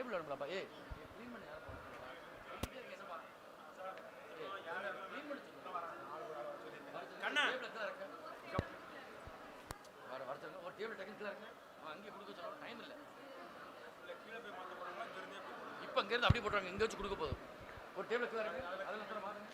Table வரணும்லப்பா. ஏய் clean பண்ணி யாரும் என்னப்பா க்ளீன் பண்ணி கண்ணா வர வரச்சுங்க. ஒரு டேபிள் டெக்னிக்கலாக இருக்குங்க. அவன் அங்கேயே கொடுக்க சொல்லுவாங்க. டைம் இல்லை. இப்போ இங்கேருந்து அப்படியே போட்டுருவாங்க. இங்கே வச்சு கொடுக்க போதும். ஒரு டேபிள் கீழே இருக்கு. அதில் பாருங்க.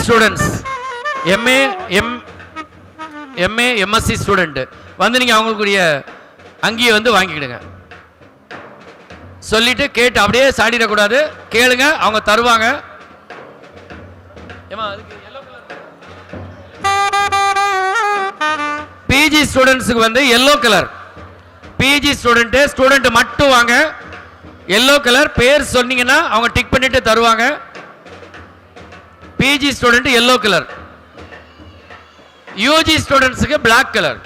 ஸ்டூடெண்ட்ஸ் எம்ஏ எம்எஸ்சி ஸ்டூடெண்ட் வந்து நீங்கள் அவங்களுக்குரிய அங்கேயே வந்து வாங்கிக்கிடுங்க. சொல்லிட்டு கேட்டு அப்படியே சாடிடக்கூடாது. கேளுங்க, அவங்க தருவாங்க. பிஜி ஸ்டூடெண்ட்ஸுக்கு வந்து எல்லோ கலர். பிஜி ஸ்டூடெண்ட் மட்டும் வாங்க. எல்லோ கலர் பேர் சொன்னீங்கன்னா அவங்க டிக் பண்ணிட்டு தருவாங்க. PG student yellow colour. UG ஸ்டூடெண்ட்ஸுக்கு பிளாக் கலர்.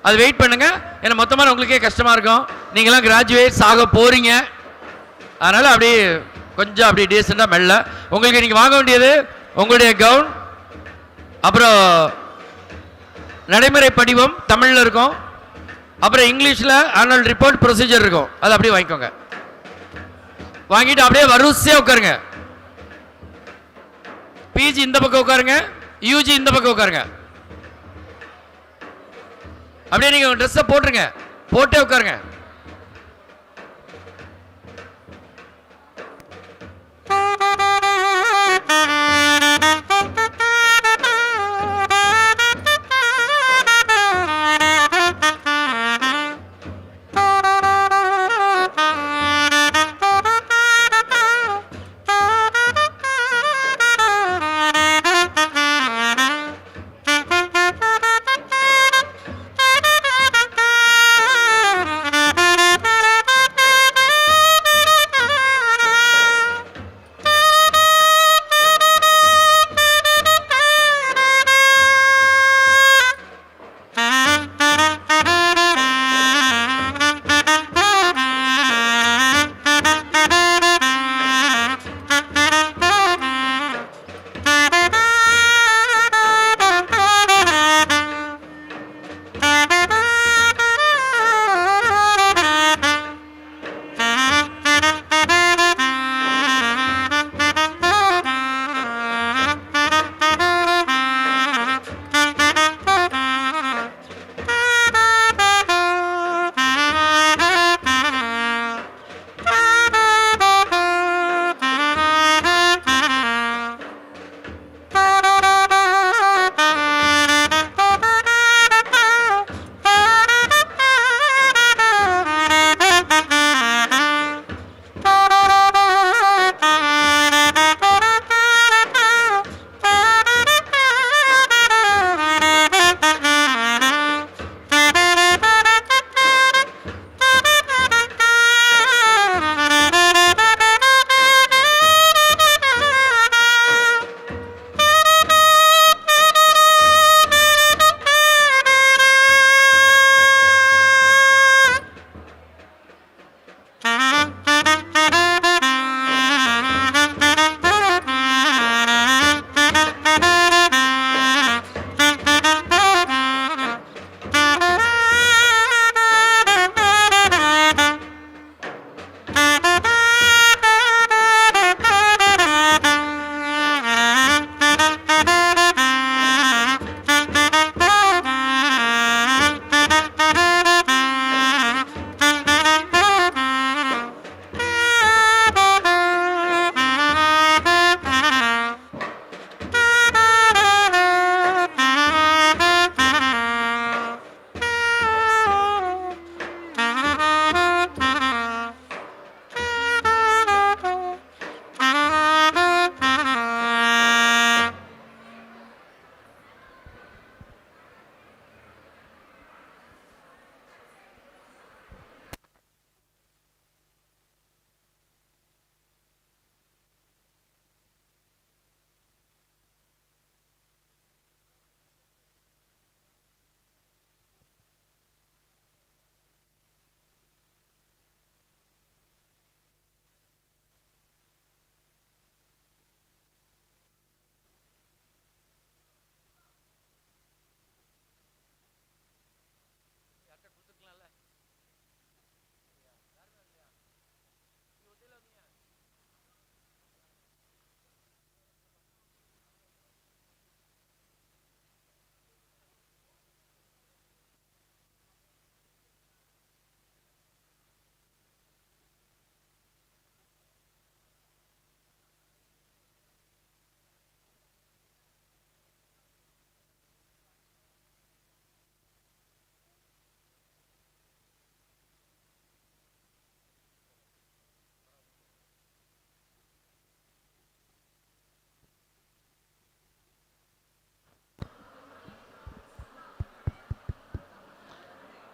அது வெயிட் பண்ணுங்க. ஏன்னா மொத்தமாக உங்களுக்கே கஷ்டமா இருக்கும். நீங்களாம் கிராஜுவேட்ஸ் ஆக போறீங்க. அதனால அப்படியே கொஞ்சம் அப்படி டீசெண்டாக மெல்ல. உங்களுக்கு நீங்க வாங்க வேண்டியது உங்களுடைய கவுன், அப்புறம் நடைமுறை படிவம் தமிழில் இருக்கும், அப்புறம் இங்கிலீஷில் ஆனுவல் ரிப்போர்ட் ப்ரொசீஜர் இருக்கும். அதை அப்படியே வாங்கிக்கோங்க. வாங்கிட்டு அப்படியே வரிசையா உட்காருங்க. பிஜி இந்த பக்கம் உட்காருங்க, யூஜி இந்த பக்கம் உட்காருங்க. அப்படியே நீங்க ட்ரெஸ்ஸை போட்டுருங்க, போட்டே உட்காருங்க.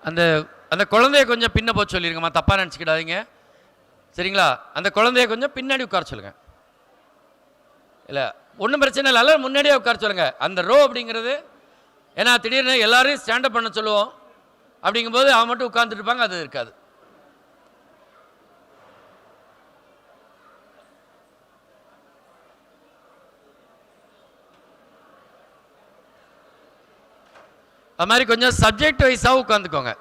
அந்த அந்த குழந்தைய கொஞ்சம் பின்ன போக சொல்லிருங்கம்மா, தப்பாக நினச்சிக்கிடாதீங்க சரிங்களா. அந்த குழந்தைய கொஞ்சம் பின்னாடி உட்கார சொல்லுங்க. இல்லை ஒன்றும் பிரச்சனை இல்லை, எல்லோரும் முன்னாடியே உட்கார சொல்லுங்க. அந்த ரோ அப்படிங்கிறது ஏன்னா திடீர்னு எல்லாரையும் ஸ்டாண்டப் பண்ண சொல்லுவோம், அப்படிங்கும்போது அவன் மட்டும் உட்கார்ந்துட்டு இருப்பாங்க, அது இருக்காது. அது மாதிரி கொஞ்சம் சப்ஜெக்ட் வைஸாக உட்காந்துக்கோங்க.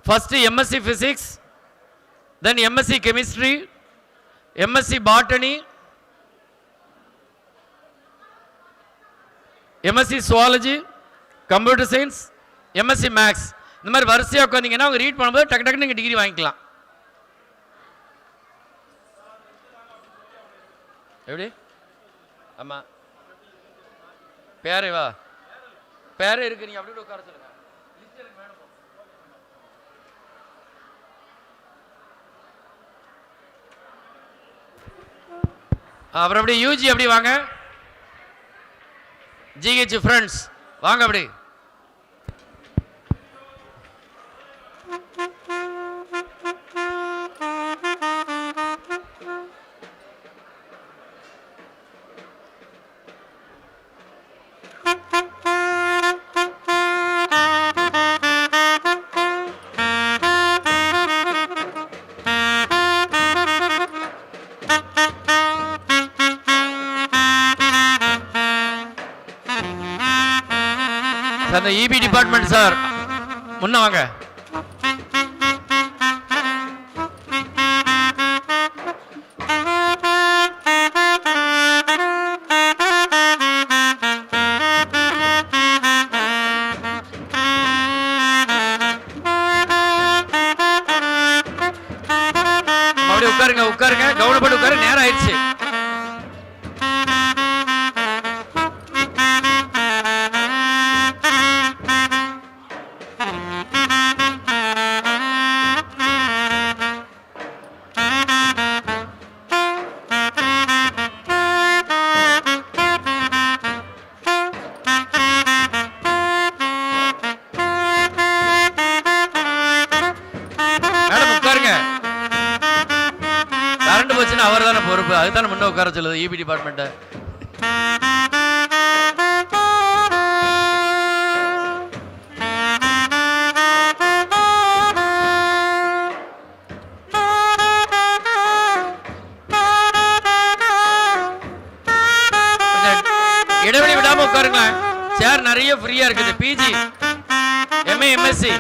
First MSc physics, then MSc chemistry, MSc botany, MSc zoology, computer science, MSc maths. இந்த மாதிரி வரிசையாக உட்காந்தீங்கன்னா அவங்க ரீட் பண்ணும்போது டக்கு டக்குன்னு நீங்கள் டிகிரி வாங்கிக்கலாம். எப்படி? ஆமாம் பேரே வா, பேரே இருக்கு, நீங்கள் அப்படி உட்கார சொல்லுங்க. அப்புறம் அப்படி யூஜி அப்படி வாங்க, ஜிஹெச் ஃப்ரெண்ட்ஸ் வாங்க அப்படி. அந்த இபி டிபார்ட்மெண்ட் சார் முன்ன வாங்க. அப்படியே உட்காருங்க, உட்காருங்க, கவனப்பட்டு உட்காரு, நேரம் ஆயிடுச்சு. கரண்ட் போச்சுன்னா அவர் தானே பொறுப்பு, அதுதானே முன்ன உட்கார சொல்லுது இபி டிபார்ட்மெண்ட்டை. இடைவெளி விடாம உட்காருங்களேன், சேர் நிறைய ஃப்ரீயா இருக்குது. பிஜி, எம்ஏ, எம்எஸ்சி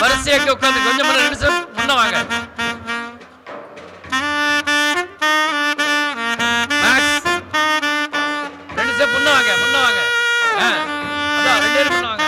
வரிசையாக்க உட்காந்து கொஞ்சம் 2 நிமிஷம் முன்ன வாங்க. மேக்ஸ் 2 நிமிஷம் முன்ன வாங்க, முன்ன வாங்க. அதான் 2 பேரும் முன்ன வாங்க.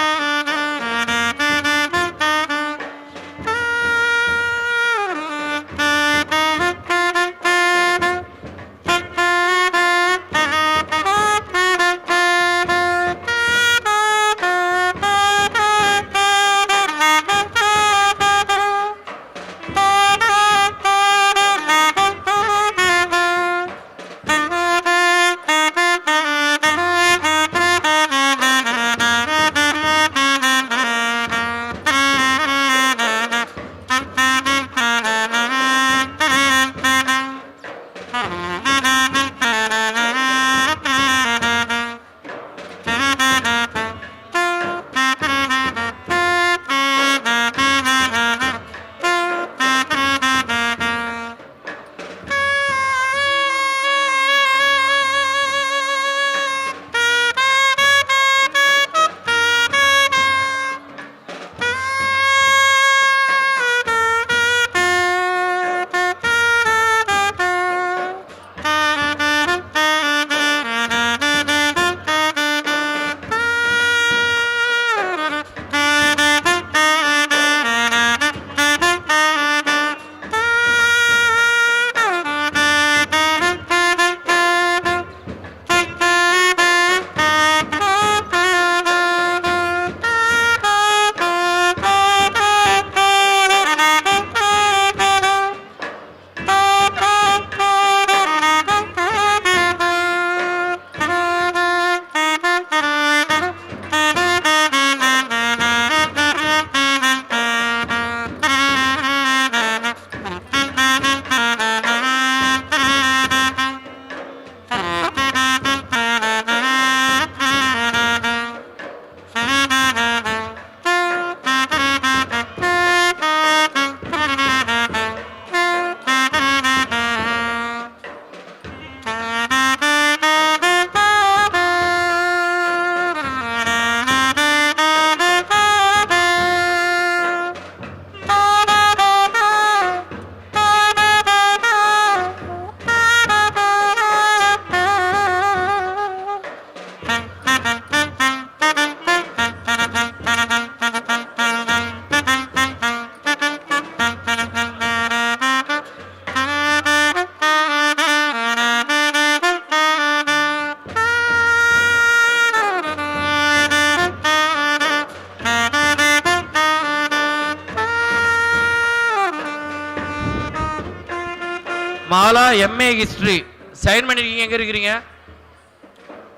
மாலா எம்ஏ ஹிஸ்டரி சைன் பண்ணிருக்கீங்க. எங்க இருக்கிறீங்க?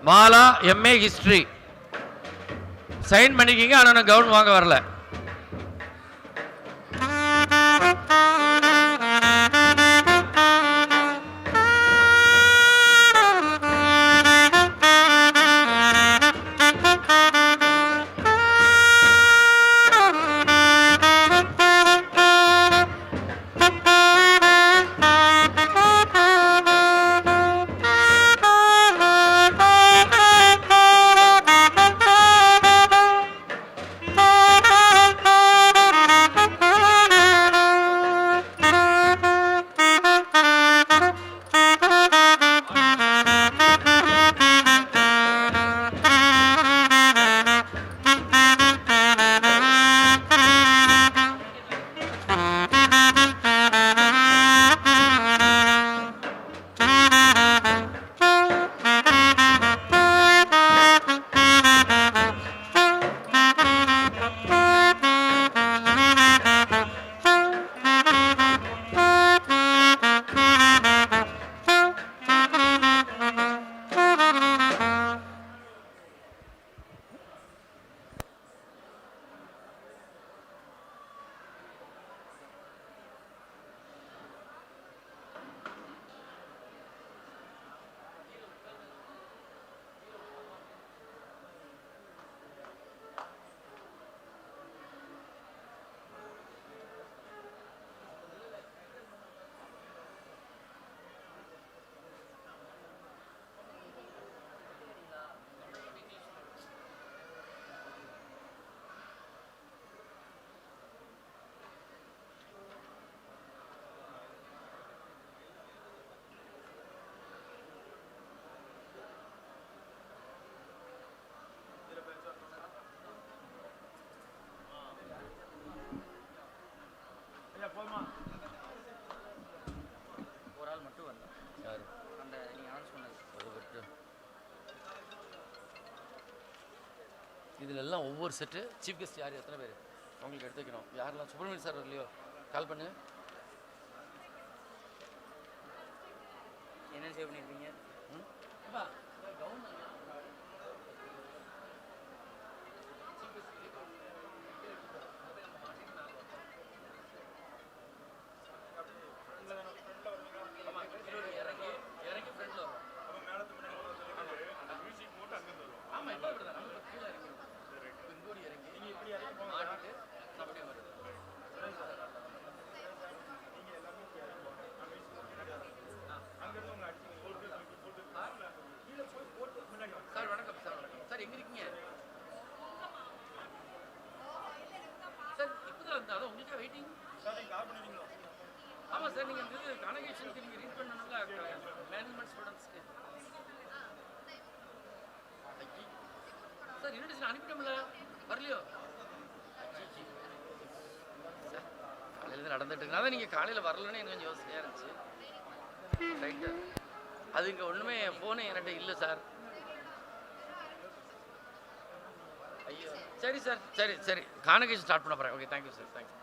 மாலா எம்ஏ ஹிஸ்டரி சைன் பண்ணிருக்கீங்க. ஆனா நான் கவுன் வாங்க வரல. ஒரு ஆள் மட்டும் வரல. அந்த நீங்க ஆன்ஸ் பண்ணது இதுல எல்லாம் ஒவ்வொரு செட்டு சீஃப் கெஸ்ட் யார் எத்தனை பேர் உங்களுக்கு எடுத்து வைக்கணும். யாரெல்லாம் சுப்பிரமணியன் சார் வரலையோ கால் பண்ணுங்க. என்ன சேவ் பண்ணிருக்கீங்க? சார் வணக்கம் சார். வணக்கம் சார். எங்க இருக்கீங்க சார்? இப்போதான் இருந்தா அதான் உங்களுக்கா வெயிட்டிங். ஆமாம் சார். நீங்கள் இந்த இது கான்வகேஷனுக்கு நீங்கள் ரீட் பண்ணணும்ல மேனேஜ்மெண்ட் ஸ்டூடெண்ட்ஸ்க்கு. சார் இன்விடேஷன் அனுப்பிட்டோம்ல, வரலையோ? சார் காலையில் நடந்துட்டு இருக்கு. அதான் நீங்கள் காலையில் வரலன்னு எனக்கு கொஞ்சம் யோசனையாக இருந்துச்சு. ரைட்டு. அது இங்கே ஒன்றுமே ஃபோனு என்கிட்ட இல்லை சார். ஐயோ சரி சார். சரி சரி கான்வகேஷன் ஸ்டார்ட் பண்ண போகிறேன். Okay thank you sir. Thank you.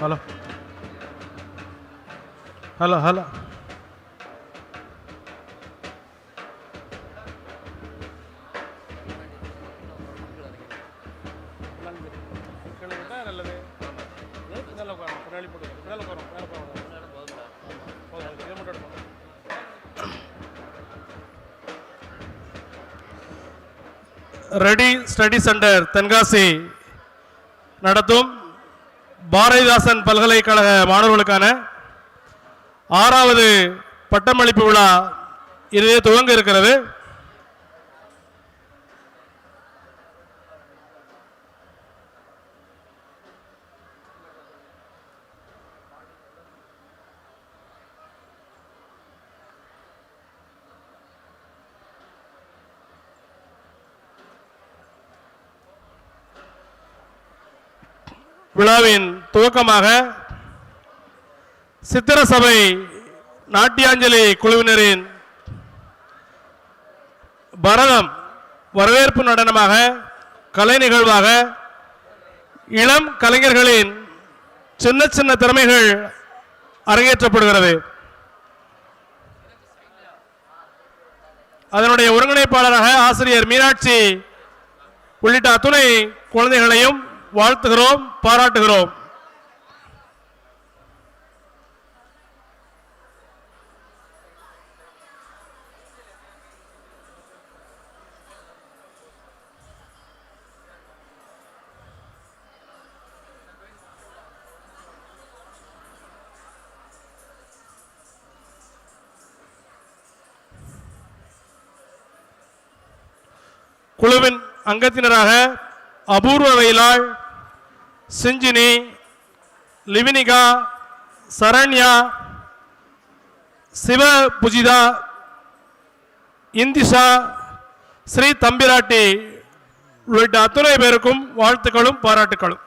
Hello hello hello நல்லது ரெடி ஸ்டடி சென்டர் தென்காசி நடத்தும் பாரதிதாசன் பல்கலைக்கழக மாணவர்களுக்கான 6வது பட்டமளிப்பு விழா இதுவே துவங்க இருக்கிறது. விழாவின் துவக்கமாக சித்திர சபை நாட்டியாஞ்சலி குழுவினரின் பரதம் வரவேற்பு நடனமாக கலை நிகழ்வாக இளம் கலைஞர்களின் சின்ன சின்ன திறமைகள் அரங்கேற்றப்படுகிறது. அதனுடைய ஒருங்கிணைப்பாளராக ஆசிரியர் மீனாட்சி உள்ளிட்ட அத்துணை குழந்தைகளையும் வாழ்த்துகிறோம், பாராட்டுகிறோம். குழுவின் அங்கத்தினராக அபூர்வ வயலாள், சிஞ்சினி, லிவினிகா, சரண்யா, சிவ புஜிதா, இந்திஷா, ஸ்ரீ தம்பிராட்டி உள்ளிட்ட அத்துணை பேருக்கும் வாழ்த்துக்களும் பாராட்டுக்களும்.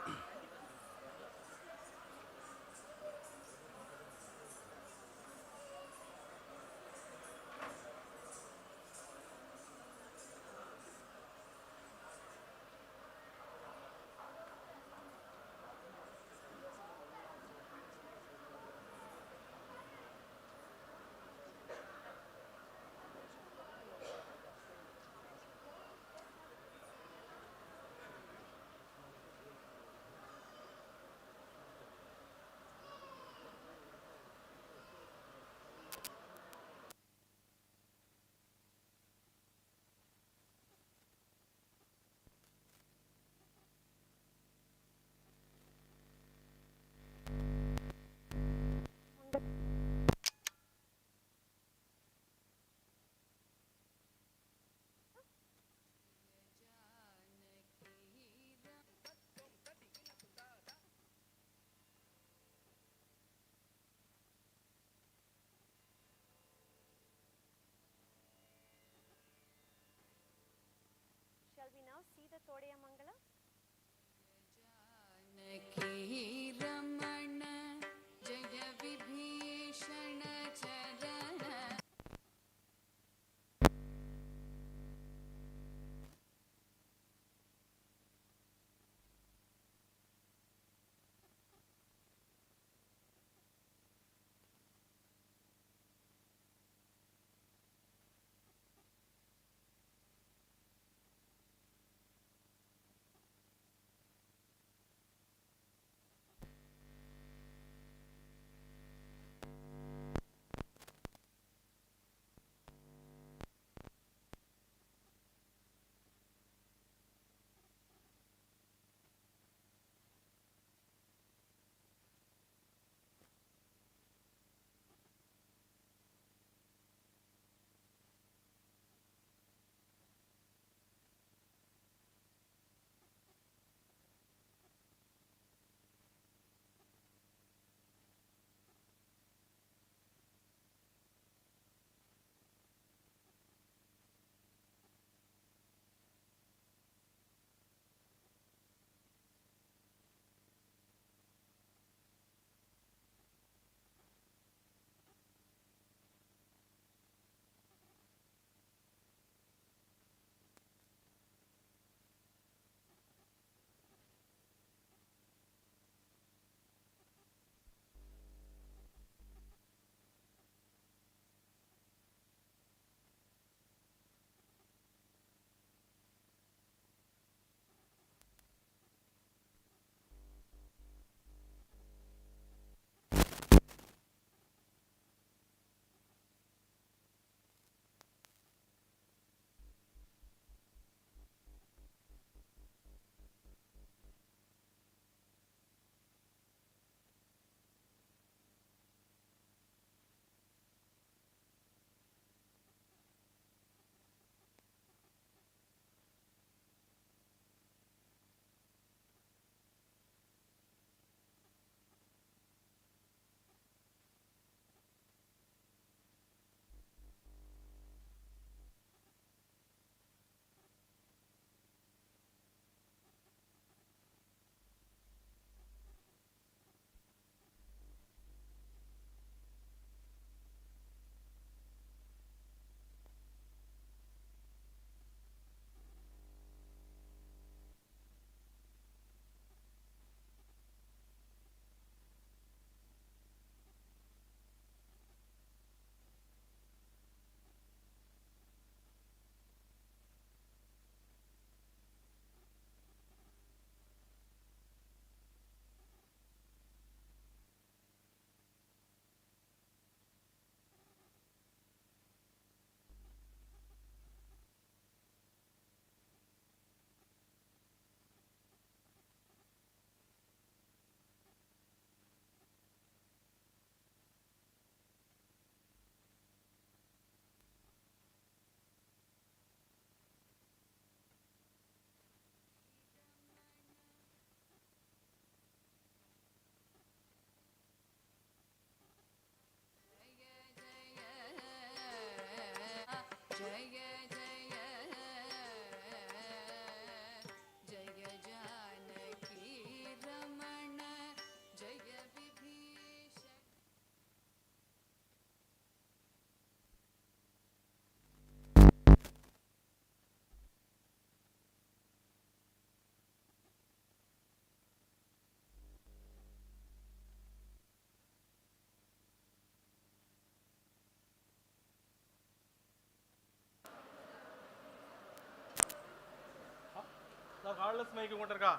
வயர்லெஸ் மைக் உங்கள்கிட்ட இருக்கா?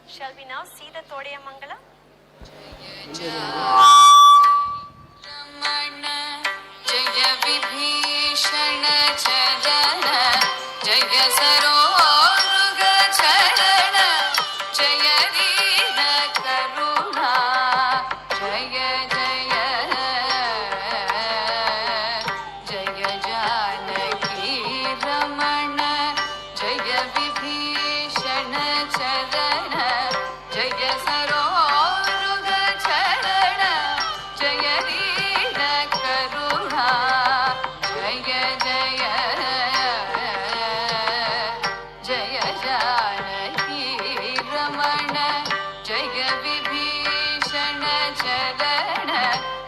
Shall we now see the Todaya Mangala? Ramana Jaya Vibhishana Charana Jaya Saroruga Charana Jaya Dina Karuna Jaya Jaya Jaya Janaki Ramana Jaya Vibhishana Charana Jaya Saroruga Charana Jaya Dina Karuna Jaya Jaya Jaya Janaki Ramana Jaya Vibhishana Charana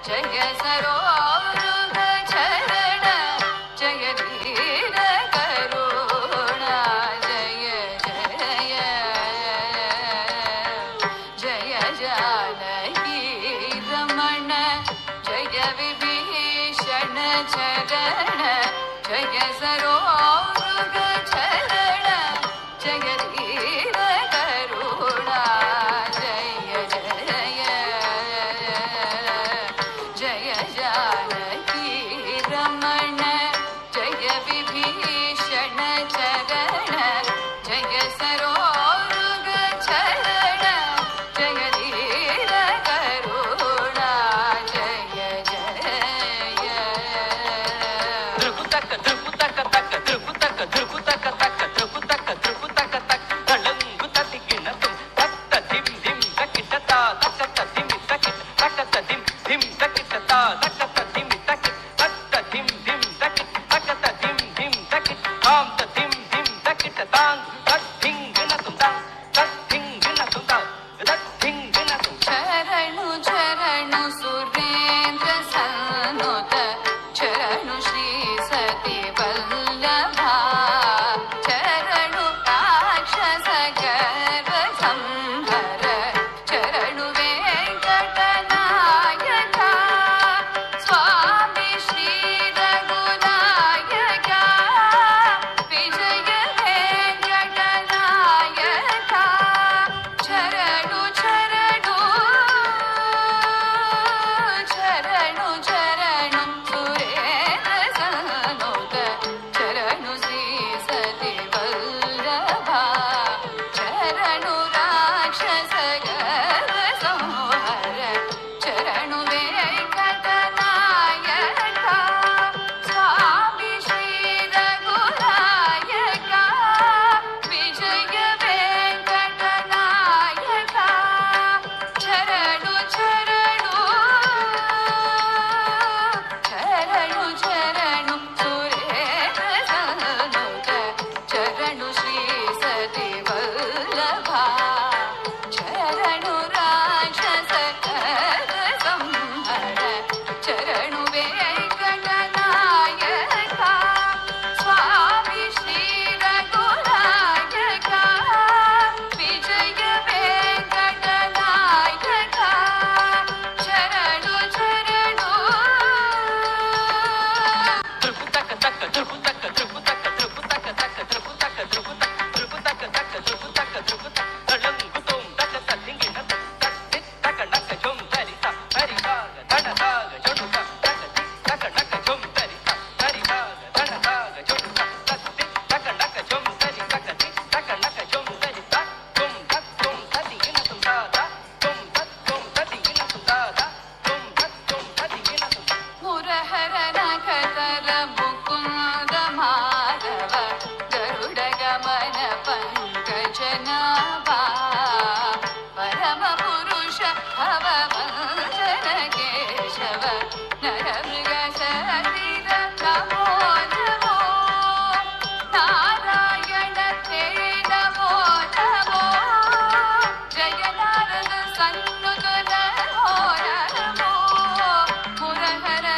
Jaya Saroruga Charana Jaya Dina Karuna Jaya Jaya Jaya Janaki Ramana Jaya Vibhishana Charana Jaya Saroruga Charana Jaya Dina Karuna Jaya Jaya Jaya Janaki Ramana Jaya Vibhishana Charana Jaya Saroruga Charana Jaya Dina Karuna Jaya Jaya Druputaka druputaka taka druputaka druputaka taka druputaka druputaka taka talanguta tiginatum tatta dim dim takitata takata dim takit takata dim dim takitata takata dim takit tatta dim dim takit takata dim dim takit am ta dim dim takitata tat dinginatum tang tat dinginatum tang tat dinginatum Charanu Charanu Surendra Sanuta Charanu Shri Sati Vallabha Charanu Rakshasa Garva Samhara Charanu Venkatanayaka Swami Shri Raghunayaka Vijaya Venkatanayaka Charanu Charanu Charanu Charanu Surendra Sanuta Charanu Sri Sati Vallabha Charanu Rakshasa Garva Samhara Charanu Venkatanayaka Swami Shri Raghunayaka Vijaya Venkatanayaka Charanu Charanu Charanu Charanu Surendra Sanuta Charanu Shri Sati Vallabha Charanu Rakshasa Garva Samhara Charanu Venkatanayaka Swami Shri Raghunayaka Vijaya Venkatanayaka Charanu Charanu druputaka taka druputaka druputaka druputaka taka druputaka druputaka druputaka taka druputaka druputaka talangutum takata dinginatum tat taka naka jom tarita harisaga danasaga jonuka takati taka naka jom tarita harisaga danasaga jonuka takati taka naka jom tarita takati taka naka jom tarita tum tat tum tadinginatum tada tum tat tum tadinginatum tada tum tat tum tadinginatum Murahara Katara Mukunda Madhava Garuda Gamana Pankajanabha Parama Purusha Bhava Vanjana Keshava Naramriga Sarira Namo Namo Narayana Te Namo Namo Jaya Narada Sannuta Namo Namo Murahara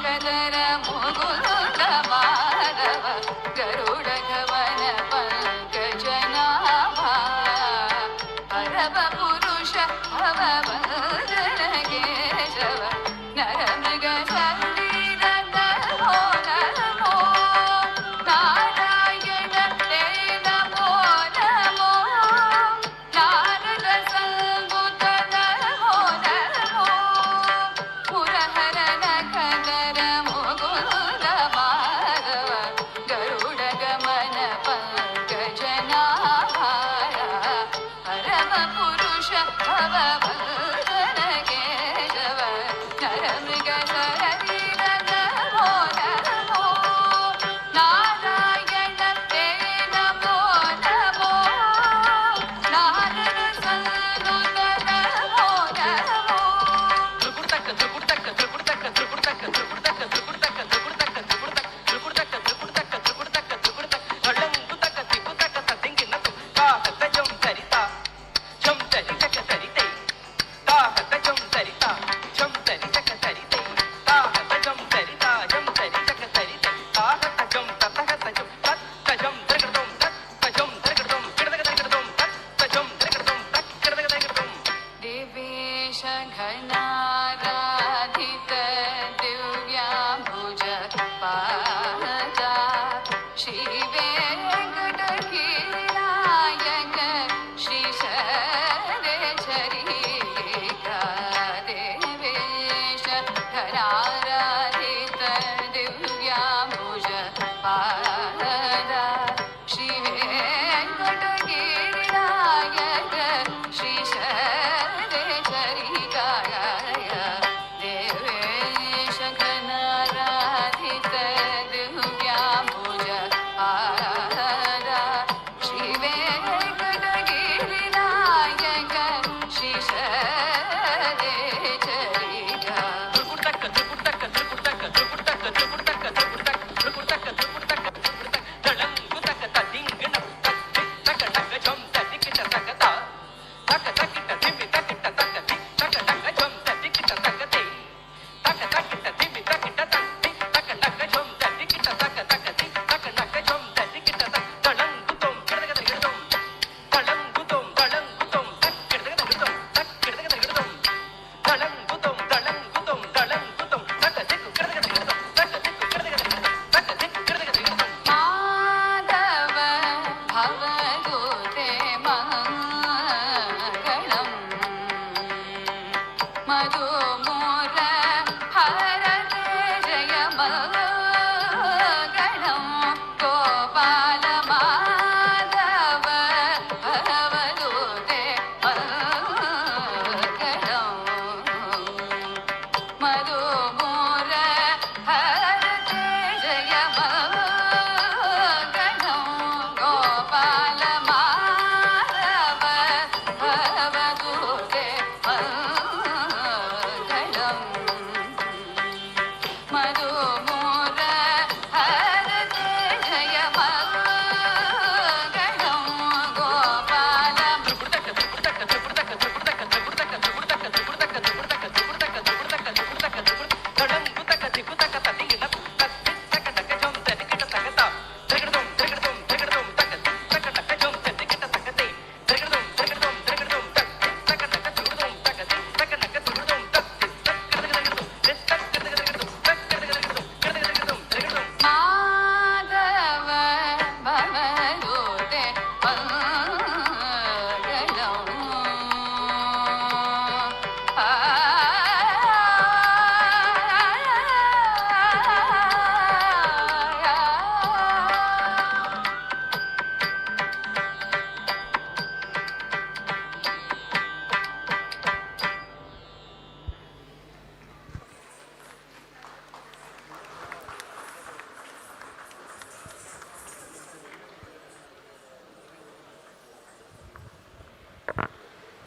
Kadara Mukunda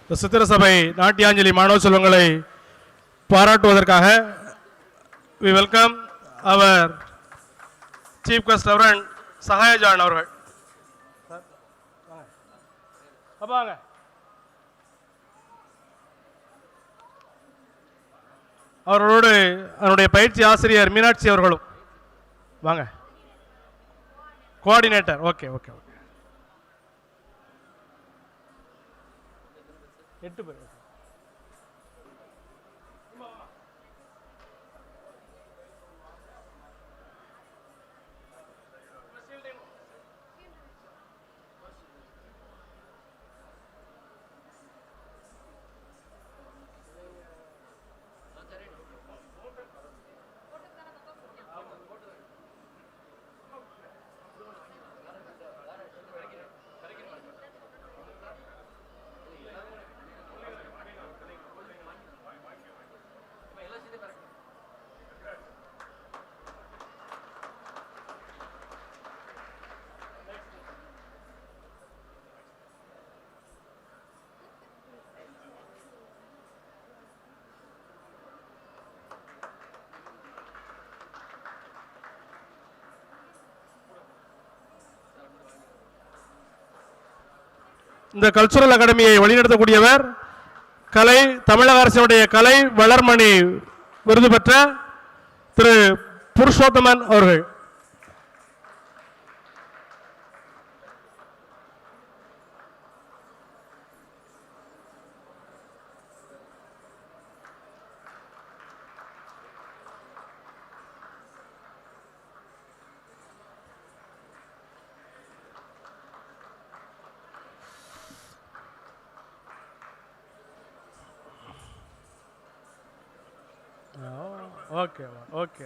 இந்த சித்திர சபை நாட்டியாஞ்சலி மாணவ செல்வங்களை பாராட்டுவதற்காக we welcome our chief guest reverend சகாயஜான் அவர்கள். வாங்க. அவர்களோடு அவருடைய பயிற்சி ஆசிரியர் மீனாட்சி அவர்களும் வாங்க. கோஆர்டினேட்டர். Okay okay okay. 8 பேர். இந்த கல்ச்சுரல் அகாடமியை வழிநடத்தக்கூடியவர் கலை தமிழக அரசினுடைய கலை வளர்மணி விருது பெற்ற திரு புருஷோத்தமன் அவர்கள். Okay okay.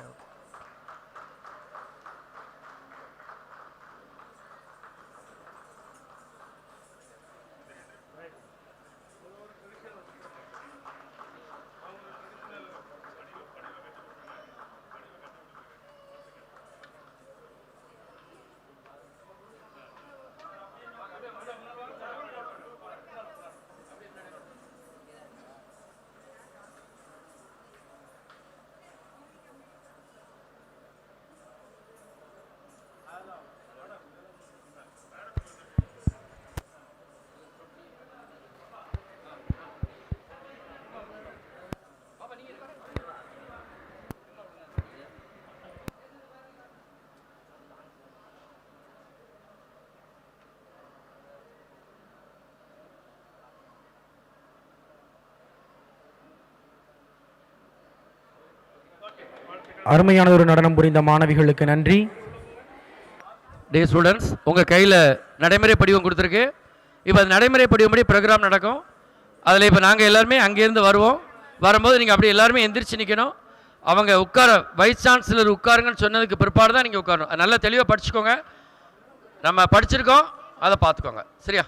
அருமையான ஒரு நடனம் புரிந்த மாணவிகளுக்கு நன்றி. டே ஸ்டூடெண்ட்ஸ், உங்கள் கையில் நடைமுறை படிவம் கொடுத்துருக்கு. இப்போ அது நடைமுறை படிவம்படி ப்ரோக்ராம் நடக்கும். அதில் இப்போ நாங்கள் எல்லாருமே அங்கேருந்து வருவோம். வரும்போது நீங்கள் அப்படியே எல்லாருமே எந்திரிச்சு நிற்கணும். அவங்க உட்கார வைஸ் சான்சலர் உட்காருங்கன்னு சொன்னதுக்கு பிற்பாடு தான் நீங்கள் உட்காரணும். நல்லா தெளிவாக படிச்சுக்கோங்க. நம்ம படிச்சிருக்கோம், அதை பார்த்துக்கோங்க. சரியா?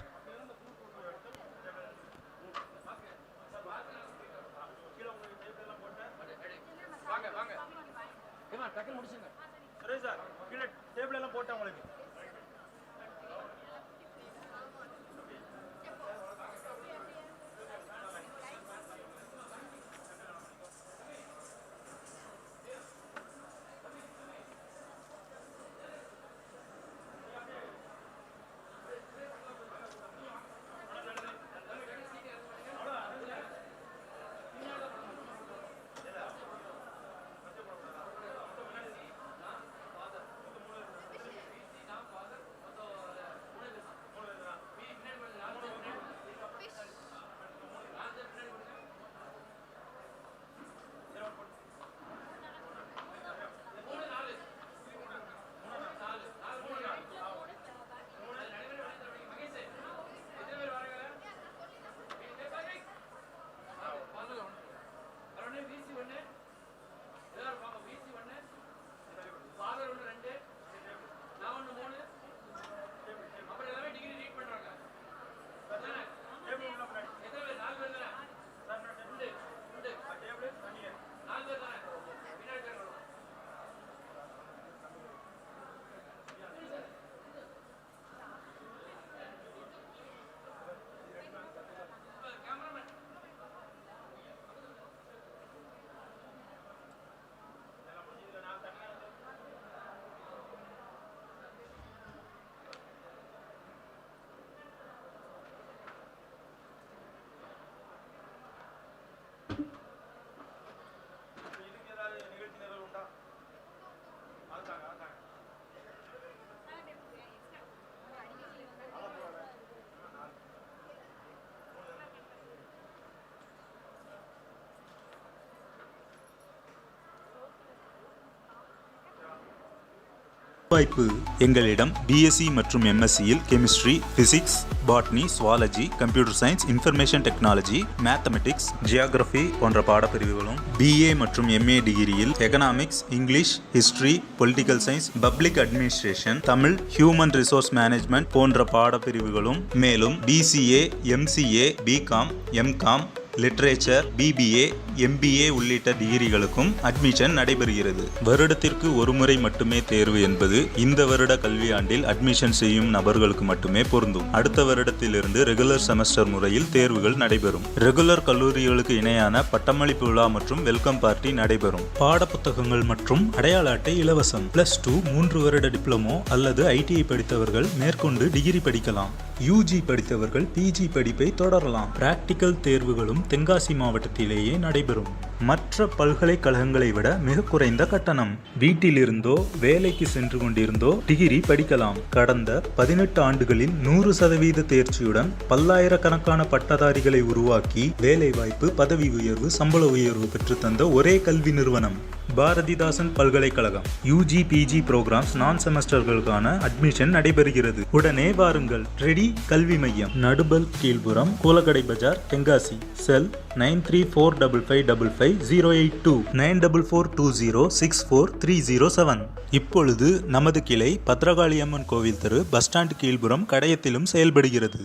வாய்ப்பு. எங்களிடம் பிஎஸ்சி மற்றும் எம்எஸ்சியில் chemistry, physics, botany, zoology, computer science, information technology, mathematics, geography போன்ற பாடப்பிரிவுகளும், பிஏ மற்றும் எம்ஏ டிகிரியில் economics, English, history, political science, public administration, Tamil, human resource management போன்ற பாடப்பிரிவுகளும், மேலும் BCA, MCA, BCom, MCom, literature, BBA, MBA உள்ளிட்ட டிகிரிகளுக்கும் அட்மிஷன் நடைபெறுகிறது. வருடத்திற்கு ஒரு முறை மட்டுமே தேர்வு என்பது இந்த வருட கல்வியாண்டில் அட்மிஷன் செய்யும் நபர்களுக்கு மட்டுமே பொருந்தும். அடுத்த வருடத்திலிருந்து ரெகுலர் செமஸ்டர் முறையில் தேர்வுகள் நடைபெறும். ரெகுலர் கல்லூரிகளுக்கு இணையான பட்டமளிப்பு விழா மற்றும் வெல்கம் பார்ட்டி நடைபெறும். பாடப்புத்தகங்கள் மற்றும் அடையாள அட்டை இலவசம். +2 3 வருட டிப்ளமோ அல்லது ஐடிஐ படித்தவர்கள் மேற்கொண்டு டிகிரி படிக்கலாம். யூஜி படித்தவர்கள் பிஜி படிப்பை தொடரலாம். பிராக்டிக்கல் தேர்வுகளும் தென்காசி மாவட்டத்திலேயே நடைபெறும். மற்ற பல்கலைக்கழகங்களை விட மிக குறைந்த கட்டணம். வீட்டிலிருந்தோ வேலைக்கு சென்று கொண்டிருந்தோ டிகிரி படிக்கலாம். கடந்த 18 ஆண்டுகளில் 100% தேர்ச்சியுடன் பல்லாயிரக்கணக்கான பட்டதாரிகளை உருவாக்கி வேலைவாய்ப்பு, பதவி உயர்வு, சம்பள உயர்வு பெற்றுத்தந்த ஒரே கல்வி நிறுவனம் பாரதிதாசன் பல்கலைக்கழகம். யூஜி பிஜி ப்ரோக்ராம்ஸ் நான் செமஸ்டர்களுக்கான அட்மிஷன் நடைபெறுகிறது. உடனே வாருங்கள். ரெடி கல்வி மையம், நடுபல் கீழ்புறம், கூலக்கடை பஜார், தென்காசி. செல் 9345555082 9442064307. இப்பொழுது நமது கிளை பத்ரகாளியம்மன் கோவில் தெரு, பஸ் ஸ்டாண்ட் கீழ்புறம், கடையத்திலும் செயல்படுகிறது.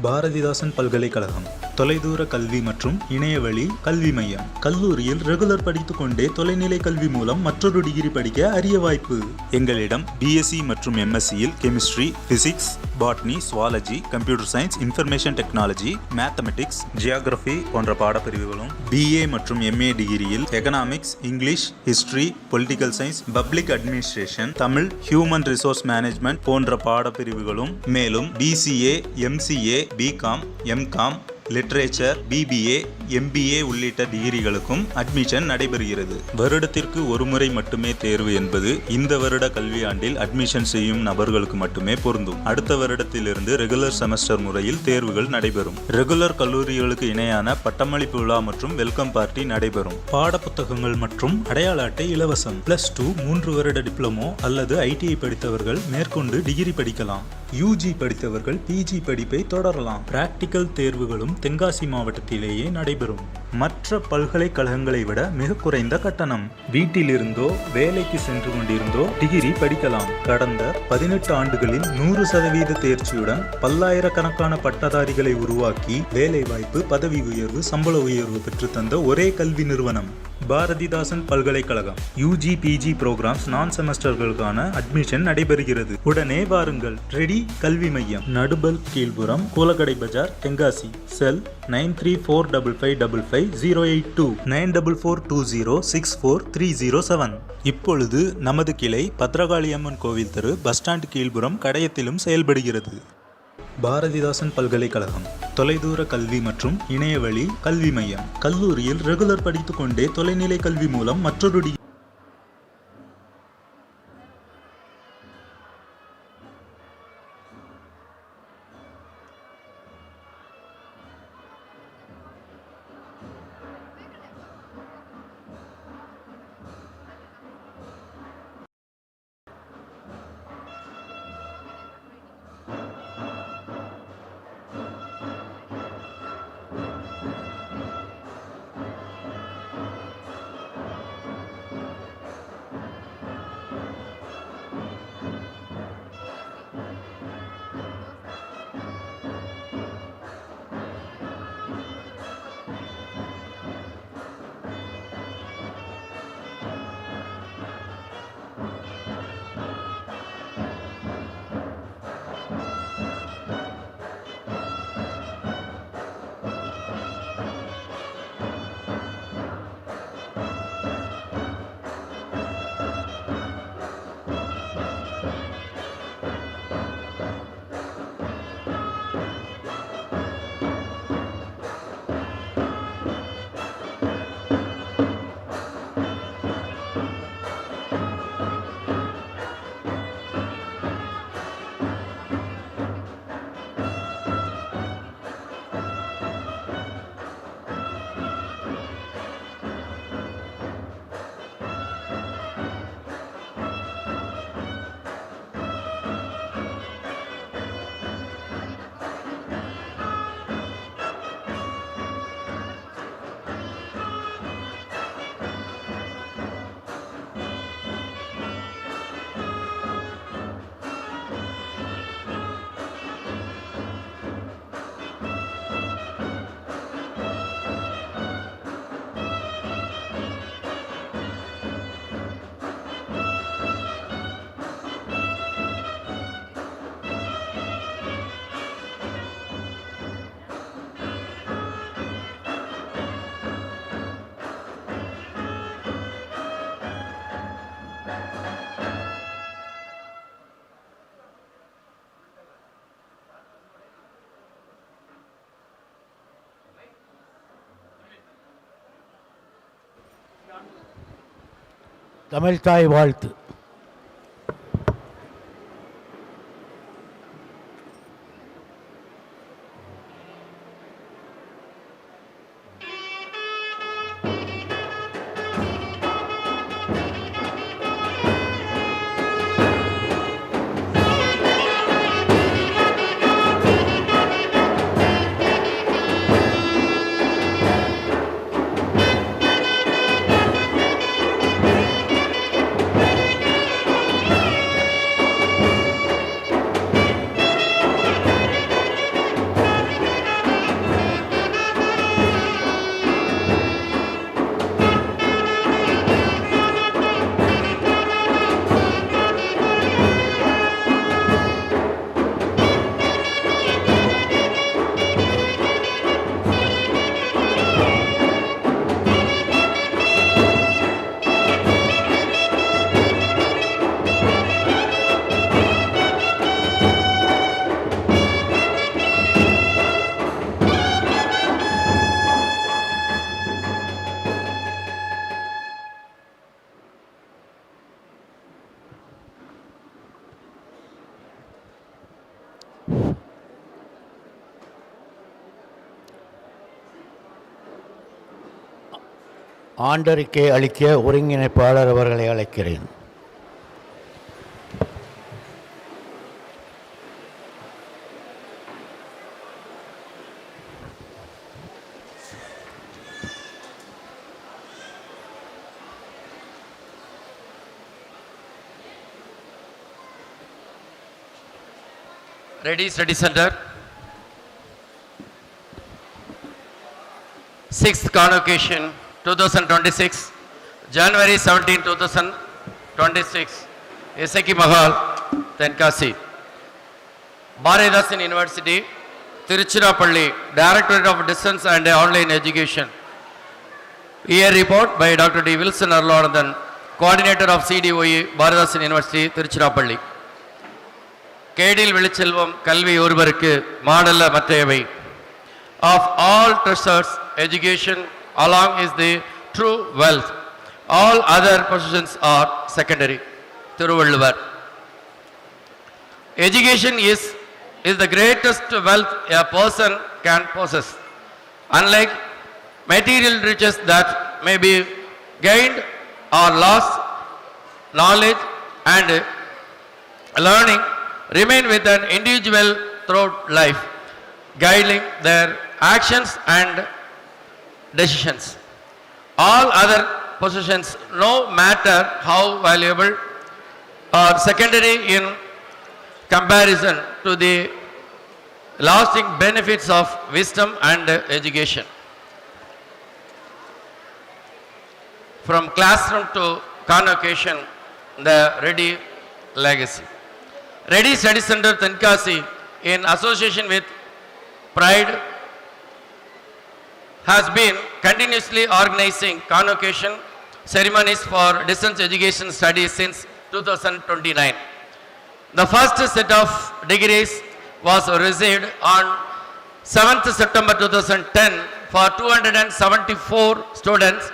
பாரதிதாசன் பல்கலைக்கழகம் தொலைதூர கல்வி மற்றும் இணையவழி கல்வி மையம். கல்லூரியில் ரெகுலர் படித்துக் கொண்டே தொலைநிலை கல்வி மூலம் மற்றொரு டிகிரி படிக்க அரிய வாய்ப்பு. எங்களிடம் பிஎஸ்சி மற்றும் எம்எஸ்சியில் chemistry, physics, botany, zoology, computer science, information technology, mathematics, geography போன்ற பாடப்பிரிவுகளும், பிஏ மற்றும் எம்ஏ டிகிரியில் economics, English, history, political science, public administration, Tamil, human resource management போன்ற பாடப்பிரிவுகளும், மேலும் BCA, MCA, BCom, MCom, literature, BBA, MBA உள்ளிட்ட டிகிரிகளுக்கும் அட்மிஷன் நடைபெறுகிறது. வருடத்திற்கு ஒரு முறை மட்டுமே தேர்வு என்பது இந்த வருட கல்வியாண்டில் அட்மிஷன் செய்யும் நபர்களுக்கு மட்டுமே பொருந்தும். அடுத்த வருடத்திலிருந்து ரெகுலர் செமஸ்டர் முறையில் தேர்வுகள் நடைபெறும். ரெகுலர் கல்லூரிகளுக்கு இணையான பட்டமளிப்பு விழா மற்றும் வெல்கம் பார்ட்டி நடைபெறும். பாடப்புத்தகங்கள் மற்றும் அடையாள அட்டை இலவசம். +2 3 வருட டிப்ளமோ அல்லது ஐடிஐ படித்தவர்கள் மேற்கொண்டு டிகிரி படிக்கலாம். யூஜி படித்தவர்கள் பிஜி படிப்பை தொடரலாம். பிராக்டிக்கல் தேர்வுகளும் தென்காசி மாவட்டத்திலேயே நடைபெறும். மற்ற பல்கலைக்கழகங்களை விட மிக குறைந்த கட்டணம். வீட்டிலிருந்தோ வேலைக்கு சென்று கொண்டிருந்தோ டிகிரி படிக்கலாம். கடந்த 18 ஆண்டுகளில் 100% தேர்ச்சியுடன் பல்லாயிரக்கணக்கான பட்டதாரிகளை உருவாக்கி வேலைவாய்ப்பு, பதவி உயர்வு, சம்பள உயர்வு பெற்றுத்தந்த ஒரே கல்வி நிறுவனம் பாரதிதாசன் பல்கலைக்கழகம். யூஜி பிஜி ப்ரோக்ராம்ஸ் நான் செமஸ்டர்களுக்கான அட்மிஷன் நடைபெறுகிறது. உடனே வாருங்கள். ரெடி கல்வி மையம், நடுபல் கீழ்புறம், கூலக்கடை பஜார், தென்காசி. செல் 9345555082 9442064307. இப்பொழுது நமது கிளை பத்ரகாளியம்மன் கோவில் தெரு, பஸ் ஸ்டாண்ட் கீழ்புறம், கடையத்திலும் செயல்படுகிறது. பாரதிதாசன் பல்கலைக்கழகம் தொலைதூர கல்வி மற்றும் இணையவழி கல்வி மையம். கல்லூரியில் ரெகுலர் படித்துக் கொண்டே தொலைநிலை கல்வி மூலம் மற்றொரு தமிழ்தாய் வாழ்த்து. ஆண்டறிக்கை அளிக்க ஒருங்கிணைப்பாளர் அவர்களை அழைக்கிறேன். Ready, study center. Sixth convocation 2026, January 17, 2026, Eseki Mahal, Tenkasi. Bharatidasan University, Tiruchirappalli, Directorate of Distance and Online Education. Year report by Dr. D. Wilson Arlonathan, Coordinator of CDOE, Bharatidasan University, Tiruchirappalli. கேடில் வெளிச்செல்வம் கல்வி ஒருவருக்கு மாடல்ல மற்றையவை. Of all treasures, education along is the true wealth. All other possessions are secondary. Thiruvalluvar. Education is the greatest wealth a person can possess. Unlike material riches that may be gained or lost, knowledge and learning remain with an individual throughout life, guiding their actions and decisions. All other possessions, no matter how valuable, are secondary in comparison to the lasting benefits of wisdom and education. From classroom to convocation, the READI legacy. READI Study Center Tenkasi, in association with Pride, has been continuously organizing convocation ceremonies for distance education studies since 2029. The first set of degrees was received on 7th September 2010 for 274 students,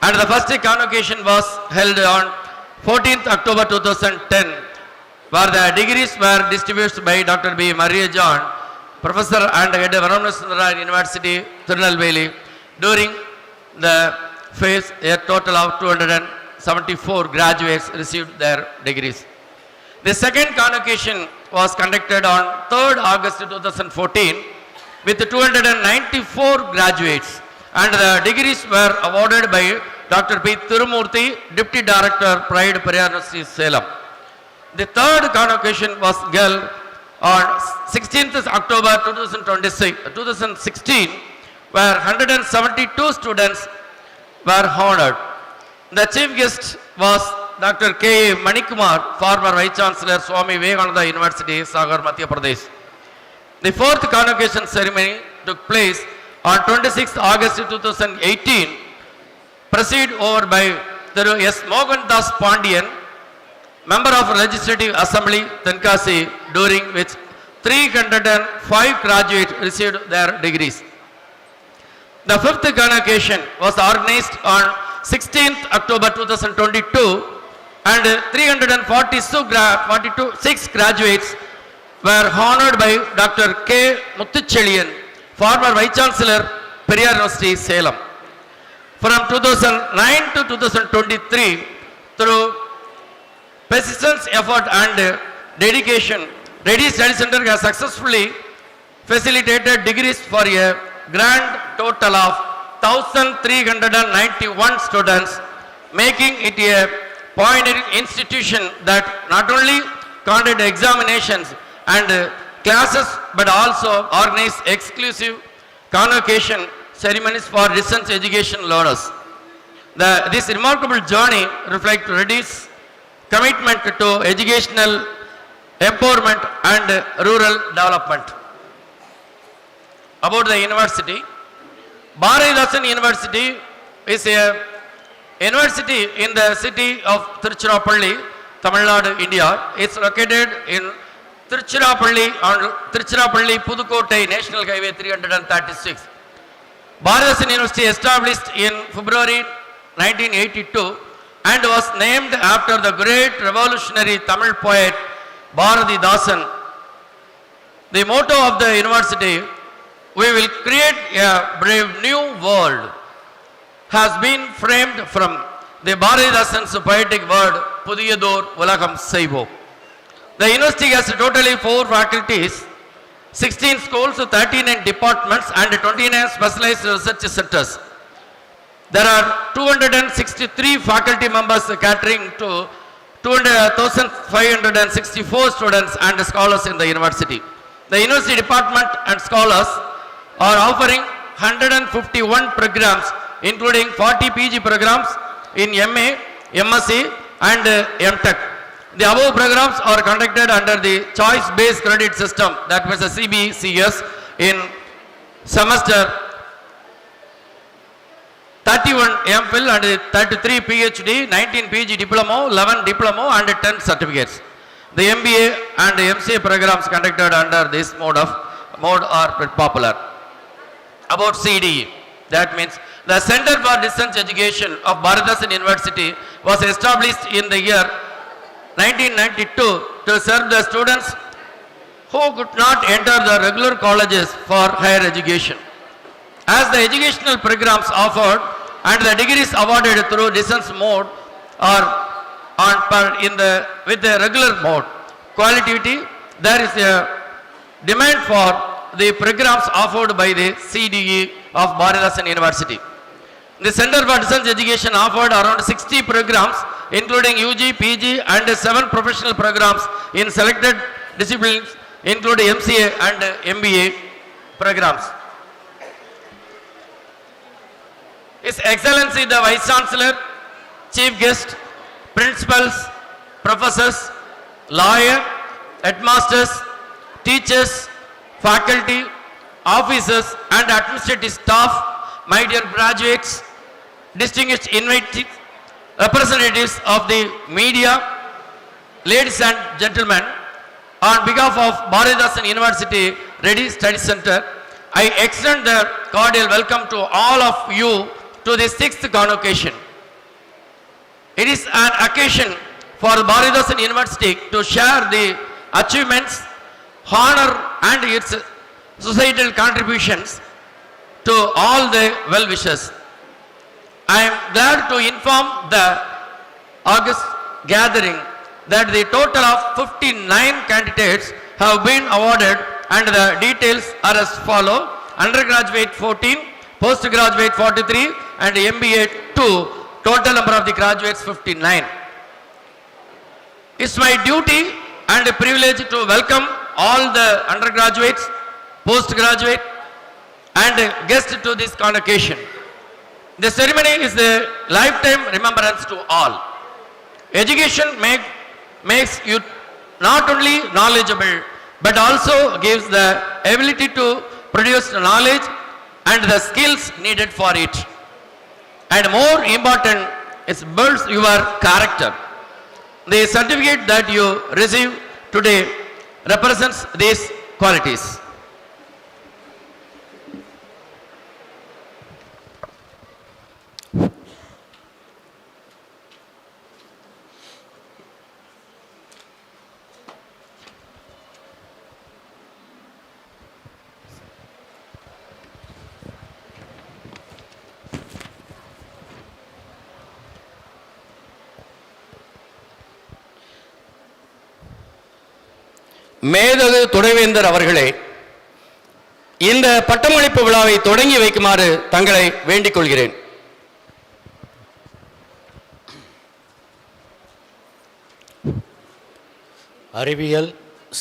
and the first convocation was held on 14th October 2010, where the degrees were distributed by Dr. B. Maria John, Professor and Head of Varamnasundara University, Tirunelveli. During the phase, a total of 274 graduates received their degrees. The second convocation was conducted on 3rd August 2014 with 294 graduates, and the degrees were awarded by Dr. P. Tirumurthy, Deputy Director, Pride, Periyar University, Salem. The third convocation was held on 16th October 2016, where 172 students were honored. The chief guest was Dr. K. Manikumar, former Vice Chancellor, Swami Vivekananda University, Sagar, Madhya Pradesh. The fourth convocation ceremony took place on 26th August 2018, presided over by Thiru S. Mohandas Pandian, Member of Legislative Assembly, Tenkasi, during which 305 graduates received their degrees. The fifth convocation was organized on 16th October 2022, and 346 graduates were honored by Dr. K. Muthuchelian, former Vice Chancellor, Periyar University, Salem. From 2009 to 2023, through persistence, effort and dedication, READI Study Center has successfully facilitated degrees for a grand total of 1,391 students, making it a pioneering institution that not only conducted examinations and classes but also organized exclusive convocation ceremonies for distance education learners. This remarkable journey reflects READI's commitment to educational empowerment and rural development. About the university, Bharatidasan University is a university in the city of Tiruchirappalli, Tamil Nadu, India. It's located in Tiruchirappalli on Tiruchirappalli-Pudukkottai National Highway 336. Bharatidasan University established in February 1982 and was named after the great revolutionary Tamil poet Bharatidasan. The motto of the university, "We will create a brave new world," has been framed from the Bharatidasan's poetic word, "Pudiyador Ulagam Seivo." The university has totally 4 faculties, 16 schools, 39 departments and 29 specialized research centers. There are 263 faculty members catering to 1,564 students and scholars in the university. The university department and scholars are offering 151 programs, including 40 PG programs in MA, MSc and MTech. The above programs are conducted under the choice-based credit system, that was a CBCS, in semester 31 MPhil and 33 PhD, 19 PG diploma, 11 diploma and 10 certificates. The MBA and MCA programs conducted under this mode are popular. About CDE, that means the Center for Distance Education of Bharatidasan University was established in the year 1992 to serve the students who could not enter the regular colleges for higher education. As the educational programs offered and the degrees awarded through distance mode are with the regular mode quality, there is a demand for the programs offered by the CDE of Bharatidasan University. The Center for Distance Education offered around 60 programs, including UG, PG and 7 professional programs in selected disciplines, including MCA and MBA programs. His Excellency the Vice Chancellor, Chief Guest, Principals, Professors, Lawyer, Headmasters, Teachers, Faculty, Officers and Administrative Staff, my dear graduates, distinguished invitees, representatives of the media, ladies and gentlemen, on behalf of Bharatidasan University READI Study Center, I extend the cordial welcome to all of you to the 6th convocation. It is an occasion for Bharatidasan University to share the achievements, honor and its societal contributions to all the well-wishers. I am glad to inform the August gathering that the total of 59 candidates have been awarded and the details are as follow: undergraduate 14, postgraduate 43 and MBA 2, total number of the graduates 59. It's my duty and a privilege to welcome all the undergraduates, postgraduate and guests to this convocation. The ceremony is a lifetime remembrance to all. Education makes you not only knowledgeable but also gives the ability to produce knowledge and the skills needed for it. And more important, it builds your character. The certificate that you receive today represents these qualities. மேதகு துணைவேந்தர் அவர்களே, இந்த பட்டமளிப்பு விழாவை தொடங்கி வைக்குமாறு தங்களை வேண்டிக் கொள்கிறேன். அறிவியல்,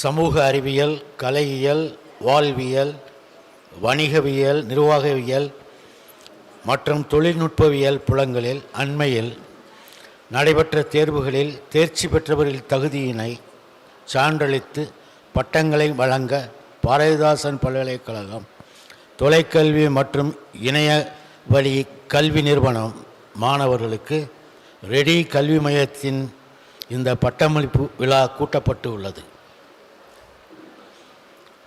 சமூக அறிவியல், கலையியல், வாழ்வியல், வணிகவியல், நிர்வாகவியல் மற்றும் தொழில்நுட்பவியல் புலங்களில் அண்மையில் நடைபெற்ற தேர்வுகளில் தேர்ச்சி பெற்றவர்களின் தகுதியினை சான்றளித்து பட்டங்களை வழங்க பாரதிதாசன் பல்கலைக்கழகம் தொலைக்கல்வி மற்றும் இணைய வழி கல்வி நிறுவனம் மாணவர்களுக்கு ரெடி கல்வி மையத்தின் இந்த பட்டமளிப்பு விழா கூட்டப்பட்டு உள்ளது.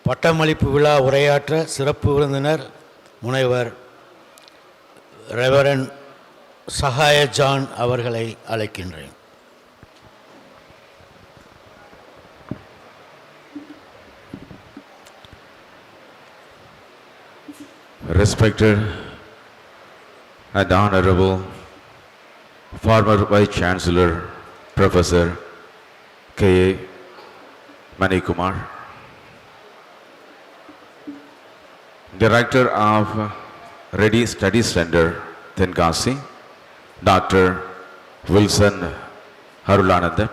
பட்டமளிப்பு விழா உரையாற்ற சிறப்பு விருந்தினர் முனைவர் ரெவரண்ட் சகாய ஜான் அவர்களை அழைக்கின்றேன். Respected and Honorable former Vice Chancellor Professor K.A. Manikumar, Director of READI Study Center, Tenkasi, Dr. Wilson Harulananda,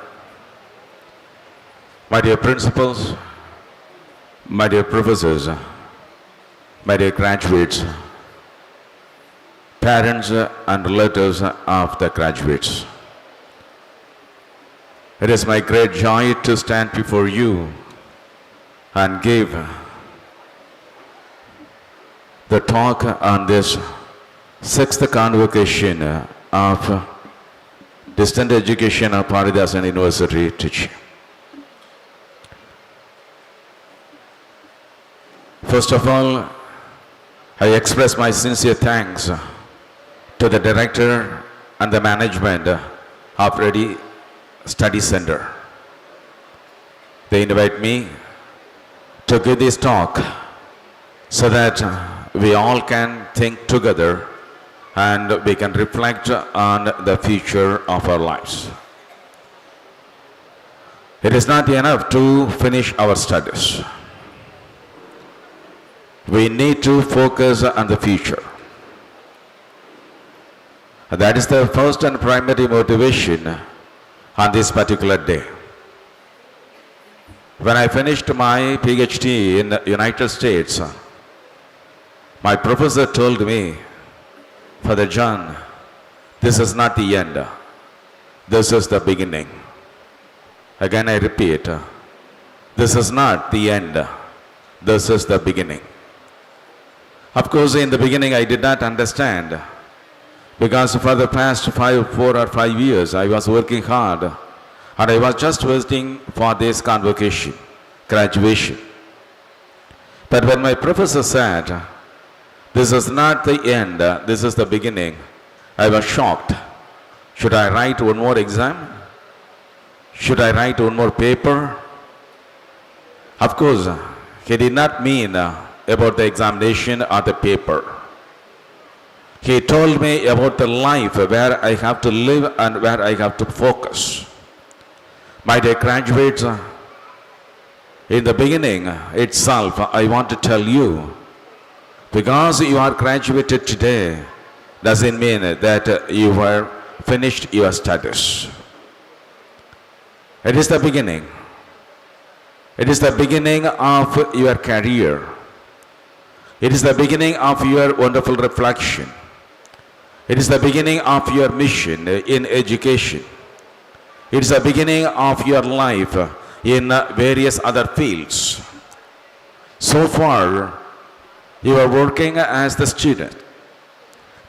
my dear principals, my dear professors, my dear graduates, parents and relatives of the graduates. It is my great joy to stand before you and give the talk on this 6th convocation of Distant Education of Paridhasan University teaching. First of all, I express my sincere thanks to the director and the management of READI Study Center. They invite me to give this talk so that we all can think together and we can reflect on the future of our lives. It is not enough to finish our studies. We need to focus on the future. That is the first and primary motivation on this particular day. When I finished my PhD in the United States, my professor told me, Father John, this is not the end. This is the beginning. Again I repeat, this is not the end. This is the beginning. Of course, in the beginning I did not understand, because for the past 4 or 5 years I was working hard and I was just waiting for this convocation, graduation. But when my professor said, this is not the end, this is the beginning, I was shocked. Should I write one more exam? Should I write one more paper? Of course, he did not mean about the examination or the paper. He told me about the life where I have to live and where I have to focus. My dear graduates, in the beginning itself, I want to tell you, because you are graduated today, doesn't mean that you have finished your studies. It is the beginning. It is the beginning of your career. It is the beginning of your wonderful reflection. It is the beginning of your mission in education. It is the beginning of your life in various other fields. So far, you are working as the student.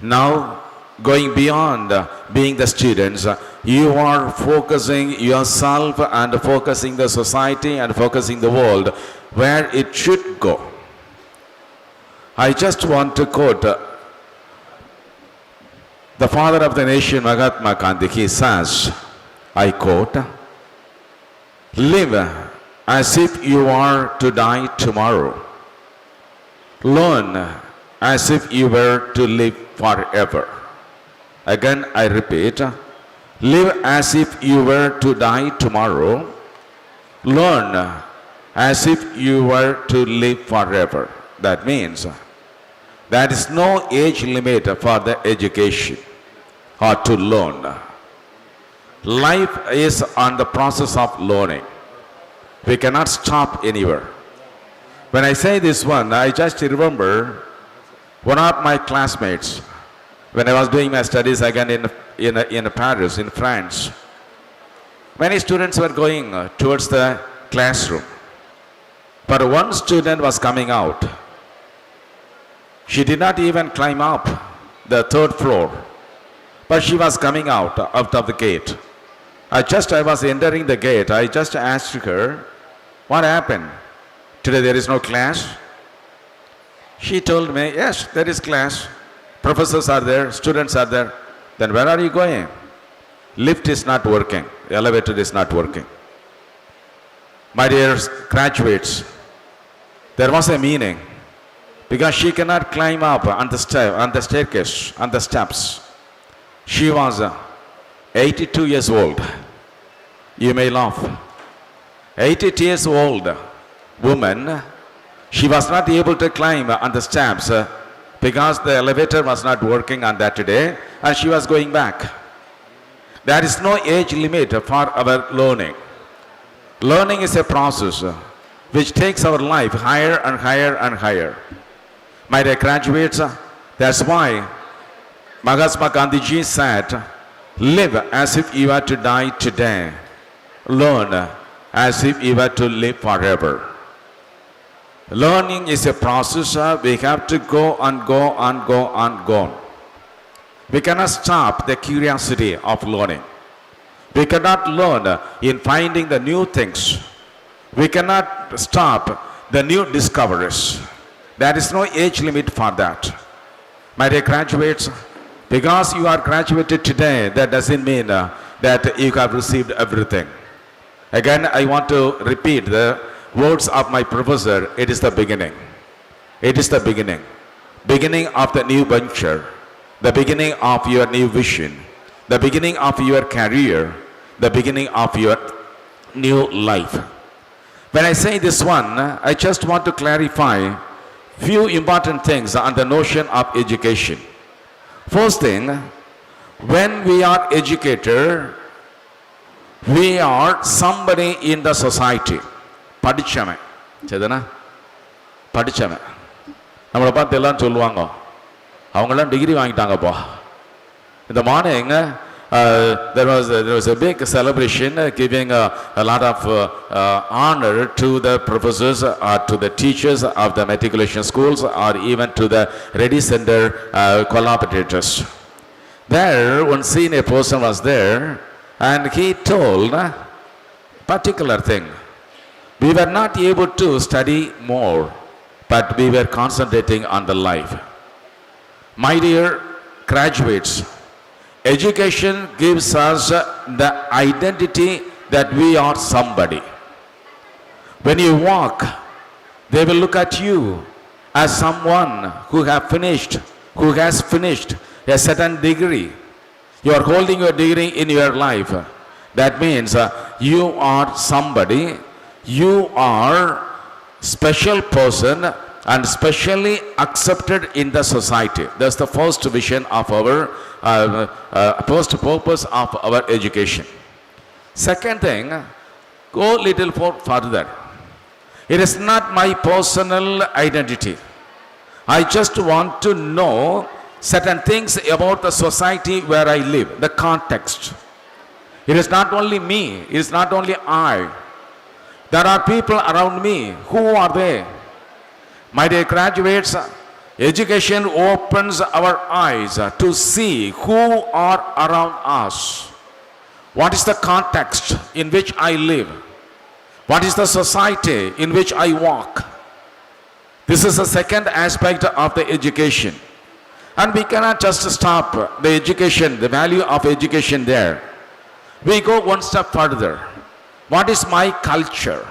Now, going beyond being the students, you are focusing yourself and focusing the society and focusing the world where it should go. I just want to quote the father of the nation, Mahatma Gandhi. He says, I quote, live as if you are to die tomorrow. Learn as if you were to live forever. Again, I repeat, live as if you were to die tomorrow. Learn as if you were to live forever. That means there is no age limit for the education or to learn. Life is on the process of learning. We cannot stop anywhere. When I say this one, I just remember one of my classmates when I was doing my studies again in Paris, in France. Many students were going towards the classroom, but one student was coming out. She did not even climb up the third floor, but she was coming out of the gate. I was entering the gate. I just asked her, what happened? Today there is no class? She told me, yes, there is class. Professors are there, students are there. Then where are you going? Lift is not working. Elevator is not working. My dear graduates, there was a meaning. Because she cannot climb up on the staircase, on the steps. She was 82 years old. You may laugh. 82 years old woman, she was not able to climb on the steps because the elevator was not working on that day and she was going back. There is no age limit for our learning. Learning is a process which takes our life higher and higher and higher. My dear graduates, that's why Mahatma Gandhi said, live as if you were to die today. Learn as if you were to live forever. Learning is a process. We have to go and go and go and go. We cannot stop the curiosity of learning. We cannot learn in finding the new things. We cannot stop the new discoveries. There is no age limit for that. My dear graduates, because you are graduated today, that doesn't mean that you have received everything. Again, I want to repeat the words of my professor. It is the beginning. It is the beginning. Beginning of the new venture. The beginning of your new vision. The beginning of your career. The beginning of your new life. When I say this one, I just want to clarify few important things on the notion of education. First thing, when we are educated, we are somebody in the society. படிச்சவன் சரிதானா படிச்சவன் நம்மளை பார்த்து எல்லாம் சொல்லுவாங்க அவங்கெல்லாம் degree வாங்கிட்டாங்கப்பா. இந்த morning there was a big celebration giving a lot of honor to the professors or to the teachers of the matriculation schools or even to the READI center collaborators. There one senior person was there and he told a particular thing. We were not able to study more, but we were concentrating on the life. My dear graduates, education gives us the identity that we are somebody. When you walk, they will look at you as someone who has finished a certain degree. You are holding your degree in your life. That means you are somebody. You are special person and specially accepted in the society. That's the first vision of our first purpose of our education. Second thing, go little further. It is not my personal identity. I just want to know certain things about the society where I live, the context. It is not only me, it is not only I. There are people around me. Who are they? My dear graduates, education opens our eyes to see who are around us. What is the context in which I live? What is the society in which I walk? This is the second aspect of the education. And we cannot just stop the education, the value of education there. We go one step further. What is my culture?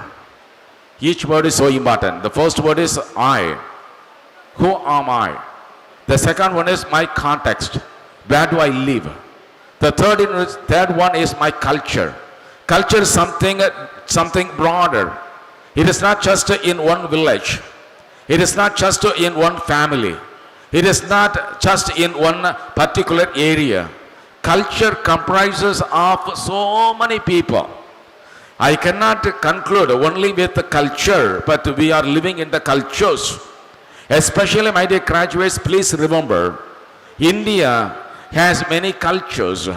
Each word is so important. The first word is I. Who am I? The second one is my context. Where do I live? The third one is my culture. Culture is something broader. It is not just in one village. It is not just in one family. It is not just in one particular area. Culture comprises of so many people. I cannot conclude only with the culture, but we are living in the cultures. Especially, my dear graduates, please remember, India has many cultures.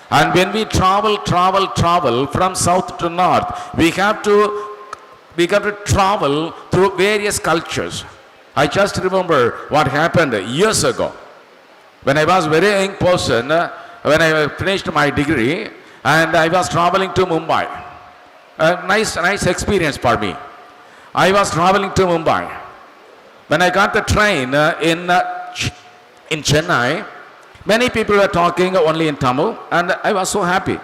And when we travel from south to north, we have to travel through various cultures. I just remember what happened years ago. When I was very young person, when I finished my degree, and I was traveling to Mumbai. A nice experience for me. I was traveling to Mumbai. When I got the train in Chennai, many people were talking only in Tamil, and I was so happy.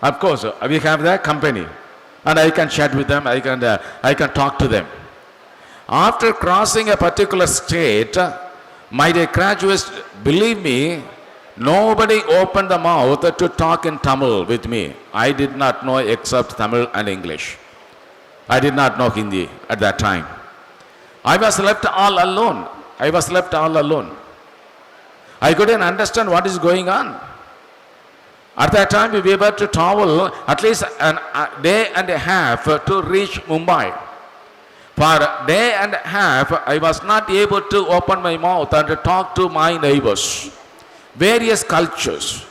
Of course, we have their company, and I can chat with them, I can talk to them. After crossing a particular state, my dear graduates, believe me, nobody opened the mouth to talk in Tamil with me. I did not know except Tamil and English. I did not know Hindi at that time. I was left all alone. I couldn't understand what is going on. At that time, we were to travel at least a day and a half to reach Mumbai. For a day and a half, I was not able to open my mouth and talk to my neighbors. Various cultures.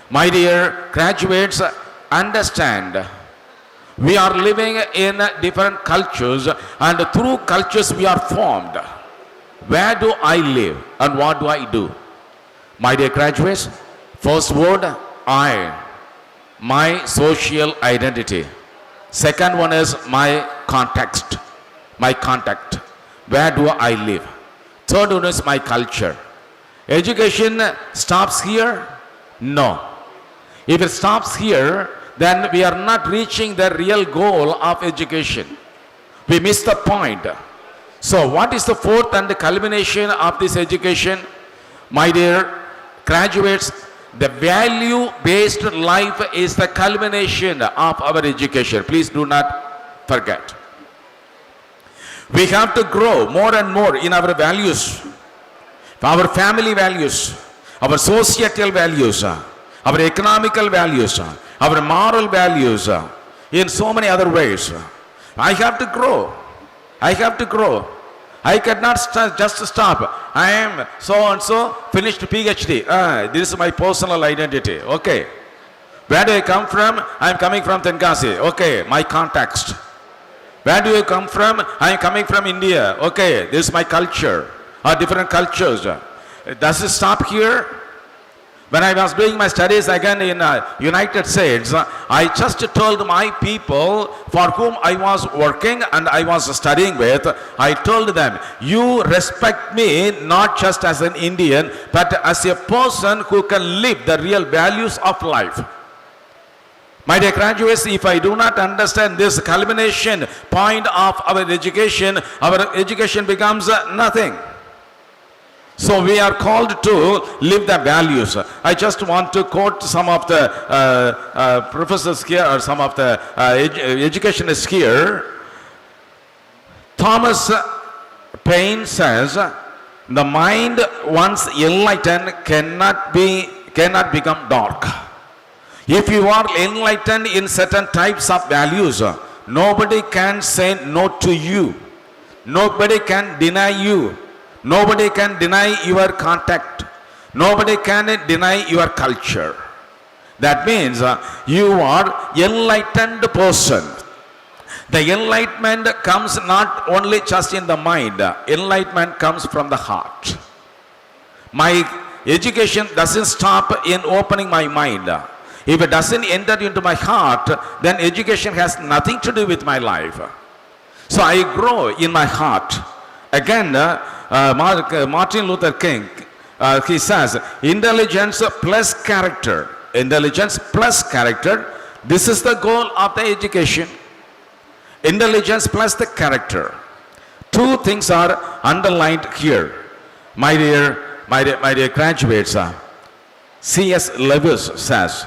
My dear graduates, understand, we are living in different cultures, and through cultures we are formed. Where do I live and what do I do? My dear graduates, first word, I, my social identity. Second one is my context, my contact. Where do I live? Third one is my culture. Education stops here? No. If it stops here, then we are not reaching the real goal of education. We miss the point. So what is the fourth and the culmination of this education? My dear graduates, the value-based life is the culmination of our education. Please do not forget. We have to grow more and more in our values, our family values, our societal values, our economical values, our moral values, in so many other ways. I have to grow. I cannot just stop. I am so and so, finished PhD. This is my personal identity. Okay. Where do I come from? I am coming from Tenkasi. Okay, my context. Where do you come from? I am coming from India. Okay, this is my culture. Different cultures. Does it stop here? When I was doing my studies again in United States, I just told my people for whom I was working and I was studying with, I told them, you respect me not just as an Indian, but as a person who can live the real values of life. My dear graduates, if I do not understand this culmination point of our education becomes nothing. So we are called to live the values. I just want to quote some of the professors here, or some of the educationists here. Thomas Paine says, the mind once enlightened cannot become dark. If you are enlightened in certain types of values, nobody can say no to you. Nobody can deny you. Nobody can deny your contact. Nobody can deny your culture. That means you are enlightened person. The enlightenment comes not only just in the mind. Enlightenment comes from the heart. My education doesn't stop in opening my mind. If it doesn't enter into my heart, then education has nothing to do with my life. So I grow in my heart. Again, Martin Luther King, he says, intelligence plus character. Intelligence plus character. This is the goal of the education. Intelligence plus the character. Two things are underlined here. My dear graduates, C.S. Lewis says,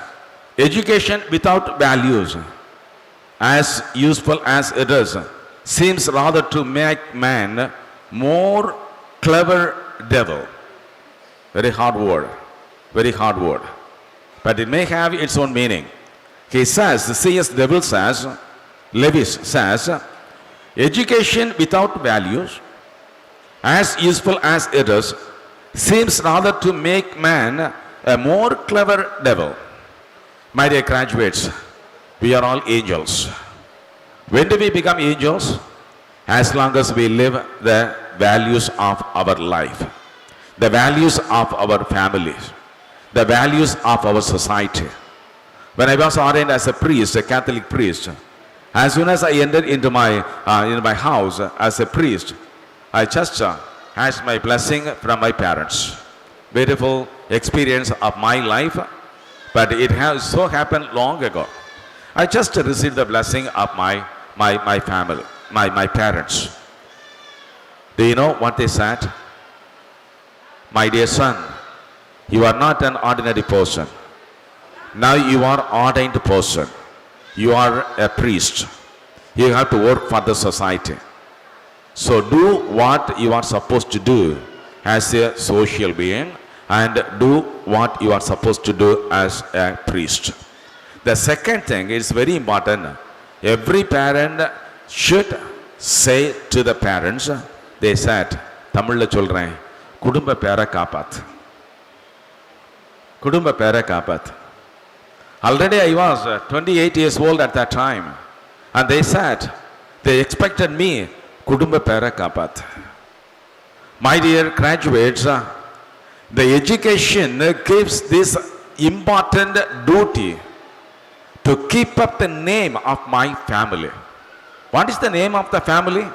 education without values as useful as it is, seems rather to make man more clever devil. Very hard word. Very hard word. But it may have its own meaning. He says, C.S. Lewis says, education without values, as useful as it is, seems rather to make man a more clever devil. My dear graduates, we are all angels. When do we become angels? As long as we live the values of our life, the values of our families, the values of our society. When I was ordained as a priest, a Catholic priest, as soon as I entered into my house as a priest, I just asked my blessing from my parents. Beautiful experience of my life, but it has so happened long ago. I just received the blessing of my family, my parents. Do you know what they said? My dear son, you are not an ordinary person. Now you are ordained person. You are a priest. You have to work for the society. So do what you are supposed to do as a social being, and do what you are supposed to do as a priest. The second thing is very important. Every parent should say to the parents, they said, Tamilla சொல்றேன், குடும்ப பேரை காப்பாத்து. குடும்ப பேரை காப்பாத்து. Already I was 28 years old at that time, and they said, they expected me, குடும்ப பேரை காப்பாத்து. My dear graduates, the education gives this important duty to keep up the name of my family. What is the name of the family?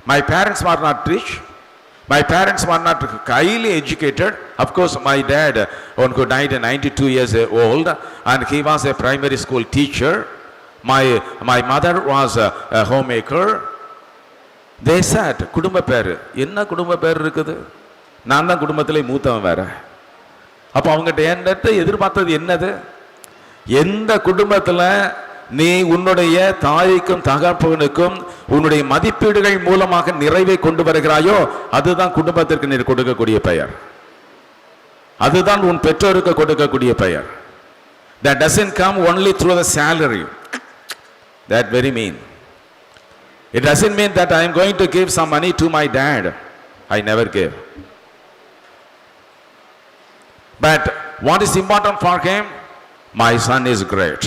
My parents were not rich. My parents were not highly educated. Of course, my dad, who died at 92 years old, and he was a primary school teacher. My mother was a homemaker. They said, குடும்ப பேரு. என்ன குடும்ப பேர் இருக்குது? நான் தான் குடும்பத்திலே மூத்தவன் வேற. அப்போ அவங்ககிட்ட என்னத்தை எதிர்பார்த்தது என்னது? எந்த குடும்பத்தில் நீ உன்னுடைய தாய்க்கும் தகப்பனுக்கும் உன்னுடைய மதிப்பீடுகள் மூலமாக நிறைவை கொண்டு வருகிறாயோ அதுதான் குடும்பத்திற்கு நீ கொடுக்கக்கூடிய பெயர். அதுதான் உன் பெற்றோருக்கு கொடுக்கக்கூடிய பெயர். That doesn't come only through the salary. That very mean. It doesn't mean that I am going to give some money to my dad. I never gave. But what is important for him? My son is great.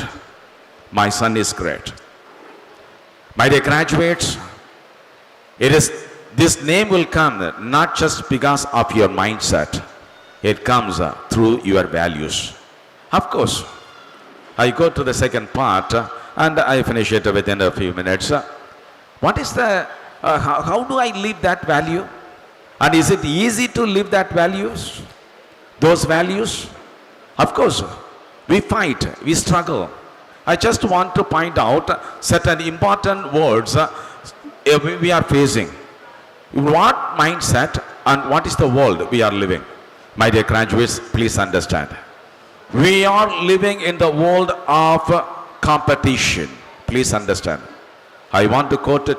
My son is great. My dear graduates, this name will come not just because of your mindset. It comes through your values. Of course, I go to the second part and I finish it within a few minutes. What is how do I live that value? And is it easy to live that values? Those values? Of course, we fight, we struggle. I just want to point out certain important words we are facing. What mindset and what is the world we are living? My dear graduates, please understand. We are living in the world of competition. Please understand. I want to quote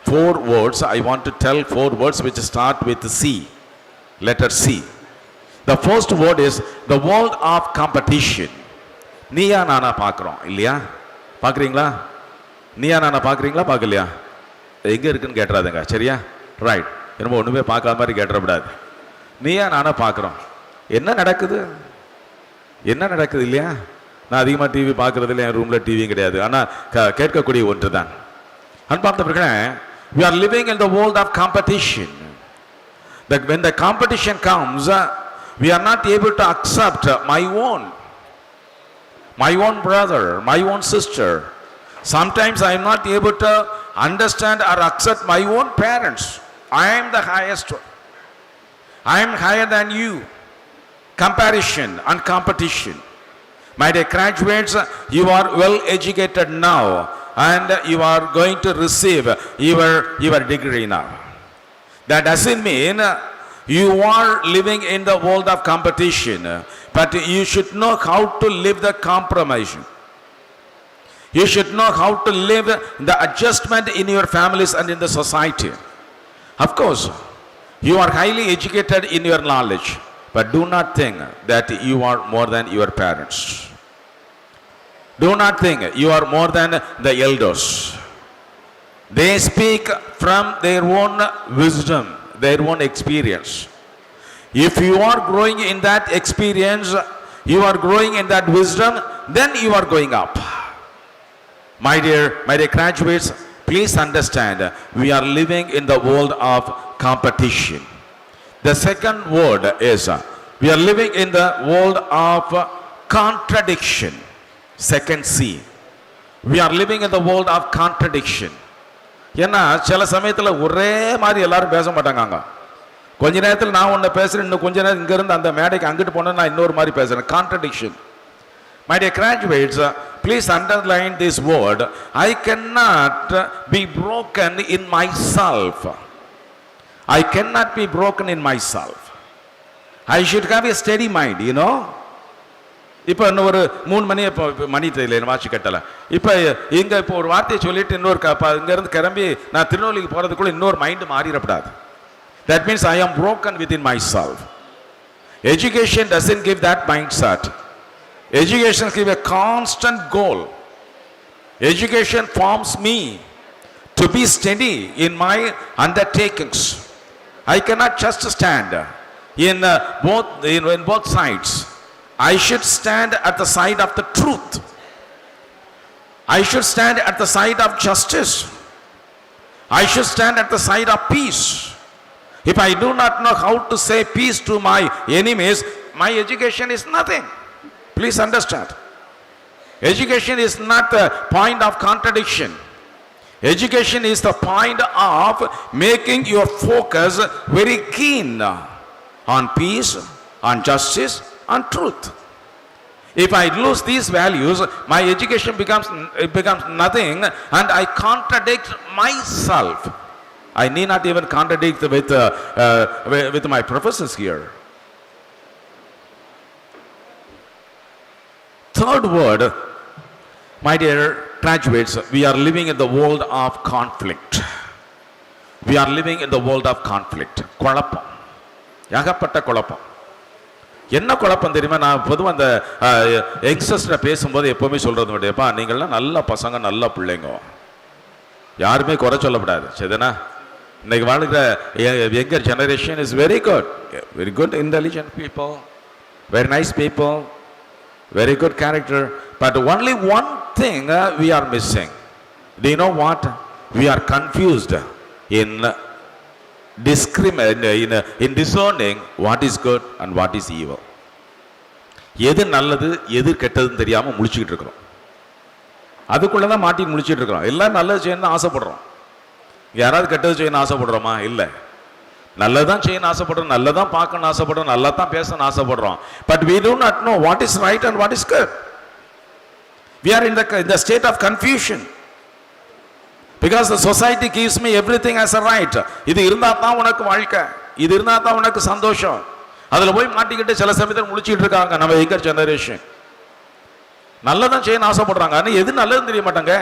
4 words. I want to tell 4 words which start with C. Letter C. The first word is the world of competition. Neeya Naana பார்க்குறோம் இல்லையா? பார்க்குறீங்களா? நீயா நானா பார்க்குறீங்களா பார்க்கலையா? எங்கே இருக்குன்னு கேட்டுறாதுங்க, சரியா? Right. என்னமோ ஒன்றுமே பார்க்காத மாதிரி கேட்டுறக்கூடாது. நீயா நானா பார்க்குறோம். என்ன நடக்குது? என்ன நடக்குது இல்லையா? நான் அதிகமாக டிவி பார்க்குறது இல்லை, என் ரூமில் டிவியும் கிடையாது. ஆனால் கேட்கக்கூடிய ஒன்று தான். அன்பார்ந்தவர்களே, we are living in the world of competition. That when the competition comes, we are not able to accept my own brother, my own sister. Sometimes I am not able to understand or accept my own parents. I am the highest. I am higher than you. Comparison and competition. My dear graduates, you are well educated now and you are going to receive your degree now. That doesn't mean you are living in the world of competition, but you should know how to live the compromise. You should know how to live the adjustment in your families and in the society. Of course, you are highly educated in your knowledge, but do not think that you are more than your parents. Do not think you are more than the elders. They speak from their own wisdom, their own experience. If you are growing in that experience, you are growing in that wisdom, then you are going up. My dear graduates, please understand, we are living in the world of competition. The second word is, we are living in the world of contradiction. Second C. We are living in the world of contradiction. ஏன்னா சில சமயத்தில் ஒரே மாதிரி எல்லாரும் பேச மாட்டாங்க. கொஞ்ச நேரத்தில் நான் ஒன்று பேசுகிறேன், இன்னும் கொஞ்ச நேரம் இங்கேருந்து அந்த மேடைக்கு அங்கிட்டு போனால் நான் இன்னொரு மாதிரி பேசுகிறேன். Contradiction. My dear graduates, please underline this word. I cannot be broken in myself. I cannot be broken in myself. I should have a steady mind, you know. இப்போ இன்னும் ஒரு 3 மணி, இப்போ மணி தெரியல, வாட்சி கட்டலை. இப்போ இங்கே இப்போ ஒரு வார்த்தையை சொல்லிட்டு இன்னொரு இங்கேருந்து கிளம்பி நான் திருநெல்வேலிக்கு போகிறதுக்குள்ள இன்னொரு mind மாறிடப்படாது. That means I am broken within myself. Education doesn't give that mindset. Education gives a constant goal. Education forms me to be steady in my undertakings. I cannot just stand in both sides. I should stand at the side of the truth. I should stand at the side of justice. I should stand at the side of peace. If I do not know how to say peace to my enemies, my education is nothing. Please understand. Education is not the point of contradiction. Education is the point of making your focus very keen on peace, on justice, on truth. If I lose these values, my education becomes nothing, and I contradict myself. I need not even contradict with my professors here. Third word, my dear graduates, we are living in the world of conflict. We are living in the world of conflict. குழப்பம், ஏகப்பட்ட குழப்பம். என்ன குழப்பம் தெரியுமா? நான் பொதுவாக அந்த யங்ஸ்டர்ஸ்ட பேசும்போது எப்போவுமே சொல்கிறது முடியாப்பா, நீங்கள்லாம் நல்ல பசங்க, நல்ல பிள்ளைங்க, யாருமே குறை சொல்லப்படாது. சரிதானா? இன்னைக்கு வாழ்கிற younger generation is very good, intelligent people, very nice people, very good character, but only one thing we are missing. Do you know what? We are confused in discerning what is good and what is evil. எது நல்லது எது கெட்டதுன்னு தெரியாம முழிச்சிட்டு இருக்கோம். அதுக்குள்ள தான் மாட்டி முழிச்சிட்டு இருக்கோம். எல்லாம் நல்லது செய்யணும்னு ஆசைப்படுறோம். யாராவது கெட்டது செய்யணும்னு ஆசைப்படுறோமா? இல்லை. நல்லதான் செய்யணும்னு ஆசைப்படுறோம், நல்லதான் பார்க்கணும்னு ஆசைப்படுறோம், நல்லதான் பேசணும்னு ஆசைப்படுறோம். But we do not know what is right and what is good. We are in the state of confusion. Because the society gives me everything as a right. இது இருந்தா தான் உனக்கு வாழ்க்கை, இது இருந்தா தான் உனக்கு சந்தோஷம். அதுல போய் மாட்டிக்கிட்டு சில சமயத்தில் முழிச்சிட்டு இருக்காங்க நம்ம யங்கர் ஜெனரேஷன். நல்லதான் செய்யணும்னு ஆசைப்படுறாங்க, ஆனால் எது நல்லதுன்னு தெரிய மாட்டாங்க.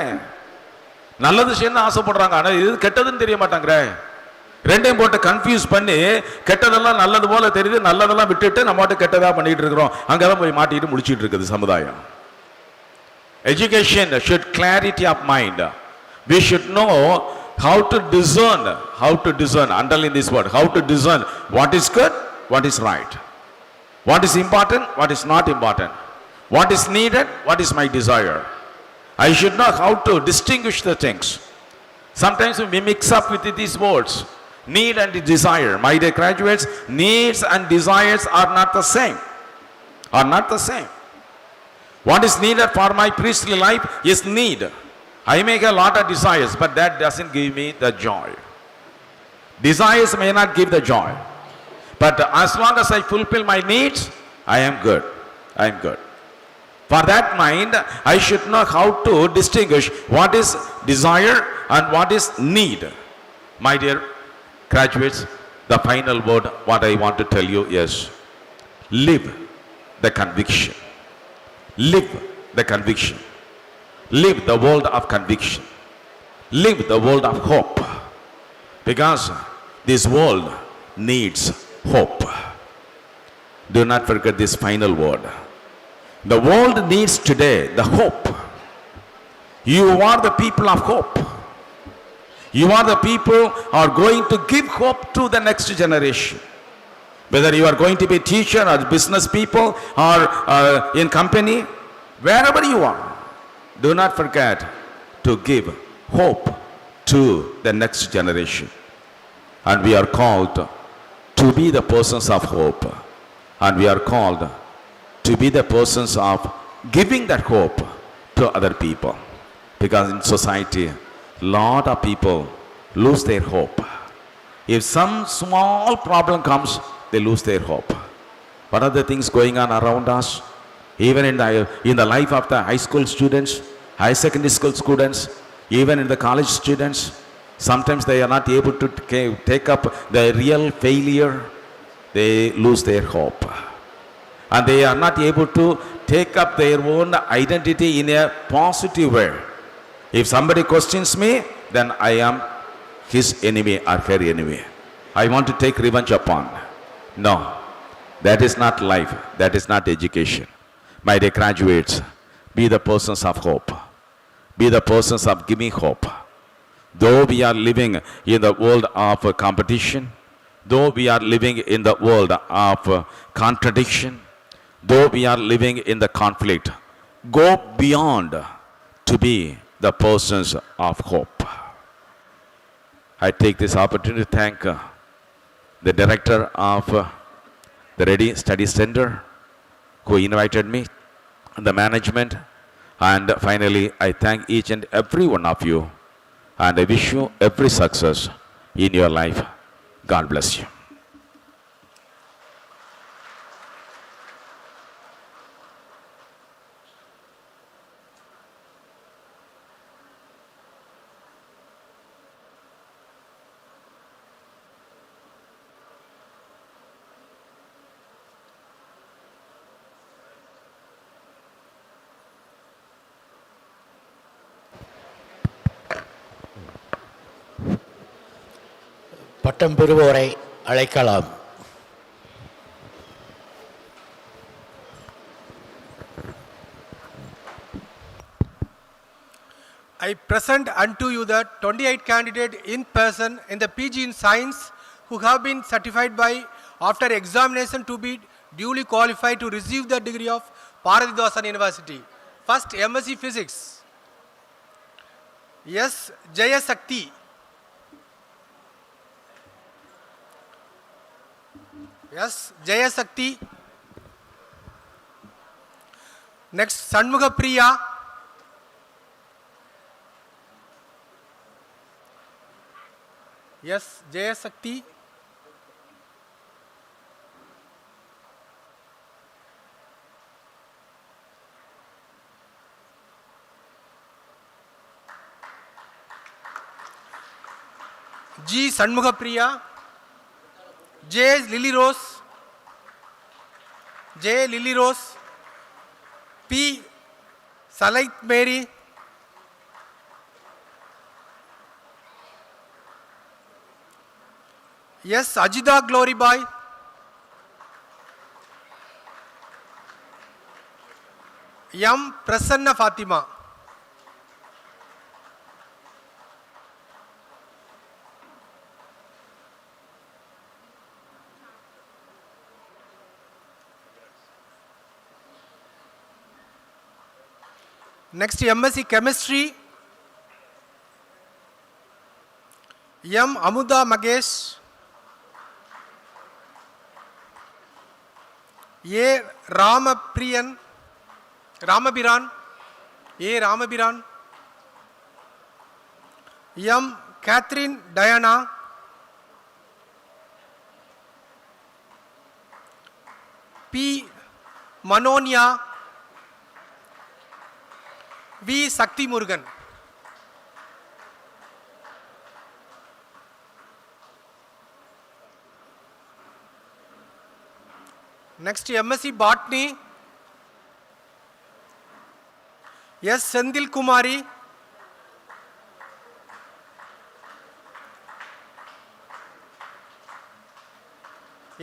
நல்லது செய்யணும்னு ஆசைப்படுறாங்க, ஆனால் எது கெட்டதுன்னு தெரிய மாட்டாங்க. ரெண்டையும் போட்டு கன்ஃபியூஸ் பண்ணி கெட்டதெல்லாம் நல்லது போல தெரியுது, நல்லதெல்லாம் விட்டுட்டு நம்ம கெட்டதா பண்ணிட்டு இருக்கிறோம். அங்கதான் போய் மாட்டிட்டு முடிச்சிட்டு இருக்குது சமுதாயம். Education should clarity of mind. We should know how to discern, underline this word, how to discern what is good, what is right, what is important, what is not important, what is needed, what is my desire. I should know how to distinguish the things. Sometimes we mix up with these words, need and desire. My dear graduates, needs and desires are not the same. What is needed for my priestly life is need. I may have a lot of desires, but that doesn't give me the joy. Desires may not give the joy, but as long as I fulfill my needs, I am good. For that mind, I should know how to distinguish what is desire and what is need. My dear graduates, the final word what I want to tell you is live the conviction. Live the conviction. Live the world of conviction. Live the world of hope. Because this world needs hope. Do not forget this final word. The world needs today the hope. You are the people of hope. You are the people who are going to give hope to the next generation. Whether you are going to be a teacher or business people or in company, wherever you are, do not forget to give hope to the next generation. And we are called to be the persons of hope. And we are called to be the persons of giving that hope to other people. Because in society, lot of people lose their hope. If some small problem comes, they lose their hope. What are the things going on around us? Even in the life of the high school students, high secondary school students, even in the college students, sometimes they are not able to take up the real failure. They lose their hope. And they are not able to take up their own identity in a positive way. If somebody questions me, then I am his enemy or her enemy. I want to take revenge upon. No, that is not life. That is not education. My dear graduates, be the persons of hope. Be the persons of giving hope. Though we are living in the world of competition, though we are living in the world of contradiction, though we are living in the conflict, go beyond to be the persons of hope. I take this opportunity to thank the director of the READI Study Center who invited me, the management, and finally I thank each and every one of you, and I wish you every success in your life. God bless you. பட்டம் பெறுவோரை அழைக்கலாம். I present unto you the 28 candidates in person in the PG in Science who have been certified by after examination to be duly qualified to receive the degree of Bharathidasan University. First, MSc Physics. Yes, Jayasakti. Yes, Jayasakti. Next, Sanmugha Priya. Yes, Jayasakti. G. Sanmugha Priya. J. Lily Rose. J. Lily Rose. P. Salait Mary. Yes, Ajida Glory Boy. M. Prasanna Fatima. Next, MSc Chemistry. M. Amuda Magesh. A. Ramabiran. A. Ramabiran. M. Catherine Diana. P. Manonia. V. Sakti Murugan. Next, MSc Botany. S Senthilkumari,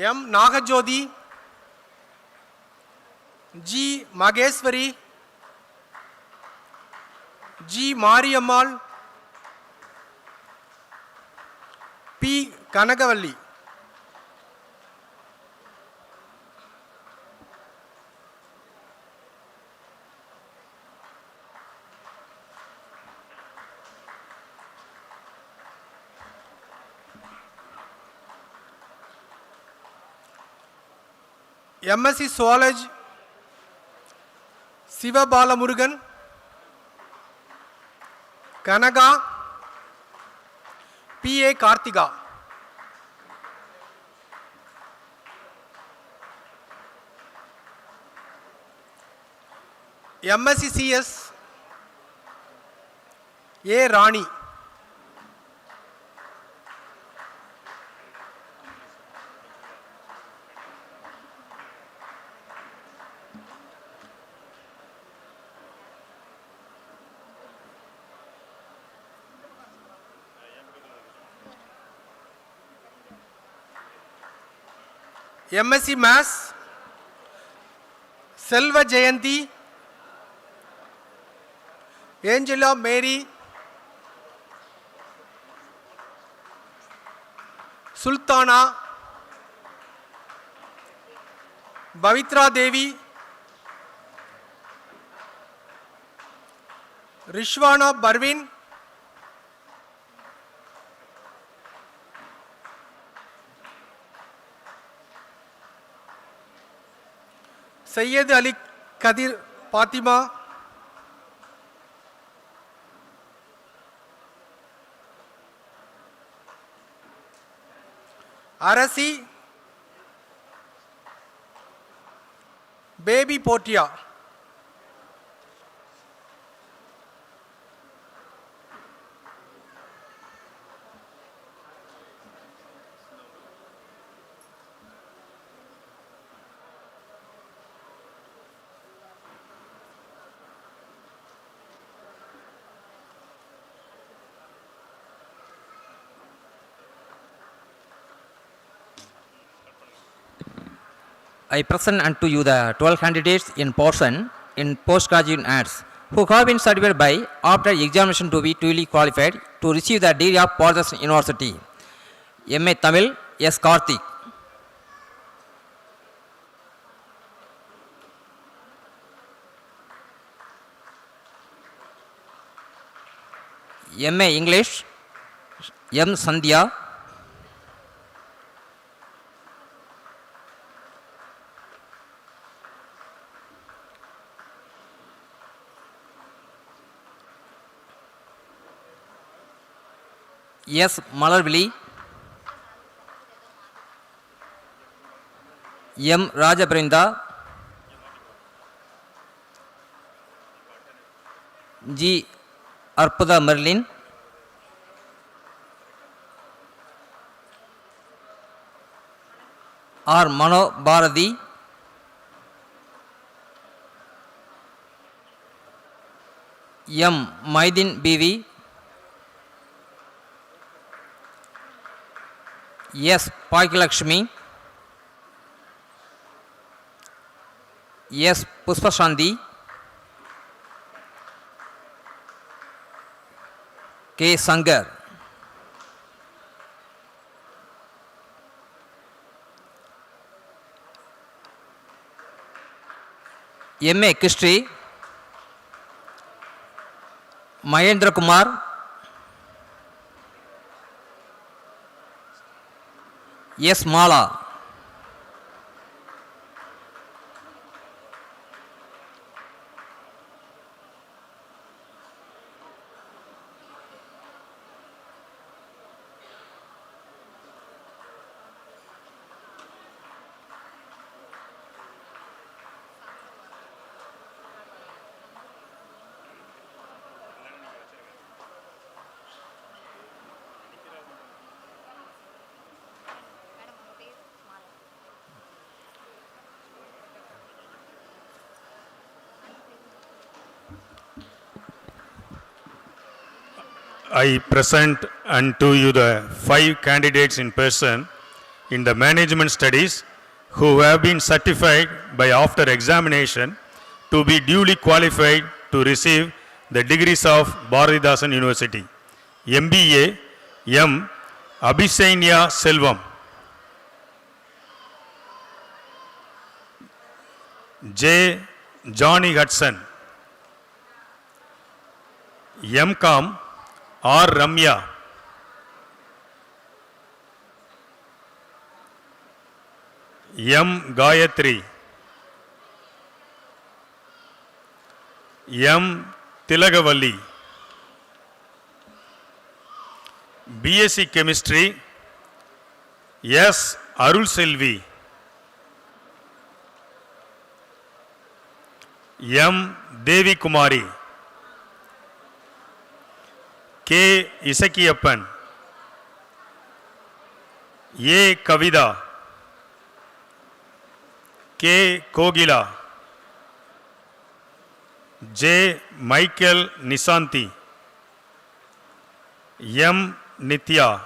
M Nagajothi, G Maheswari, G Mariammal, P Kanagavalli. MSc zoology Sivabalamurugan, Kanaga, P A. Karthika. MSc CS A. Rani. MSc maths Selva Jayanthi, Angela Mary, Sultana, Pavithra Devi, Rizwana Parveen, Syed Ali Kathir Fathima, Arasi Baby போட்டியா. I present unto you the 12 candidates in portion in postgraduate arts who have been certified by after examination to be duly qualified to receive the degree of Pathas University. M.A. Tamil, S. Karthik. M.A. English, M. Sandhya. S Malarvizhi, M Rajabrinda, G Arputha Merlin, R Mano Bharathi, M Mydeen Beevi, S Bakkiyalakshmi, S Pushpashanthi, K Shankar. MA Krishti, Mahendrakumar, S Mala. I present unto you the 5 candidates in person in the management studies who have been certified by after examination to be duly qualified to receive the degrees of Bharatidasan University. MBA M. Abhisainya Selvam, J. Johnny Hudson, M.Com. R. Ramya, M. Gayatri, M. Tilagavalli, BSc Chemistry, S. Arul Selvi, M. Devi Kumari, K. Isakiyappan, A. Kavida, K. Kogila, J. Michael Nisanti, M. Nitya,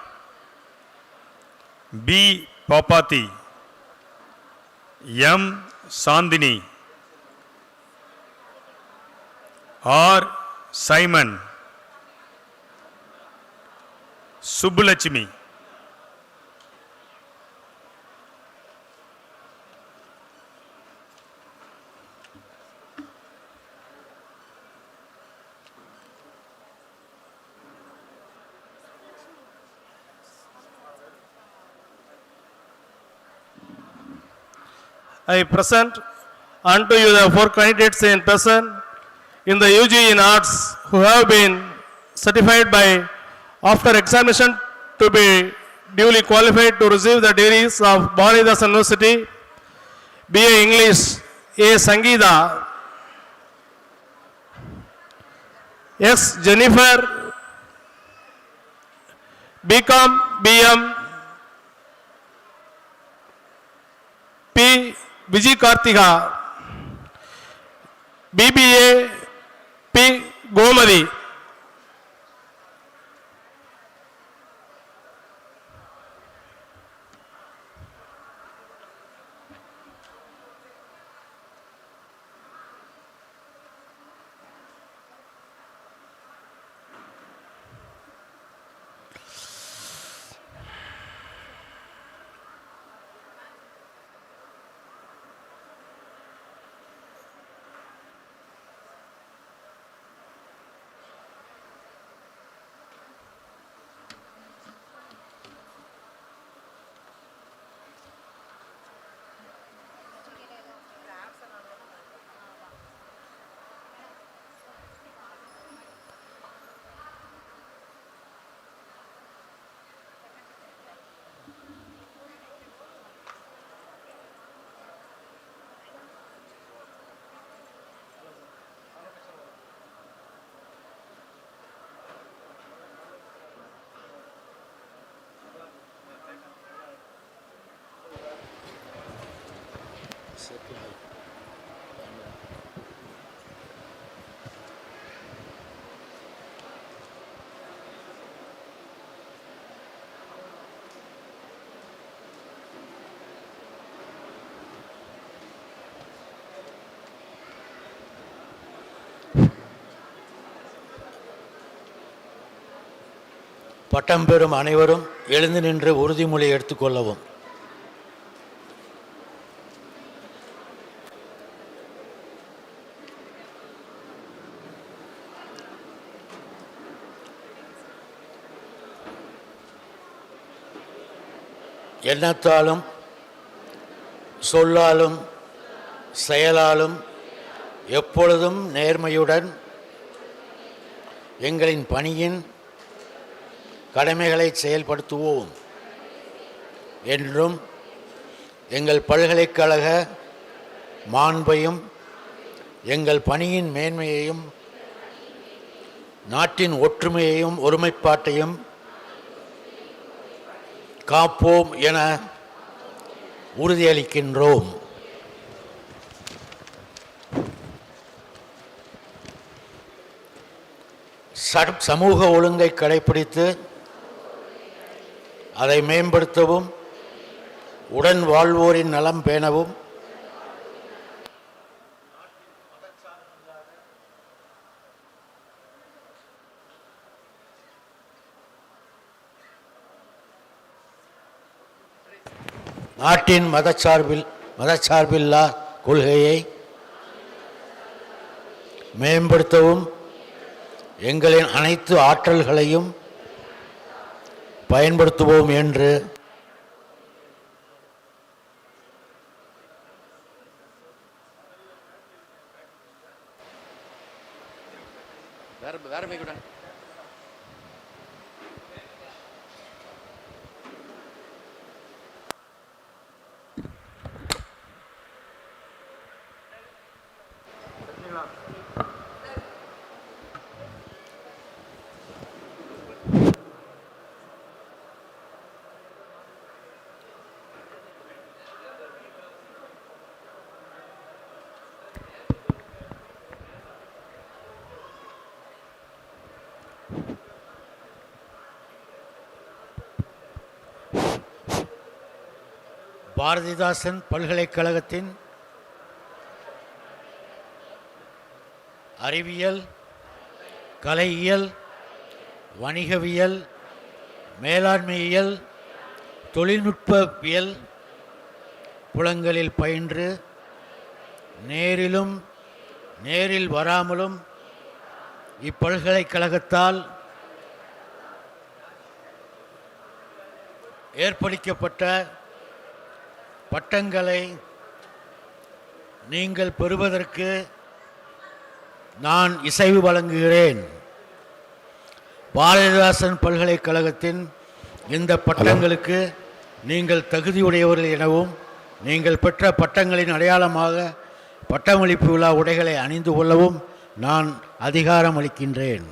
B. Papati, M. Sandini, R. Simon, Subbulachimi. I present unto you the 4 candidates in person in the UG in Arts who have been certified by after examination to be duly qualified to receive the degrees of Bharatidasan University. BA English A. Sangeeta, S. Jennifer, BCom BM P. Vijay Karthika, BBA P. Gomadi, பட்டம் பெறும் அனைவரும் எழுந்து நின்று உறுதிமொழி எடுத்துக்கொள்ளவும். எண்ணத்தாலும் சொல்லாலும் செயலாலும் எப்பொழுதும் நேர்மையுடன் எங்களின் பணியின் கடமைகளை செயல்படுத்துவோம் என்றும் எங்கள் பல்கலைக்கழக மாண்பையும் எங்கள் பணியின் மேன்மையையும் நாட்டின் ஒற்றுமையையும் ஒருமைப்பாட்டையும் காப்போம் என உறுதியளிக்கின்றோம். சமூக ஒழுங்கை கடைபிடித்து அதை மேம்படுத்தவும் உடன் வாழ்வோரின் நலம் பேணவும் நாட்டின் மதச்சார்பில்லா கொள்கையை மேம்படுத்தவும் எங்களின் அனைத்து ஆற்றல்களையும் பயன்படுத்துவோம் என்று பாரதிதாசன் பல்கலைக்கழகத்தின் அறிவியல், கலையியல், வணிகவியல், மேலாண்மையியல், தொழில்நுட்பவியல் புலங்களில் பயின்று நேரில் வராமலும் இப்பல்கலைக்கழகத்தால் ஏற்படுத்தப்பட்ட பட்டங்களை நீங்கள் பெறுவதற்கு நான் இசைவு வழங்குகிறேன். பாரதிதாசன் பல்கலைக்கழகத்தின் இந்த பட்டங்களுக்கு நீங்கள் தகுதியுடையவர்கள் எனவும் நீங்கள் பெற்ற பட்டங்களின் அடையாளமாக பட்டமளிப்பு விழா உடைகளை அணிந்து கொள்ளவும் நான் அதிகாரம் அளிக்கின்றேன்.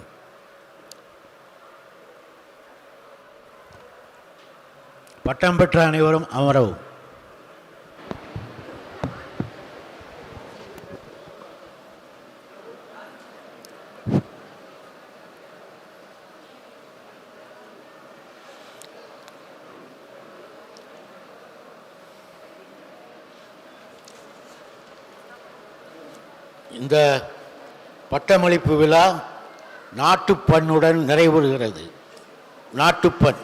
பட்டம் பெற்ற அனைவரும் அமரவும். இந்த பட்டமளிப்பு விழா நாட்டுப்பண்ணுடன் நிறைவுறுகிறது. நாட்டுப்பண்.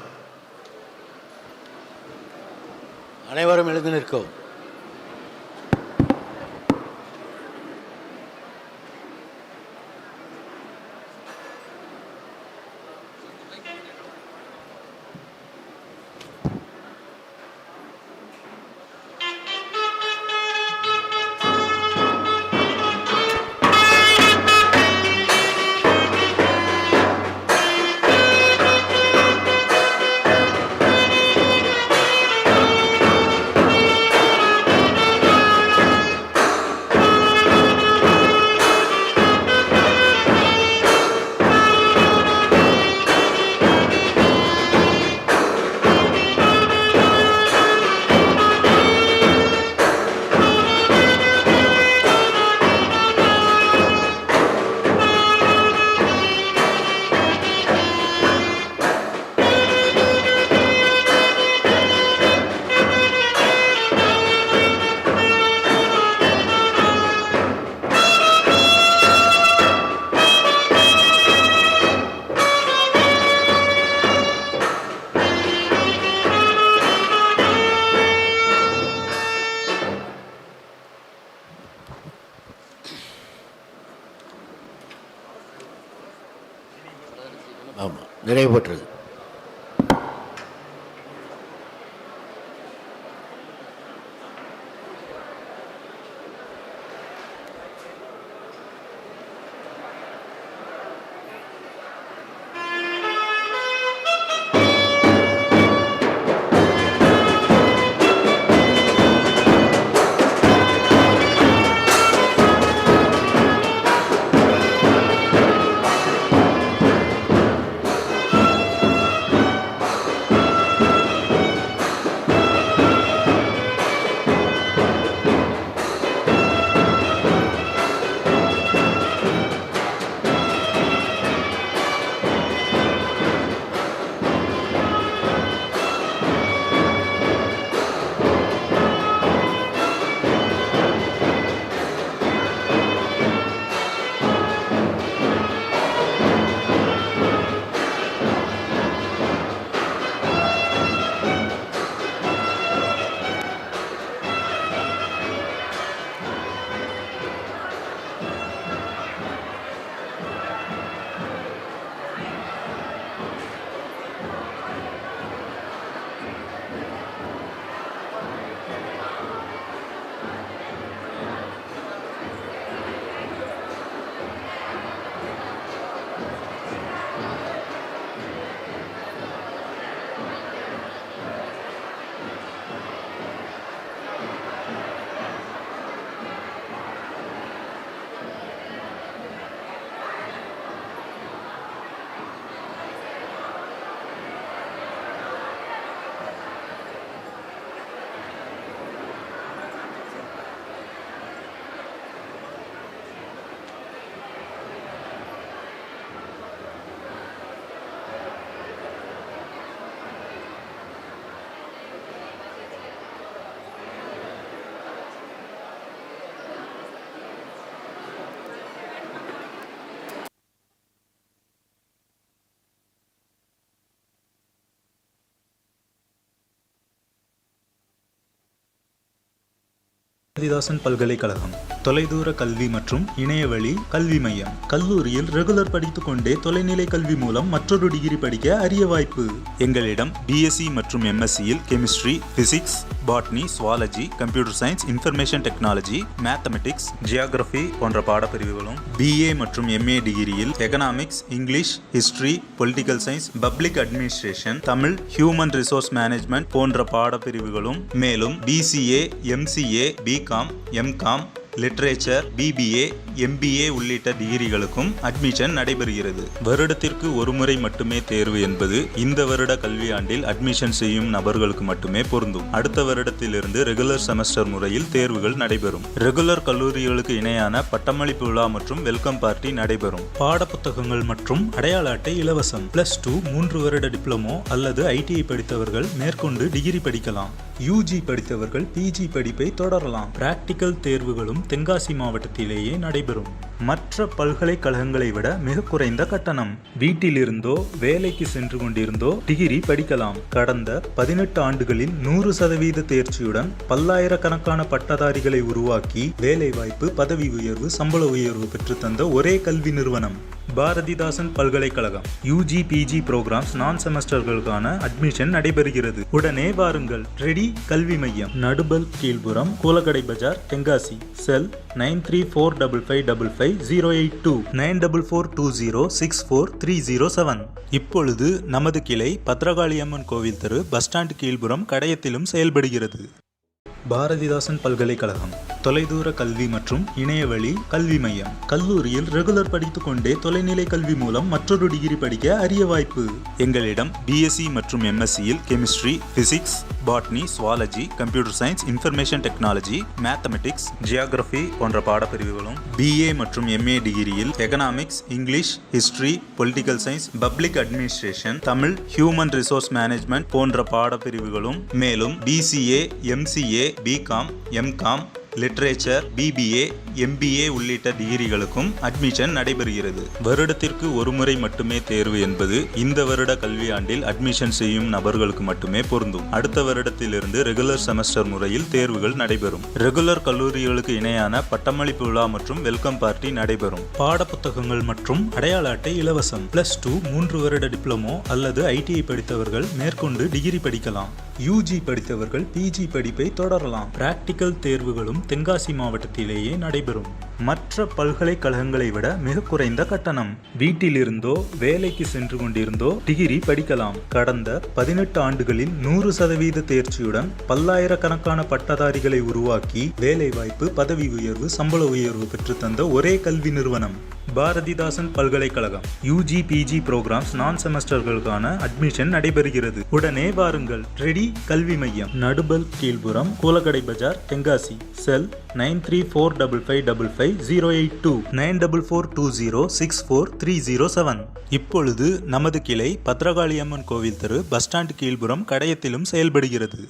அனைவரும் எழுந்து நிற்கவும். ஆமாம், நிறைவு பெற்றது. பாரதிதாசன் பல்கலைக்கழகம் தொலைதூர கல்வி மற்றும் இணையவழி கல்வி மையம். கல்லூரியில் ரெகுலர் படித்துக் கொண்டே தொலைநிலை கல்வி மூலம் மற்றொரு டிகிரி படிக்க அரிய வாய்ப்பு. எங்களிடம் பிஎஸ்சி மற்றும் எம்எஸ்சியில் chemistry, physics, botany, zoology, computer science, information technology, mathematics, geography போன்ற பாடப்பிரிவுகளும், பிஏ மற்றும் எம்ஏ டிகிரியில் economics, English, history, political science, public administration, Tamil, human resource management போன்ற பாடப்பிரிவுகளும், மேலும் BCA, MCA, BCom, MCom, literature, BBA, MBA உள்ளிட்ட டிகிரிகளுக்கும் அட்மிஷன் நடைபெறுகிறது. வருடத்திற்கு ஒரு முறை மட்டுமே தேர்வு என்பது இந்த வருட கல்வியாண்டில் அட்மிஷன் செய்யும் நபர்களுக்கு மட்டுமே பொருந்தும். அடுத்த வருடத்திலிருந்து ரெகுலர் செமஸ்டர் முறையில் தேர்வுகள் நடைபெறும். ரெகுலர் கல்லூரிகளுக்கு இணையான பட்டமளிப்பு விழா மற்றும் வெல்கம் பார்ட்டி நடைபெறும். பாடப்புத்தகங்கள் மற்றும் அடையாள அட்டை இலவசம். +2 3 வருட டிப்ளமோ அல்லது ஐடிஐ படித்தவர்கள் மேற்கொண்டு டிகிரி படிக்கலாம். யூஜி படித்தவர்கள் பிஜி படிப்பை தொடரலாம். பிராக்டிக்கல் தேர்வுகளும் தென்காசி மாவட்டத்திலேயே நடைபெறும். மற்ற பல்கலைக்கழகங்களை விட மிக குறைந்த கட்டணம். வீட்டிலிருந்தோ வேலைக்கு சென்று கொண்டிருந்தோ டிகிரி படிக்கலாம். கடந்த 18 ஆண்டுகளில் 100% தேர்ச்சியுடன் பல்லாயிரக்கணக்கான பட்டதாரிகளை உருவாக்கி வேலைவாய்ப்பு, பதவி உயர்வு, சம்பள உயர்வு பெற்றுத்தந்த ஒரே கல்வி நிறுவனம் பாரதிதாசன் பல்கலைக்கழகம். யூஜி பிஜி ப்ரோக்ராம்ஸ் நான் செமஸ்டர்களுக்கான அட்மிஷன் நடைபெறுகிறது. உடனே வாருங்கள். ரெடி கல்வி மையம், நடுபல் கீழ்புறம், கூலக்கடை பஜார், தென்காசி. செல் 9345555082 9442064307. இப்பொழுது நமது கிளை பத்ரகாளியம்மன் கோவில் தெரு, பஸ் ஸ்டாண்ட் கீழ்புறம், கடையத்திலும் செயல்படுகிறது. பாரதிதாசன் பல்கலைக்கழகம் தொலைதூர கல்வி மற்றும் இணையவழி கல்வி மையம். கல்லூரியில் ரெகுலர் படித்துக் கொண்டே தொலைநிலை கல்வி மூலம் மற்றொரு டிகிரி படிக்க அரிய வாய்ப்பு. எங்களிடம் பிஎஸ்சி மற்றும் எம்எஸ்சியில் chemistry, physics, botany, zoology, computer science, information technology, mathematics, geography போன்ற பாடப்பிரிவுகளும், பிஏ மற்றும் எம்ஏ டிகிரியில் economics, English, history, political science, public administration, Tamil, human resource management போன்ற பாடப்பிரிவுகளும், மேலும் BCA, MCA, BCom, MCom, literature, BBA, MBA உள்ளிட்ட டிகிரிகளுக்கும் அட்மிஷன் நடைபெறுகிறது. வருடத்திற்கு ஒரு முறை மட்டுமே தேர்வு என்பது இந்த வருட கல்வியாண்டில் அட்மிஷன் செய்யும் நபர்களுக்கு மட்டுமே பொருந்தும். அடுத்த வருடத்திலிருந்து ரெகுலர் செமஸ்டர் முறையில் தேர்வுகள் நடைபெறும். ரெகுலர் கல்லூரிகளுக்கு இணையான பட்டமளிப்பு விழா மற்றும் வெல்கம் பார்ட்டி நடைபெறும். பாடப்புத்தகங்கள் மற்றும் அடையாள அட்டை இலவசம். +2 3 வருட டிப்ளமோ அல்லது ஐடிஐ படித்தவர்கள் மேற்கொண்டு டிகிரி படிக்கலாம். யூஜி படித்தவர்கள் பிஜி படிப்பை தொடரலாம். பிராக்டிக்கல் தேர்வுகளும் தென்காசி மாவட்டத்திலேயே நடைபெறும். மற்ற பல்கலைக்கழகங்களை விட மிக குறைந்த கட்டணம். வீட்டிலிருந்தோ வேலைக்கு சென்று கொண்டிருந்தோ டிகிரி படிக்கலாம். கடந்த 18 ஆண்டுகளில் 100% தேர்ச்சியுடன் பல்லாயிரக்கணக்கான பட்டதாரிகளை உருவாக்கி வேலைவாய்ப்பு, பதவி உயர்வு, சம்பள உயர்வு பெற்றுத்தந்த ஒரே கல்வி நிறுவனம் பாரதிதாசன் பல்கலைக்கழகம். யூஜி பிஜி ப்ரோக்ராம்ஸ் நான் செமஸ்டர்களுக்கான அட்மிஷன் நடைபெறுகிறது. உடனே வாருங்கள். ரெடி கல்வி மையம், நடுபல் கீழ்புறம், கூலக்கடை பஜார், தென்காசி. செல் 9345555082 9442064307. இப்பொழுது நமது கிளை பத்ரகாளியம்மன் கோவில் தெரு, பஸ் ஸ்டாண்ட் கீழ்புறம், கடையத்திலும் செயல்படுகிறது.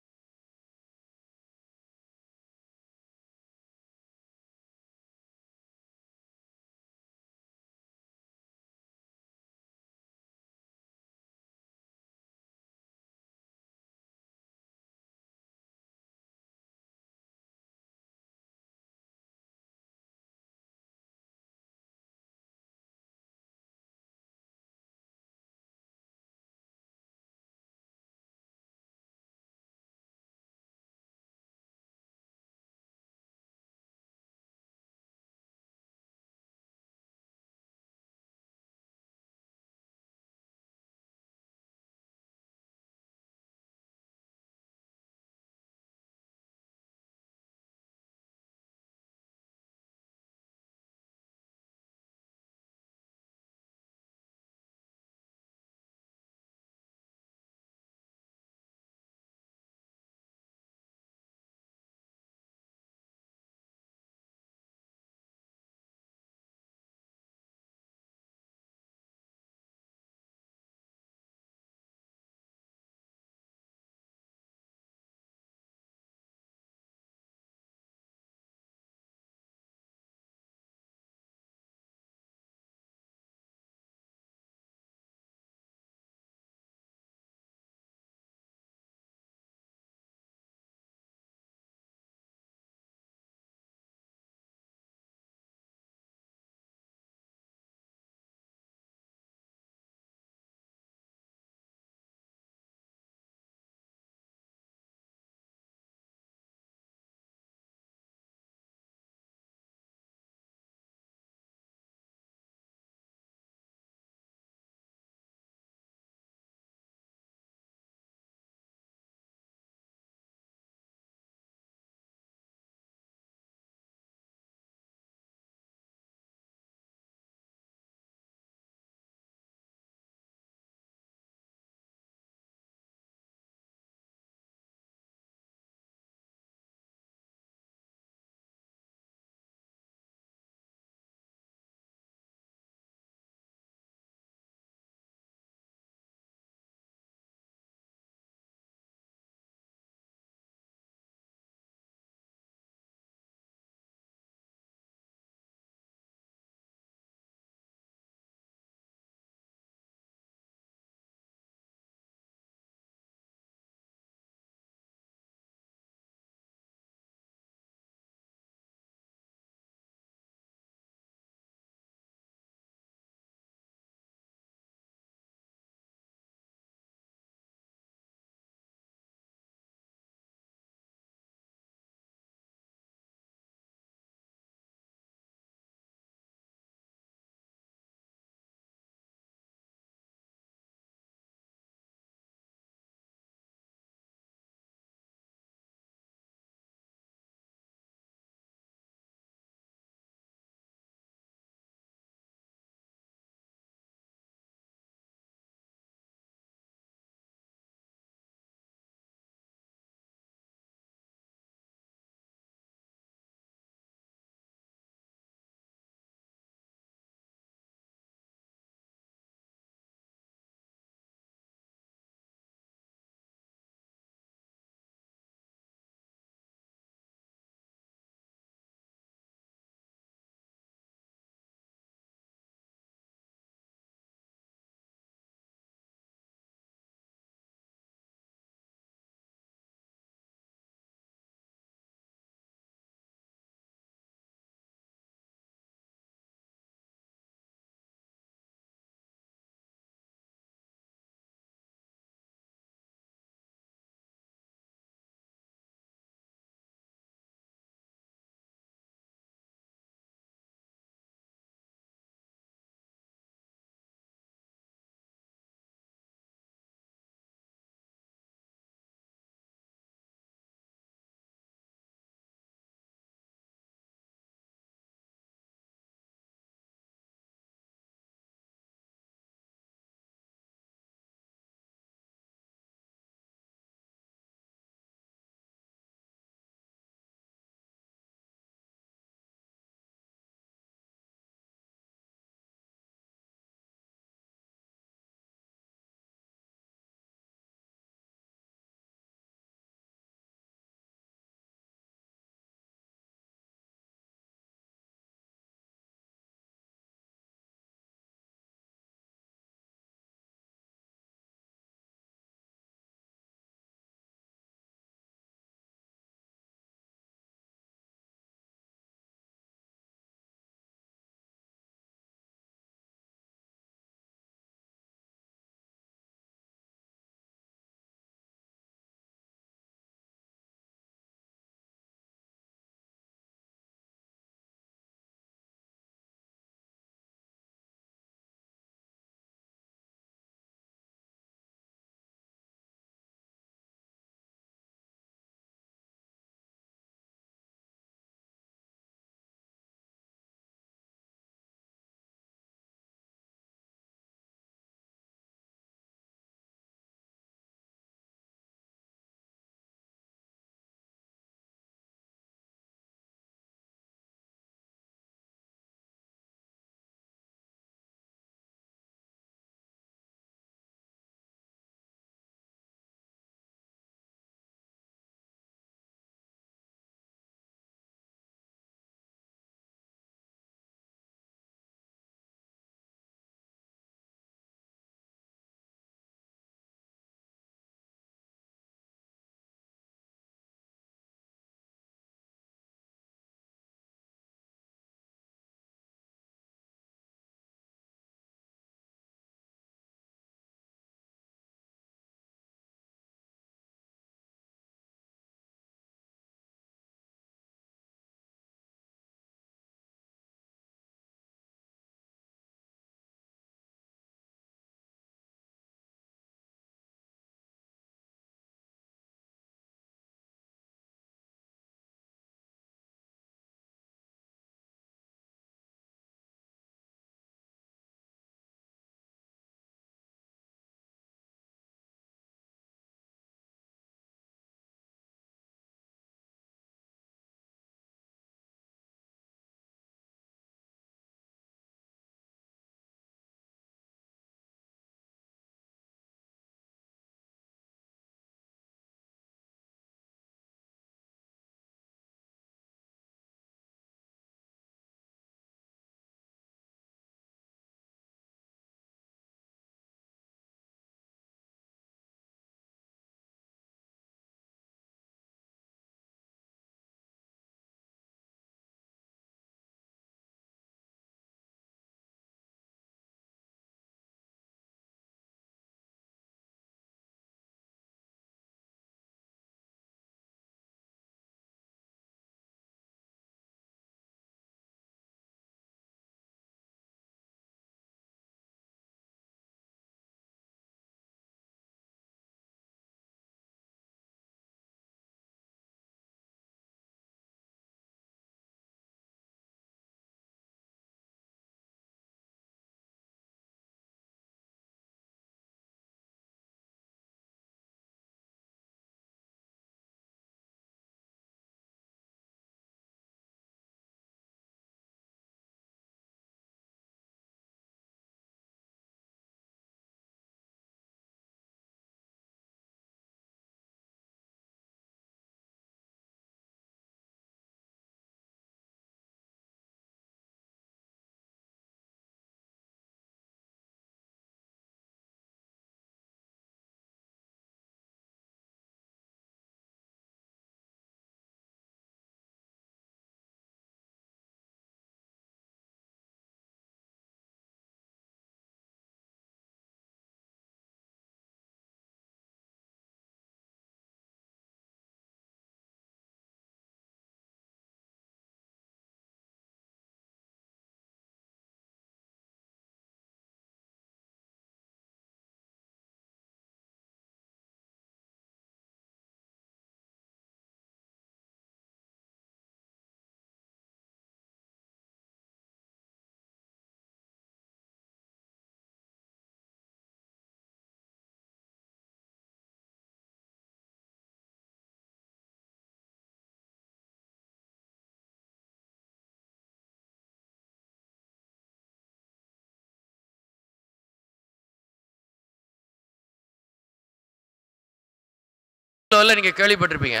நீங்கள் கேள்விப்பட்டிருப்பீங்க.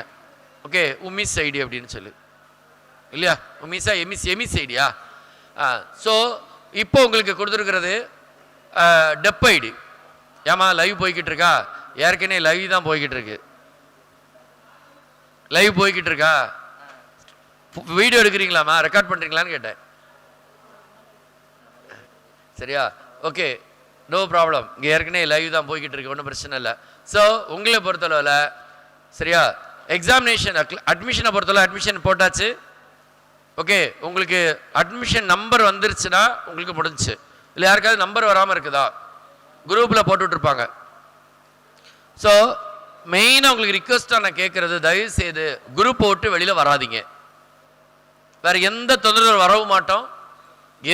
ஓகே, உமிஸ் ஐடி அப்படின்னு சொல்லி இல்லையா? உமிஸா எமிஸ் ஐடியா? ஸோ இப்போ உங்களுக்கு கொடுத்துருக்கிறது டெப் ஐடி. ஏமா லைவ் போய்கிட்டு இருக்கா? ஏற்கனவே லைவ் தான் போய்கிட்டு இருக்கு. லைவ் போய்கிட்டு இருக்கா? வீடியோ எடுக்கிறீங்களாமா? ரெக்கார்ட் பண்ணுறீங்களான்னு கேட்டேன். சரியா? Okay, no problem. இங்கே ஏற்கனவே லைவ் தான் போய்கிட்டு இருக்கு, ஒன்றும் பிரச்சனை இல்லை. ஸோ உங்களை பொறுத்தளவில் சரியா, எக்ஸாமினேஷன் அட்மிஷனை பொறுத்தளவு அட்மிஷன் போட்டாச்சு. ஓகே, உங்களுக்கு அட்மிஷன் நம்பர் வந்துருச்சுன்னா உங்களுக்கு முடிஞ்சிச்சு. இல்லை யாருக்காவது நம்பர் வராமல் இருக்குதா? குரூப்பில் போட்டுட்ருப்பாங்க. ஸோ மெயினாக உங்களுக்கு ரிக்வஸ்ட்டாக நான் கேட்குறது, தயவு செய்து குரூப் போட்டு வெளியில் வராதிங்க. வேறு எந்த தொந்தரவு வரவும் மாட்டோம்,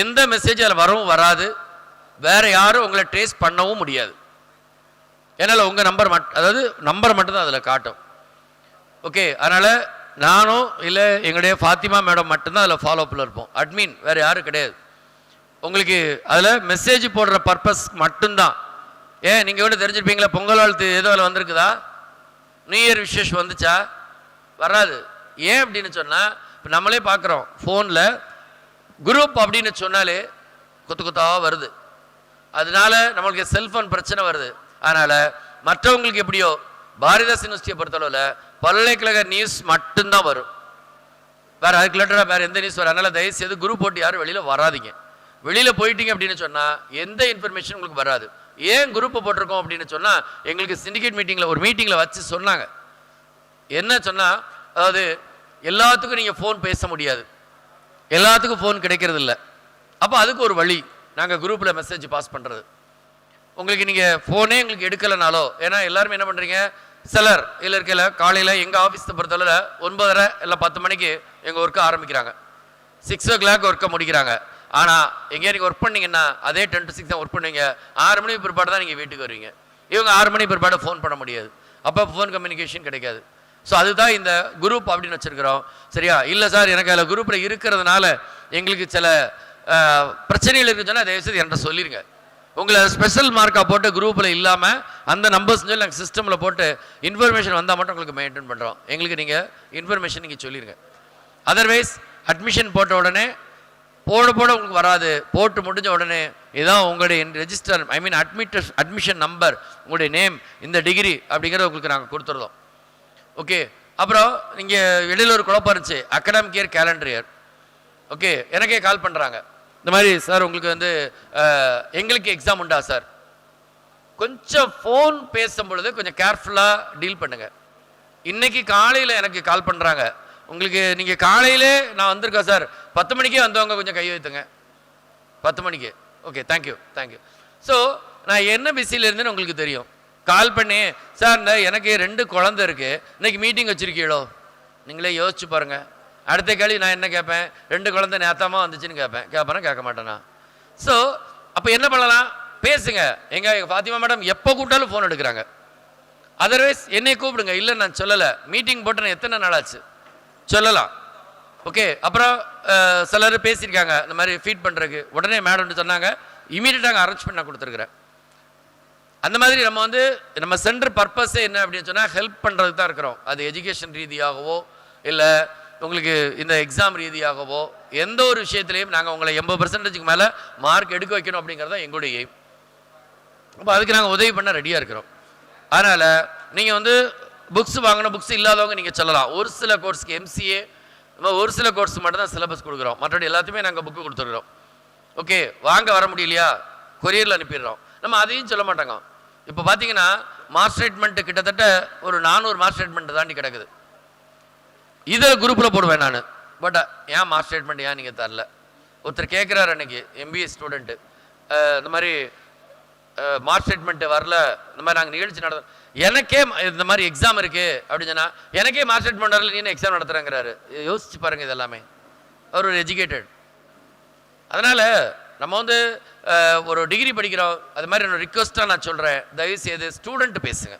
எந்த மெசேஜ் அதில் வரவும் வராது, வேறு யாரும் உங்களை ட்ரேஸ் பண்ணவும் முடியாது. ஏன்னால் உங்கள் நம்பர் அதாவது நம்பர் மட்டும்தான் அதில் காட்டும். ஓகே, அதனால் நானும் இல்லை எங்களுடைய ஃபாத்திமா மேடம் மட்டும்தான் அதில் ஃபாலோப்பில் இருப்போம். அட்மின் வேறு யாரும் கிடையாது. உங்களுக்கு அதில் மெசேஜ் போடுற பர்பஸ் மட்டும்தான். ஏன் நீங்கள் கூட தெரிஞ்சிருப்பீங்களா, பொங்கல் வாழ்த்து ஏதோ அதில் வந்திருக்குதா? நியூ இயர் விஷேஷ் வந்துச்சா? வராது. ஏன் அப்படின்னு சொன்னால், இப்போ நம்மளே பார்க்குறோம் ஃபோனில் குரூப் அப்படின்னு சொன்னாலே கொத்து கொத்தாக வருது. அதனால நம்மளுக்கு செல்ஃபோன் பிரச்சனை வருது. அதனால் மற்றவங்களுக்கு எப்படியோ பாரதிதாஸ் யூனிவர்சிட்டியை பொறுத்தளவில் பல்கலைக்கழக நியூஸ் மட்டும்தான் வரும். வேறு அதுக்கு ரிலேட்டடாக வேறு எந்த நியூஸ் வரும். அதனால் தயவுசெய்து குரூப் போட்டு யாரும் வெளியில் வராதிங்க. வெளியில் போயிட்டீங்க அப்படின்னு சொன்னால் எந்த இன்ஃபர்மேஷன் உங்களுக்கு வராது. ஏன் குரூப்பை போட்டிருக்கோம் அப்படின்னு சொன்னால், எங்களுக்கு சிண்டிகேட் மீட்டிங்கில் ஒரு மீட்டிங்கில் வச்சு சொன்னாங்க. என்ன சொன்னால், அதாவது எல்லாத்துக்கும் நீங்கள் ஃபோன் பேச முடியாது, எல்லாத்துக்கும் ஃபோன் கிடைக்கிறது இல்லை. அப்போ அதுக்கு ஒரு வழி, நாங்கள் குரூப்பில் மெசேஜ் பாஸ் பண்ணுறது. உங்களுக்கு நீங்கள் ஃபோனே உங்களுக்கு எடுக்கலைனாலோ, ஏன்னா எல்லாருமே என்ன பண்ணுறீங்க, சிலர் இல்லை இருக்கையில் காலையில் எங்கள் ஆஃபீஸை பொறுத்தளவில் 9:30 இல்லை 10 மணிக்கு எங்கள் ஒர்க்கை ஆரம்பிக்கிறாங்க, 6 o'clock ஒர்க்கை முடிக்கிறாங்க. ஆனால் எங்கேயா நீங்கள் ஒர்க் பண்ணிங்கன்னா அதே 10 to 6 தான் ஒர்க் பண்ணுவீங்க. 6 மணி பிற்பாடு தான் நீங்கள் வீட்டுக்கு வருவீங்க. இவங்க 6 மணி பிற்பாடு ஃபோன் பண்ண முடியாது, அப்போ ஃபோன் கம்யூனிகேஷன் கிடைக்காது. ஸோ அதுதான் இந்த குரூப் அப்படின்னு வச்சுருக்கிறோம். சரியா? இல்லை சார் எனக்கு அதில் குரூப்பில் இருக்கிறதுனால எங்களுக்கு சில பிரச்சனைகள் இருக்குன்னு சொன்னால் தயவுசெய்து என்கிட்ட சொல்லிடுங்க. உங்களை ஸ்பெஷல் மார்க்காக போட்டு குரூப்பில் இல்லாமல் அந்த நம்பர்ஸ் சொல்லி நாங்கள் சிஸ்டமில் போட்டு இன்ஃபர்மேஷன் வந்தால் மட்டும் உங்களுக்கு மெயின்டைன் பண்ணுறோம். எங்களுக்கு நீங்கள் இன்ஃபர்மேஷன் நீங்கள் சொல்லிடுங்க. அதர்வைஸ் அட்மிஷன் போட்ட உடனே போட உங்களுக்கு வராது. போட்டு முடிஞ்ச உடனே இதான் உங்களுடைய ரெஜிஸ்டர் அட்மிஷன் நம்பர், உங்களுடைய நேம், இந்த டிகிரி அப்படிங்கிறத உங்களுக்கு நாங்கள் கொடுத்துருந்தோம். ஓகே, அப்புறம் நீங்கள் இடையில ஒரு குழப்பம் இருந்துச்சு, academic year calendar year. Okay, எனக்கே கால் பண்ணுறாங்க, இந்த மாதிரி சார் உங்களுக்கு வந்து எங்களுக்கு எக்ஸாம் உண்டா சார்? கொஞ்சம் ஃபோன் பேசும்பொழுது கொஞ்சம் கேர்ஃபுல்லாக டீல் பண்ணுங்கள். இன்றைக்கி காலையில் எனக்கு கால் பண்ணுறாங்க, உங்களுக்கு நீங்கள் காலையிலே நான் வந்திருக்கேன் சார், 10 மணிக்கே வந்தவங்க கொஞ்சம் கை வைத்துங்க. 10 மணிக்கு. Okay, thank you. ஸோ நான் என்ன பிஸியில் இருந்தேன்னு உங்களுக்கு தெரியும். கால் பண்ணி சார் இந்த எனக்கு 2 குழந்தை இருக்குது, இன்றைக்கி மீட்டிங் வச்சுருக்கீங்களோ? நீங்களே யோசிச்சு பாருங்கள். அடுத்த கேள்வி நான் என்ன கேட்பேன், 2 குழந்தை நேத்தாமா வந்துச்சுன்னு கேட்பேன் கேட்க மாட்டேனா? ஸோ அப்போ என்ன பண்ணலாம், பேசுங்க. எங்கள் ஃபாத்திமா மேடம் எப்போ கூப்பிட்டாலும் ஃபோன் எடுக்கிறாங்க. அதர்வைஸ் என்னை கூப்பிடுங்க. இல்லை நான் சொல்லலை, மீட்டிங் போட்டு நான் எத்தனை நாள் ஆச்சு சொல்லலாம். ஓகே, அப்புறம் சிலர் பேசியிருக்காங்க இந்த மாதிரி ஃபீட் பண்ணுறதுக்கு. உடனே மேடம்னு சொன்னாங்க, இமீடியட்டாக அரேஞ்ச் பண்ண கொடுத்துருக்குறேன். அந்த மாதிரி நம்ம வந்து நம்ம சென்டர் பர்பஸே என்ன அப்படின்னு சொன்னால் ஹெல்ப் பண்ணுறதுக்கு தான் இருக்கிறோம். அது எஜுகேஷன் ரீதியாகவோ இல்லை உங்களுக்கு இந்த எக்ஸாம் ரீதியாகவோ எந்த ஒரு விஷயத்துலையும் நாங்கள் உங்களை 80% மேலே மார்க் எடுக்க வைக்கணும் அப்படிங்கிறது தான் எங்களுடைய எய்ம். அப்போ அதுக்கு நாங்கள் உதவி பண்ண ரெடியாக இருக்கிறோம். அதனால் நீங்கள் வந்து புக்ஸ் வாங்கணும், புக்ஸ் இல்லாதவங்க நீங்கள் சொல்லலாம். ஒரு சில கோர்ஸுக்கு MCA ஒரு சில கோர்ஸ் மட்டும் தான் சிலபஸ் கொடுக்குறோம், மற்றபடி எல்லாத்தையுமே நாங்கள் புக்கு கொடுத்துருக்குறோம். ஓகே, வாங்க வர முடியலையா கொரியரில் அனுப்பிடுறோம். நம்ம அதையும் சொல்ல மாட்டாங்க. இப்போ பார்த்தீங்கன்னா மார்க் ஸ்டேட்மெண்ட்டு கிட்டத்தட்ட ஒரு 400 மார்க் ஸ்டேட்மெண்ட் தாண்டி கிடக்குது. இதை குரூப்பில் போடுவேன் நான். பட் ஏன் மார்க் ஸ்டேட்மெண்ட் ஏன் நீங்கள் தரல? ஒருத்தர் கேட்குறாரு அன்றைக்கி, MBA ஸ்டூடெண்ட்டு, இந்த மாதிரி மார்க் ஸ்டேட்மெண்ட்டு வரல, இந்த மாதிரி நாங்கள் நிகழ்ச்சி நடத்துகிறோம், எனக்கே இந்த மாதிரி எக்ஸாம் இருக்குது அப்படின்னு சொன்னால் எனக்கே மார்க் ஸ்டேட்மெண்ட் வரல, நீ எக்ஸாம் நடத்துகிறேங்கிறாரு. யோசிச்சு பாருங்கள், இது எல்லாமே அவர் ஒரு எஜுகேட்டட். அதனால் நம்ம வந்து ஒரு டிகிரி படிக்கிறோம். அது மாதிரி என்னோட ரிக்வஸ்ட்டாக நான் சொல்கிறேன், தயவுசெய்து ஸ்டூடெண்ட்டு பேசுங்க,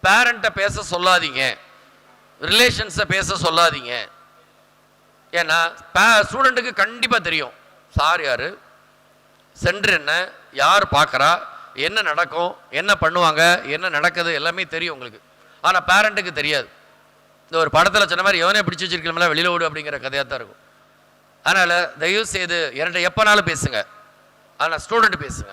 பேரண்ட்டை பேச சொல்லாதீங்க, ரிலேஷன்ஸை பேச சொல்லாதீங்க. ஏன்னா ஸ்டூடெண்ட்டுக்கு கண்டிப்பாக தெரியும் சார் யார், சென்டர் என்ன, யார் பார்க்குறா, என்ன நடக்கும், என்ன பண்ணுவாங்க, என்ன நடக்குது எல்லாமே தெரியும் உங்களுக்கு. ஆனால் பேரண்ட்டுக்கு தெரியாது. இந்த ஒரு படத்தில் சொன்ன மாதிரி எவனே பிடிச்சி வச்சிருக்கலாம்ல வெளியில் ஓடு அப்படிங்கிற கதையாக தான் இருக்கும். அதனால் தயவு செய்து என்கிட்ட எப்போனாலும் பேசுங்க, ஆனால் ஸ்டூடெண்ட் பேசுங்க.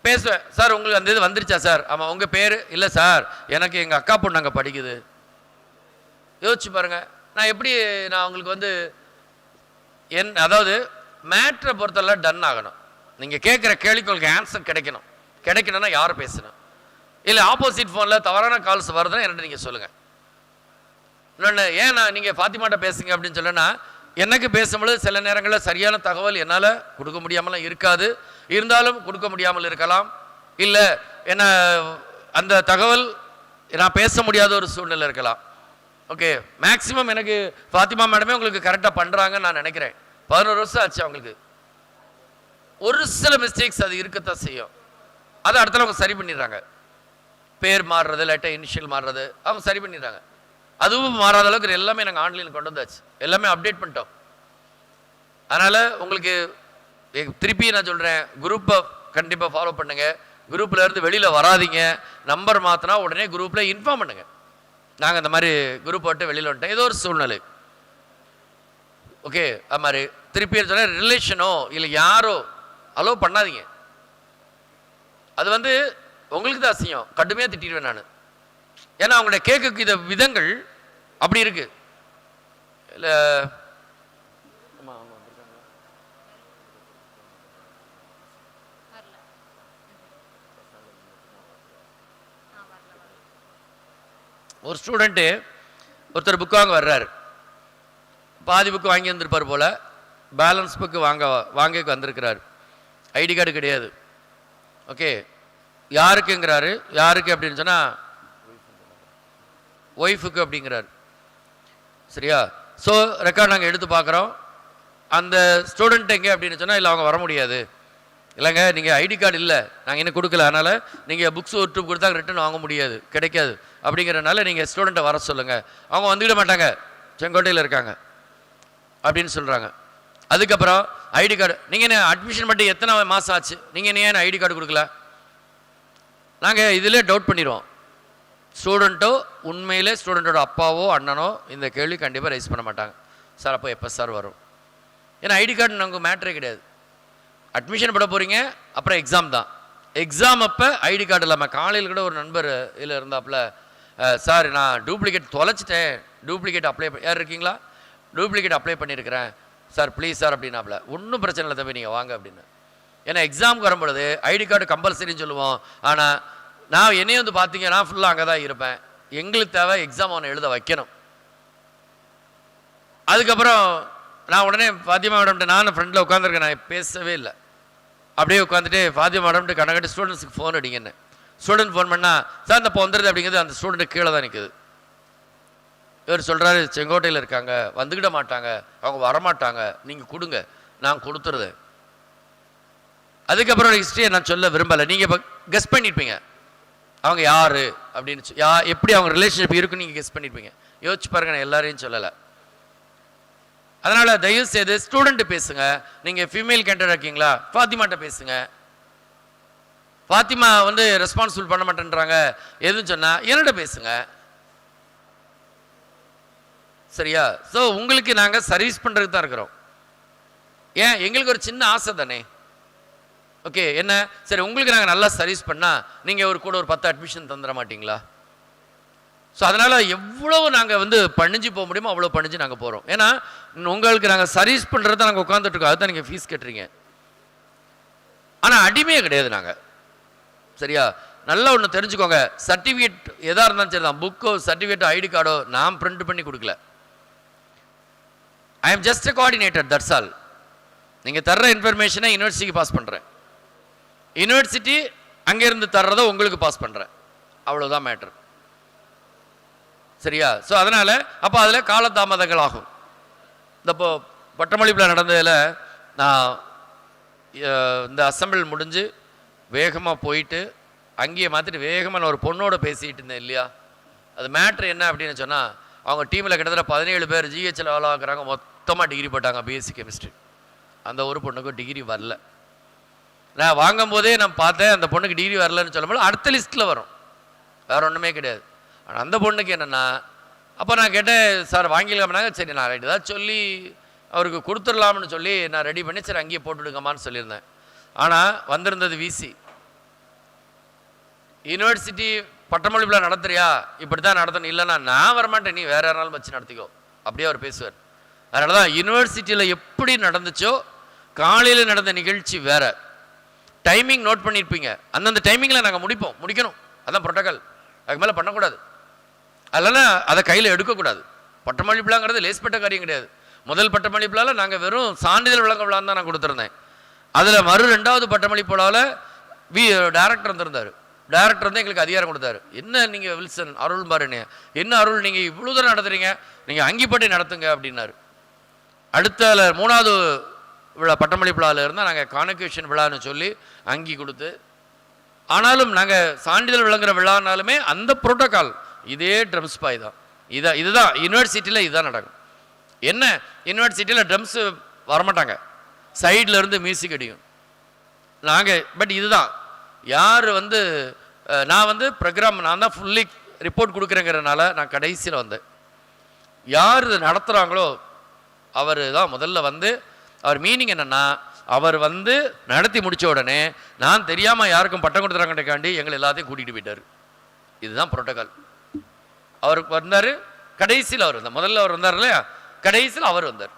பேசுவேன், சார் உங்களுக்கு அந்த இது வந்துருச்சா சார்? ஆமாம். உங்கள் பேர்? இல்லை சார், எனக்கு எங்கள் அக்கா பொண்ணு அங்கே படிக்குது. யோசிச்சு பாருங்கள், நான் எப்படி நான் உங்களுக்கு வந்து அதாவது மேட்ரை பொறுத்தெல்லாம் டன் ஆகணும். நீங்கள் கேட்குற கேள்விக்கு உங்களுக்கு ஆன்சர் கிடைக்கணும்னா யார் பேசணும்? இல்லை ஆப்போசிட் ஃபோனில் தவறான கால்ஸ் வருதுன்னா என்கிட்ட நீங்கள் சொல்லுங்கள். இன்னொன்று, ஏன் நான் நீங்கள் ஃபாத்திமாட்ட பேசுங்க அப்படின்னு சொல்லனா, எனக்கு பேசும்பொழுது சில நேரங்களில் சரியான தகவல் என்னால் கொடுக்க முடியாமலாம் இருக்காது, இருந்தாலும் கொடுக்க முடியாமல் இருக்கலாம். இல்லை என்ன அந்த தகவல் நான் பேச முடியாத ஒரு சூழ்நிலை இருக்கலாம். ஓகே, மேக்ஸிமம் எனக்கு ஃபாத்திமா மேடமே உங்களுக்கு கரெக்டாக பண்ணுறாங்கன்னு நான் நினைக்கிறேன். 11 வருஷம் ஆச்சு அவங்களுக்கு. ஒரு சில மிஸ்டேக்ஸ் அது இருக்கத்தான் செய்யும், அதை அடுத்த அவங்க சரி பண்ணிடுறாங்க. பேர் மாறுறது, லைட்டாக இனிஷியல் மாறுறது அவங்க சரி பண்ணிடுறாங்க. அதுவும் மாறாத அளவுக்கு எல்லாமே நாங்கள் ஆன்லைனில் கொண்டு வந்தாச்சு, எல்லாமே அப்டேட் பண்ணிட்டோம். அதனால் உங்களுக்கு திருப்பி நான் சொல்கிறேன், குரூப்பை கண்டிப்பாக ஃபாலோ பண்ணுங்கள். குரூப்பில் இருந்து வெளியில் வராதிங்க. நம்பர் மாற்றினா உடனே குரூப்பில் இன்ஃபார்ம் பண்ணுங்கள், நாங்கள் இந்த மாதிரி குரூப் விட்டு வெளியில் வந்துட்டோம், ஏதோ ஒரு சூழ்நிலை. ஓகே, அது மாதிரி திருப்பி சொன்ன ரிலேஷனோ இல்லை யாரோ அலோவ் பண்ணாதீங்க. அது வந்து உங்களுக்கு தான் அசியம், கடுமையாக திட்டிடுவேன் நான். ஏன்னா அவங்களுடைய கேட்க இத விதங்கள் அப்படி இருக்கு. இல்லை ஒரு ஸ்டூடெண்ட்டு ஒருத்தர் புக் வாங்க வர்றாரு, பாதி புக்கு வாங்கி வந்திருப்பார் போல், பேலன்ஸ் புக்கு வாங்க வந்திருக்கிறார். ஐடி கார்டு கிடையாது. ஓகே, யாருக்குங்கிறாரு. யாருக்கு அப்படின்னு சொன்னால் ஒய்ஃபுக்கு அப்படிங்கிறார். சரியா? ஸோ ரெக்கார்ட் நாங்கள் எடுத்து பார்க்குறோம். அந்த ஸ்டூடெண்ட் எங்கே அப்படின்னு சொன்னால், இல்லை அவங்க வர முடியாது. இல்லைங்க, நீங்கள் ஐடி கார்டு இல்லை, நாங்கள் இன்னும் கொடுக்கல, அதனால் நீங்கள் புக்ஸ் ஒரு ட்ரிப் கொடுத்தா ரிட்டன் வாங்க முடியாது, கிடைக்காது. அப்படிங்கிறனால நீங்கள் ஸ்டூடெண்ட்டை வர சொல்லுங்கள். அவங்க வந்துக்கிட மாட்டாங்க, செங்கோட்டையில் இருக்காங்க அப்படின்னு சொல்கிறாங்க. அதுக்கப்புறம் ஐடி கார்டு, நீங்கள் என்ன அட்மிஷன் பண்ணி எத்தனை மாதம் ஆச்சு, நீங்கள் என்ன ஏன் ஐடி கார்டு கொடுக்கல? நாங்கள் இதிலே டவுட் பண்ணிடுவோம். ஸ்டூடெண்ட்டோ உண்மையிலே ஸ்டூடெண்ட்டோட அப்பாவோ அண்ணனோ இந்த கேள்வி கண்டிப்பாக ரைஸ் பண்ண மாட்டாங்க. சார் அப்போ எப்போ சார் வரும்? ஏன்னா ஐடி கார்டு நமக்கு மேட்ரே கிடையாது. அட்மிஷன் பண்ண போகிறீங்க, அப்புறம் எக்ஸாம் தான். எக்ஸாம் அப்போ ஐடி கார்டு இல்லாமல் காலையில் கூட ஒரு நண்பர் இதில் இருந்தாப்புல, சார் நான் டூப்ளிகேட் தொலைச்சிட்டேன், டூப்ளிகேட் அப்ளை யார் இருக்கீங்களா? டூப்ளிகேட் அப்ளை பண்ணியிருக்கிறேன் சார், ப்ளீஸ் சார் அப்படின்னாப்புல. ஒன்றும் பிரச்சனை இல்லை தம்பி, நீங்கள் வாங்க அப்படின்னு. ஏன்னா எக்ஸாமுக்கு வரும்பொழுது ஐடி கார்டு கம்பல்சரின்னு சொல்லுவோம். ஆனால் நான் என்னையும் வந்து பார்த்தீங்கன்னா ஃபுல்லாக அங்கே தான் இருப்பேன். எங்களுக்கு தேவை எக்ஸாம் அவனை எழுத வைக்கணும். அதுக்கப்புறம் நான் உடனே ஃபாத்திமா மேடம்கிட்ட நான் ஃப்ரெண்டில் உட்காந்துருக்கேன், நான் பேசவே இல்லை, அப்படியே உட்காந்துட்டு ஃபாத்திமா மேடம்கிட்ட கணக்கட்டு ஸ்டூடெண்ட்ஸுக்கு ஃபோன் அடிங்கன்னு. ஸ்டூடெண்ட் ஃபோன் பண்ணால், சார் இந்த இப்போ வந்துடுது அப்படிங்கிறது அந்த ஸ்டூடெண்ட்டு கீழே தான் நிற்குது. இவர் சொல்கிறாரு, செங்கோட்டையில் இருக்காங்க, வந்துக்கிட மாட்டாங்க, அவங்க வரமாட்டாங்க, நீங்கள் கொடுங்க, நான் கொடுத்துருதேன். அதுக்கப்புறம் ஹிஸ்ட்ரியை நான் சொல்ல விரும்பலை, நீங்கள் இப்போ கெஸ் பண்ணியிருப்பீங்க அவங்க யார் அப்படின்னு. எப்படி அவங்க ரிலேஷன்ஷிப் இருக்குன்னு நீங்கள் கெஸ் பண்ணியிருப்பீங்க. யோசிச்சு பாருங்க, நான் எல்லாரையும் சொல்லலை. அதனால் தயவு செய்து ஸ்டூடெண்ட்டு பேசுங்க. நீங்கள் ஃபீமேல் கேண்டர் இருக்கீங்களா, ஃபாத்திமாட்ட பேசுங்க. ஃபாத்திமா வந்து ரெஸ்பான்சிபிள் பண்ண மாட்டேன்றாங்க எதுன்னு சொன்னால் என்னோட பேசுங்க. சரியா? ஸோ உங்களுக்கு நாங்கள் சர்வீஸ் பண்ணுறதுக்கு தான் இருக்கிறோம். ஏன், எங்களுக்கு ஒரு சின்ன ஆசை தானே. ஓகே, என்ன சரி, உங்களுக்கு நாங்கள் நல்லா சர்வீஸ் பண்ணால் நீங்கள் ஒரு கூட ஒரு 10 அட்மிஷன் தந்துட மாட்டிங்களா? ஸோ அதனால் எவ்வளோ நாங்கள் வந்து பணிஞ்சு போக முடியுமோ அவ்வளோ பணிஞ்சு நாங்கள் போகிறோம். ஏன்னா உங்களுக்கு நாங்கள் சர்வீஸ் பண்ணுறது நாங்கள் உட்காந்துட்ருக்கோம், அதுதான் நீங்கள் ஃபீஸ் கட்டுறீங்க. ஆனால் அடிமையே கிடையாது நாங்கள். சரியா? நல்லா ஒன்று தெரிஞ்சுக்கோங்க, சர்டிஃபிகேட் எதாக இருந்தாலும் சரி தான், புக்கோ சர்டிஃபிகேட்டோ ஐடி கார்டோ நான் பிரிண்ட் பண்ணி கொடுக்கல. I am just a coordinator, that's all. நீங்கள் தர்ற இன்ஃபர்மேஷனை யூனிவர்சிட்டிக்கு பாஸ் பண்ணுறேன், யூனிவர்சிட்டி அங்கேருந்து தர்றதை உங்களுக்கு பாஸ் பண்ணுறேன், அவ்வளோதான் மேட்ரு. சரியா? ஸோ அதனால் அப்போ அதில் காலதாமதங்கள் ஆகும். இப்போ பட்டமளிப்பில் நடந்ததில் நான் இந்த அசம்பிள் முடிஞ்சு வேகமாக போயிட்டு அங்கேயே மாற்றிட்டு வேகமாக நான் ஒரு பொண்ணோட பேசிகிட்டு இருந்தேன் இல்லையா. அது மேட்ரு என்ன அப்படின்னு சொன்னால், அவங்க டீமில் கிட்டத்தட்ட 17 பேர் ஜிஹெச்சில் வேலை பார்க்குறாங்க, மொத்தமாக டிகிரி போட்டாங்க பிஎஸ்சி கெமிஸ்ட்ரி. அந்த ஒரு பொண்ணுக்கும் டிகிரி வரல. நான் வாங்கும்போதே நான் பார்த்தேன், அந்த பொண்ணுக்கு டிகிரி வரலன்னு சொல்லும்போது அடுத்த லிஸ்ட்டில் வரும், வேறு ஒன்றுமே கிடையாது. அந்த பொண்ணுக்கு என்னென்னா, அப்போ நான் கேட்டேன், சார் வாங்கிக்கலாம்னாங்க. சரி நான் ரைட்டு தான் சொல்லி அவருக்கு கொடுத்துடலாம்னு சொல்லி நான் ரெடி பண்ணி சரி அங்கேயே போட்டுவிடுங்கம்மான்னு சொல்லியிருந்தேன். ஆனால் வந்திருந்தது விசி. யூனிவர்சிட்டி பட்டமளிப்பு விழா நடத்துறியா, இப்படி தான் நடத்தணும், இல்லைன்னா நான் வரமாட்டேன், நீ வேறு யாராலும் வச்சு நடத்திக்கோ, அப்படியே அவர் பேசுவார். அதனால தான் யூனிவர்சிட்டியில் எப்படி நடந்துச்சோ காலையில் நடந்த நிகழ்ச்சி வேறு, டைமிங் நோட் பண்ணியிருப்பீங்க, அந்தந்த டைமிங்கில் நாங்கள் முடிக்கணும், அதான் புரோட்டோக்கால். அதுக்கு மேலே பண்ணக்கூடாது. அதனால் அதை கையில் எடுக்கக்கூடாது. பட்டமளிப்பு விழாங்கிறது லேஸ்பட்ட காரியம் கிடையாது. முதல் பட்டமளிப்பு விழாவில் நாங்கள் வெறும் சான்றிதழ் வழங்க விழான்னு தான் நான் கொடுத்துருந்தேன். அதில் மறு 2வது பட்டமளிப்பு விழாவில் டைரக்டர் வந்திருந்தார். டைரக்டர் வந்து எங்களுக்கு அதிகாரம் கொடுத்தாரு. என்ன நீங்கள் வில்சன் அருள் பாருன்னு, என்ன அருள் நீங்கள் இவ்வளோ தூரம் நடத்துறீங்க, நீங்கள் அங்கிப்பட்டை நடத்துங்க அப்படின்னாரு. அடுத்த 3வது விழா பட்டமளிப்பு விழாவில் இருந்தால் நாங்கள் கான்வகேஷன் விழான்னு சொல்லி அங்கி கொடுத்து, ஆனாலும் நாங்கள் சான்றிதழ் விளங்குற விழானாலுமே அந்த புரோட்டோக்கால் இதே ட்ரம்ஸ் பாய் தான். இதுதான் யூனிவர்சிட்டியில் இதுதான் நடக்கும். என்ன யூனிவர்சிட்டியில் ட்ரம்ஸு வரமாட்டாங்க, சைடில் இருந்து மியூசிக் அடிக்கும் நாங்கள். பட் இதுதான் யார் வந்து நான் வந்து ப்ரோக்ராம் நான் தான் ஃபுல்லி ரிப்போர்ட் கொடுக்குறேங்கிறதுனால நான் கடைசியில் வந்தேன். யார் நடத்துகிறாங்களோ அவர் தான் முதல்ல வந்து, அவர் மீனிங் என்னென்னா, அவர் வந்து நடத்தி முடித்த உடனே நான் தெரியாமல் யாருக்கும் பட்டம் கொடுத்துறாங்கன்றக்காண்டி எங்களை எல்லாத்தையும் கூட்டிகிட்டு போயிட்டார். இதுதான் புரோட்டோக்கால். அவருக்கு வந்தார் கடைசியில், அவர் வந்தார். முதல்ல அவர் வந்தார் இல்லையா, கடைசியில் அவர் வந்தார்.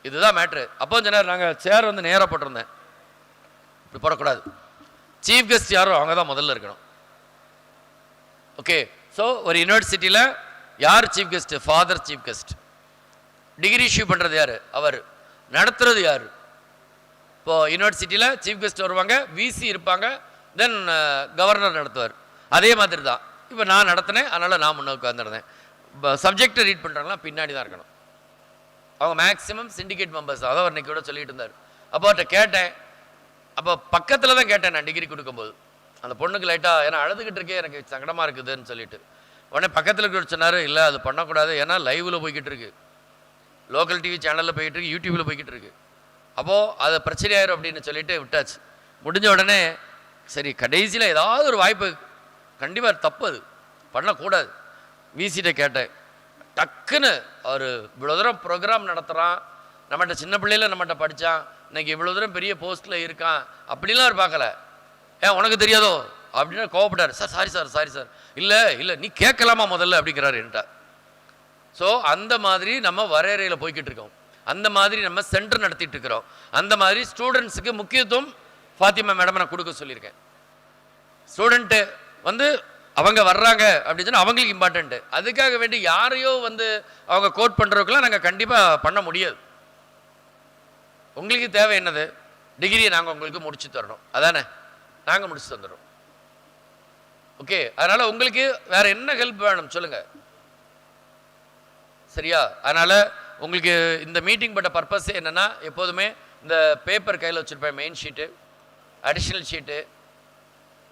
இதுதான் மேட்ரு. அப்போ சொன்னார், நாங்கள் சேர் வந்து நேராக போட்டிருந்தேன், இப்படி போடக்கூடாது, சீஃப் கெஸ்ட் யாரோ அவங்க தான் முதல்ல இருக்கணும். ஓகே, ஸோ ஒரு யூனிவர்சிட்டியில் யார் chief guest? Father chief guest. Degree issue பண்ணுறது யார்? அவர். நடத்துறது யார்? இப்போது யூனிவர்சிட்டியில் சீஃப் கெஸ்ட் வருவாங்க, விசி இருப்பாங்க, தென் கவர்னர் நடத்துவார். அதே மாதிரி தான் இப்போ நான் நடத்தினேன், அதனால் நான் முன்னே உட்காந்துருந்தேன். இப்போ சப்ஜெக்டை ரீட் பண்ணுறாங்கன்னா பின்னாடி தான் இருக்கணும். அவங்க மேக்ஸிமம் சிண்டிகேட் மெம்பர்ஸ், அதான் அவர் இன்னைக்கு கூட சொல்லிட்டு இருந்தார். அப்போ அவர்கிட்ட கேட்டேன், அப்போ பக்கத்தில் தான் கேட்டேன் நான் டிகிரி கொடுக்கும்போது. அந்த பொண்ணுக்கு லைட்டாக ஏன்னா அழுதுகிட்டு இருக்கே, எனக்கு சங்கடமாக இருக்குதுன்னு சொல்லிட்டு உடனே பக்கத்தில் இருக்கிற சொன்னார், இல்லை அது பண்ணக்கூடாது, ஏன்னா லைவில் போய்கிட்டு இருக்கு, லோக்கல் டிவி சேனலில் போய்கிட்டு இருக்கு, யூடியூப்பில் போய்கிட்டு இருக்கு, அப்போது அது பிரச்சனையாயிரும் அப்படின்னு சொல்லிட்டு விட்டாச்சு. முடிஞ்ச உடனே சரி கடைசியில் ஏதாவது ஒரு வாய்ப்பு, கண்டிப்பாக தப்பு அது பண்ணக்கூடாது. விசிட்ட கேட்டேன், டக்குன்னு அவர் இவ்வளோ தூரம் ப்ரோக்ராம் நடத்துகிறான், நம்மகிட்ட சின்ன பிள்ளையில் நம்மகிட்ட படித்தான், இன்னைக்கு இவ்வளோ தூரம் பெரிய போஸ்ட்டில் இருக்கான், அப்படிலாம் அவர் பார்க்கல. ஏன் உனக்கு தெரியாதோ அப்படின்னு கோவப்பட்டார். Sir sorry sir sorry sir, இல்லை இல்லை நீ கேட்கலாமா முதல்ல அப்படிங்கிறாரு என்கிட்ட. ஸோ அந்த மாதிரி நம்ம வரையறையில் போய்கிட்டு இருக்கோம், அந்த மாதிரி நம்ம சென்டர் நடத்திட்டு இருக்கிறோம், அந்த மாதிரி ஸ்டூடெண்ட்ஸுக்கு முக்கியத்துவம் ஃபாத்திமா மேடம் நான் கொடுக்க சொல்லியிருக்கேன். ஸ்டூடெண்ட்டு வந்து அவங்க வர்றாங்க அப்படின்னு சொன்னால் அவங்களுக்கு இம்பார்ட்டண்ட்டு. அதுக்காக வேண்டி யாரையோ வந்து அவங்க கோட் பண்ணுறதுக்கெல்லாம் நாங்கள் கண்டிப்பாக பண்ண முடியாது. உங்களுக்கு தேவை என்னது? டிகிரியை நாங்கள் உங்களுக்கு முடிச்சு தரணும், அதானே? நாங்கள் முடிச்சு தந்துடுறோம். ஓகே, அதனால் உங்களுக்கு வேற என்ன ஹெல்ப் வேணும் சொல்லுங்கள், சரியா? அதனால் உங்களுக்கு இந்த மீட்டிங் பட்ட பர்பஸ் என்னென்னா, எப்போதுமே இந்த பேப்பர் கையில் வச்சுருப்பேன், மெயின் ஷீட்டு, அடிஷ்னல் ஷீட்டு,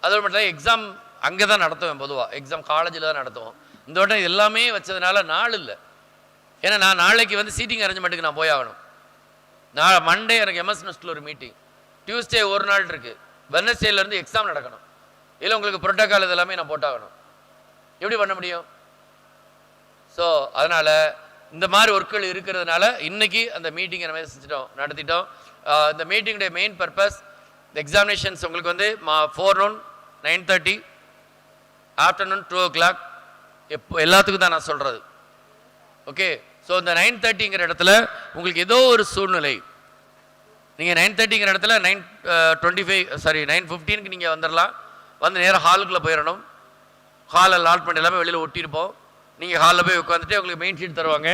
அதோடு மட்டும் எக்ஸாம் அங்கே தான் நடத்துவேன். பொதுவாக எக்ஸாம் காலேஜில் தான் நடத்துவோம். இந்த வட்டம் எல்லாமே வச்சதுனால நாள் இல்லை. ஏன்னா நான் நாளைக்கு வந்து சீட்டிங் அரேஞ்ச்மெண்ட்டுக்கு நான் போய் ஆகணும். நான் மண்டே எனக்கு எம்எஸ் நெஸ்ட்டில் ஒரு மீட்டிங், டியூஸ்டே ஒரு நாள் இருக்குது, வெட்னஸ்டேலேருந்து எக்ஸாம் நடக்கணும். இல்லை உங்களுக்கு புரோட்டோக்கால் இதெல்லாமே நான் போட்டாகணும். எப்படி பண்ண முடியும்? ஸோ அதனால் இந்த மாதிரி ஒர்க்குகள் இருக்கிறதுனால இன்றைக்கி அந்த மீட்டிங்கை நம்ம நடத்திட்டோம். இந்த மீட்டிங்குடைய மெயின் பர்பஸ், எக்ஸாமினேஷன்ஸ் உங்களுக்கு வந்து forenoon 9:30, ஆஃப்டர்நூன் 2 o'clock, எல்லாத்துக்கும் தான் நான் சொல்கிறது. ஓகே, ஸோ இந்த 9:30ங்கிற இடத்துல உங்களுக்கு ஏதோ ஒரு சூழ்நிலை, நீங்கள் 9:30ங்கிற இடத்துல 9:15 நீங்கள் வந்துடலாம். வந்து நேராக ஹாலுக்குள்ளே போயிடணும். ஹால் அலாட்மெண்ட் எல்லாமே வெளியில் ஒட்டியிருப்போம். நீங்கள் ஹாலில் போய் உட்காந்துட்டு உங்களுக்கு மெயின் ஷீட் தருவாங்க.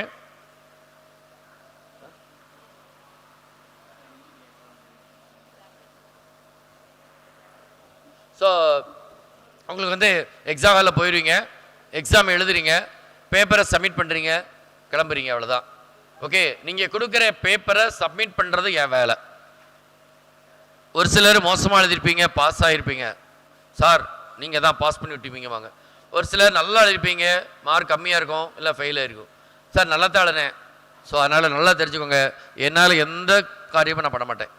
ஸோ உங்களுக்கு வந்து எக்ஸாம் ஹாலில் போயிடுவீங்க, எக்ஸாம் எழுதுறீங்க, பேப்பரை சப்மிட் பண்ணுறீங்க, கிளம்புறீங்க, அவ்வளோதான். ஓகே, நீங்கள் கொடுக்குற பேப்பரை சப்மிட் பண்ணுறது என் வேலை. ஒரு சிலர் மோசமாக எழுதிருப்பீங்க, பாஸ் ஆகிருப்பீங்க, சார் நீங்கள் தான் பாஸ் பண்ணி விட்டுப்பீங்க வாங்க. ஒரு சிலர் நல்லா எழுதிருப்பீங்க, மார்க் கம்மியாக இருக்கும், இல்லை ஃபெயில் ஆகிருக்கும், சார் நல்லா தான் எழுதினேன். ஸோ அதனால் நல்லா தெரிஞ்சுக்கோங்க, என்னால் எந்த காரியமும் நான் பண்ண மாட்டேன்.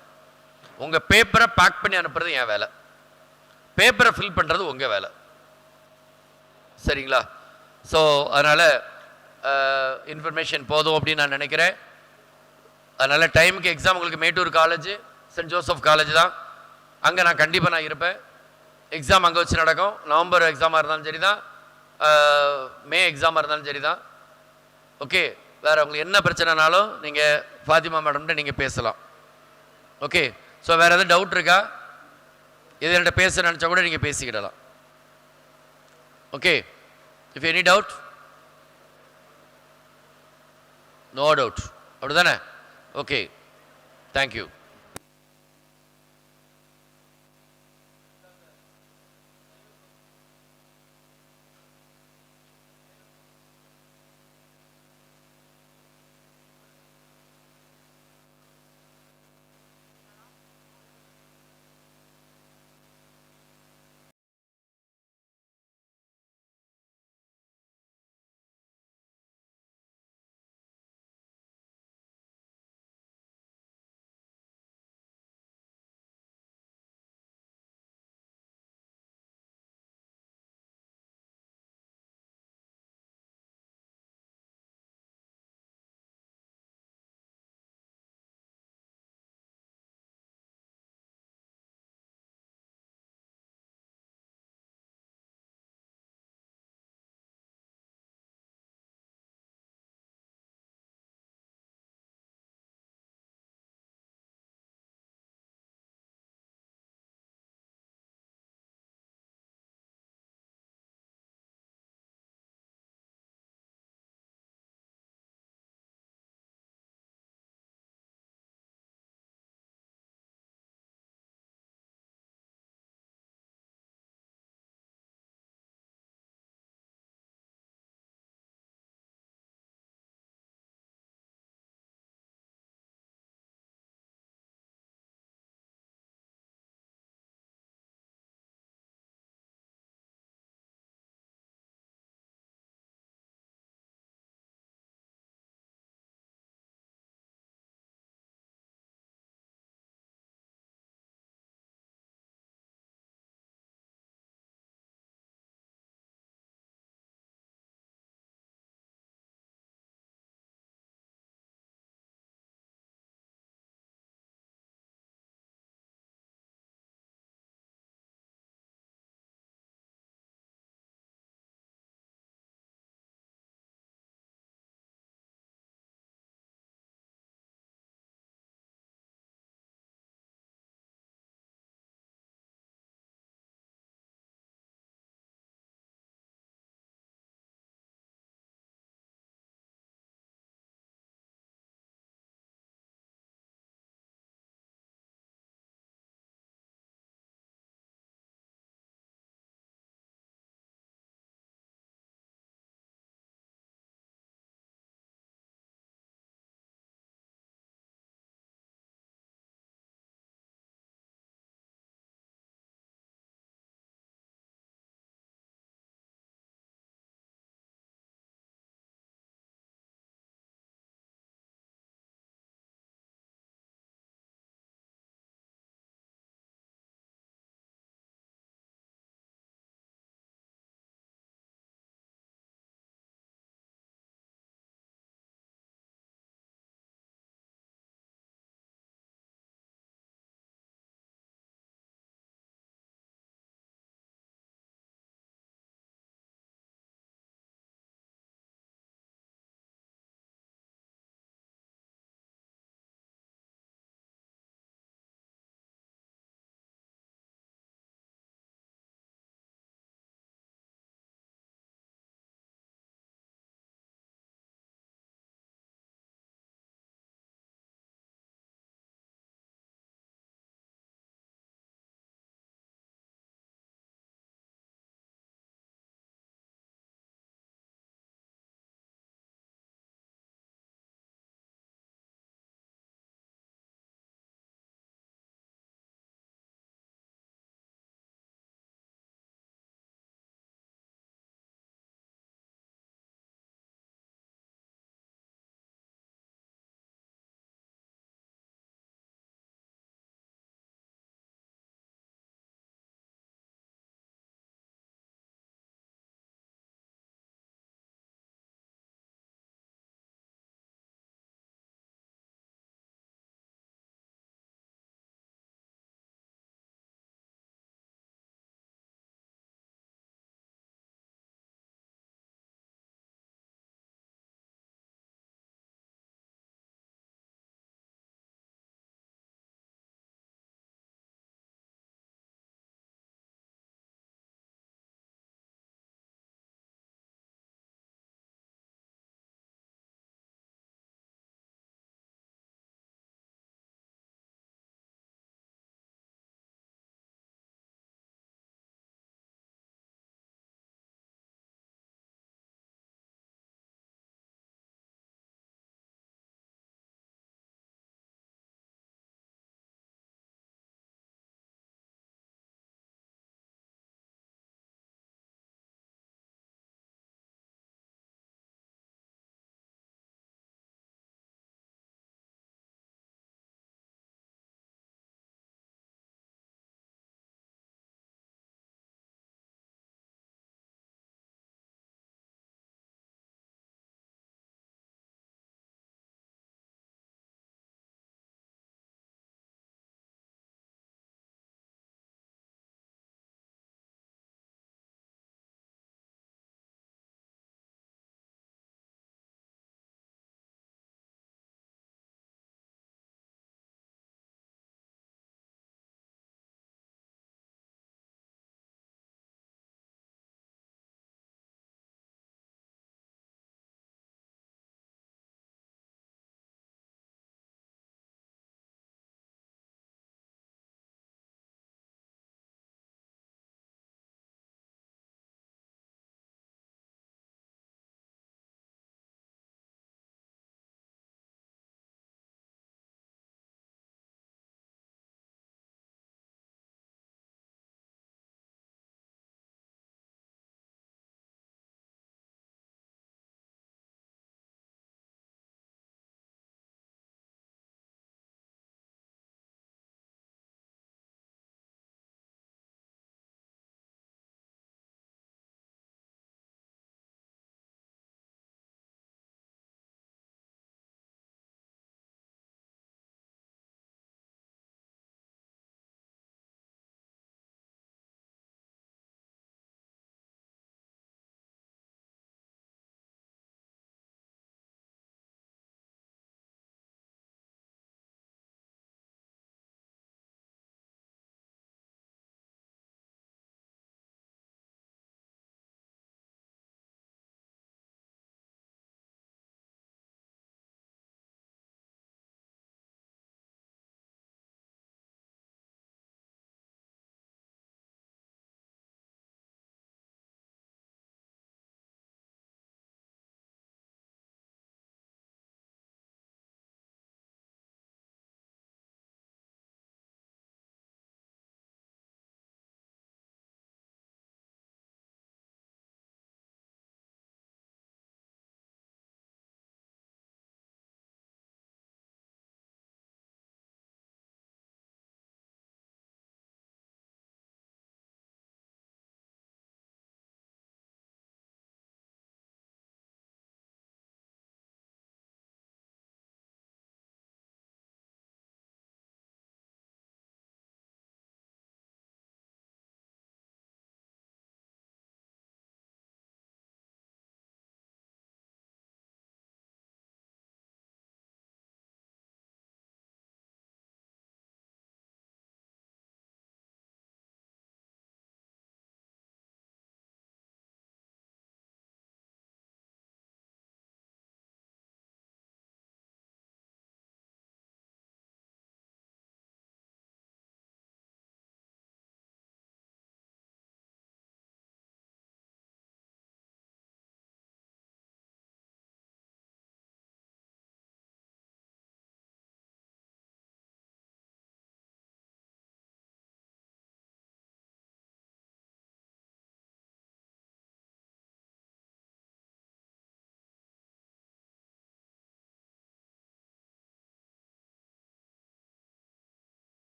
உங்கள் பேப்பரை பேக் பண்ணி அனுப்புறது என் வேலை, பேப்பரை ஃபில் பண்ணுறது உங்கள் வேலை, சரிங்களா? ஸோ அதனால் இன்ஃபர்மேஷன் போதும் அப்படின்னு நான் நினைக்கிறேன். அதனால் டைமுக்கு எக்ஸாம் உங்களுக்கு Mettur college, saint Joseph college தான், அங்கே நான் கண்டிப்பாக நான் இருப்பேன். எக்ஸாம் அங்கே வச்சு நடக்கும். நவம்பர் எக்ஸாமாக இருந்தாலும் சரி தான், மே எக்ஸாமாக இருந்தாலும் சரி தான். ஓகே, வேறு உங்களுக்கு என்ன பிரச்சனைனாலும் நீங்கள் ஃபாத்திமா மேடம்கிட்ட நீங்கள் பேசலாம். ஓகே, ஸோ வேறு எதாவது டவுட் இருக்கா? எது என்கிட்ட பேச நினச்சா கூட நீங்கள் பேசிக்கிடலாம். Okay, if any doubt? No doubt, அப்படி தானே? Okay, thank you.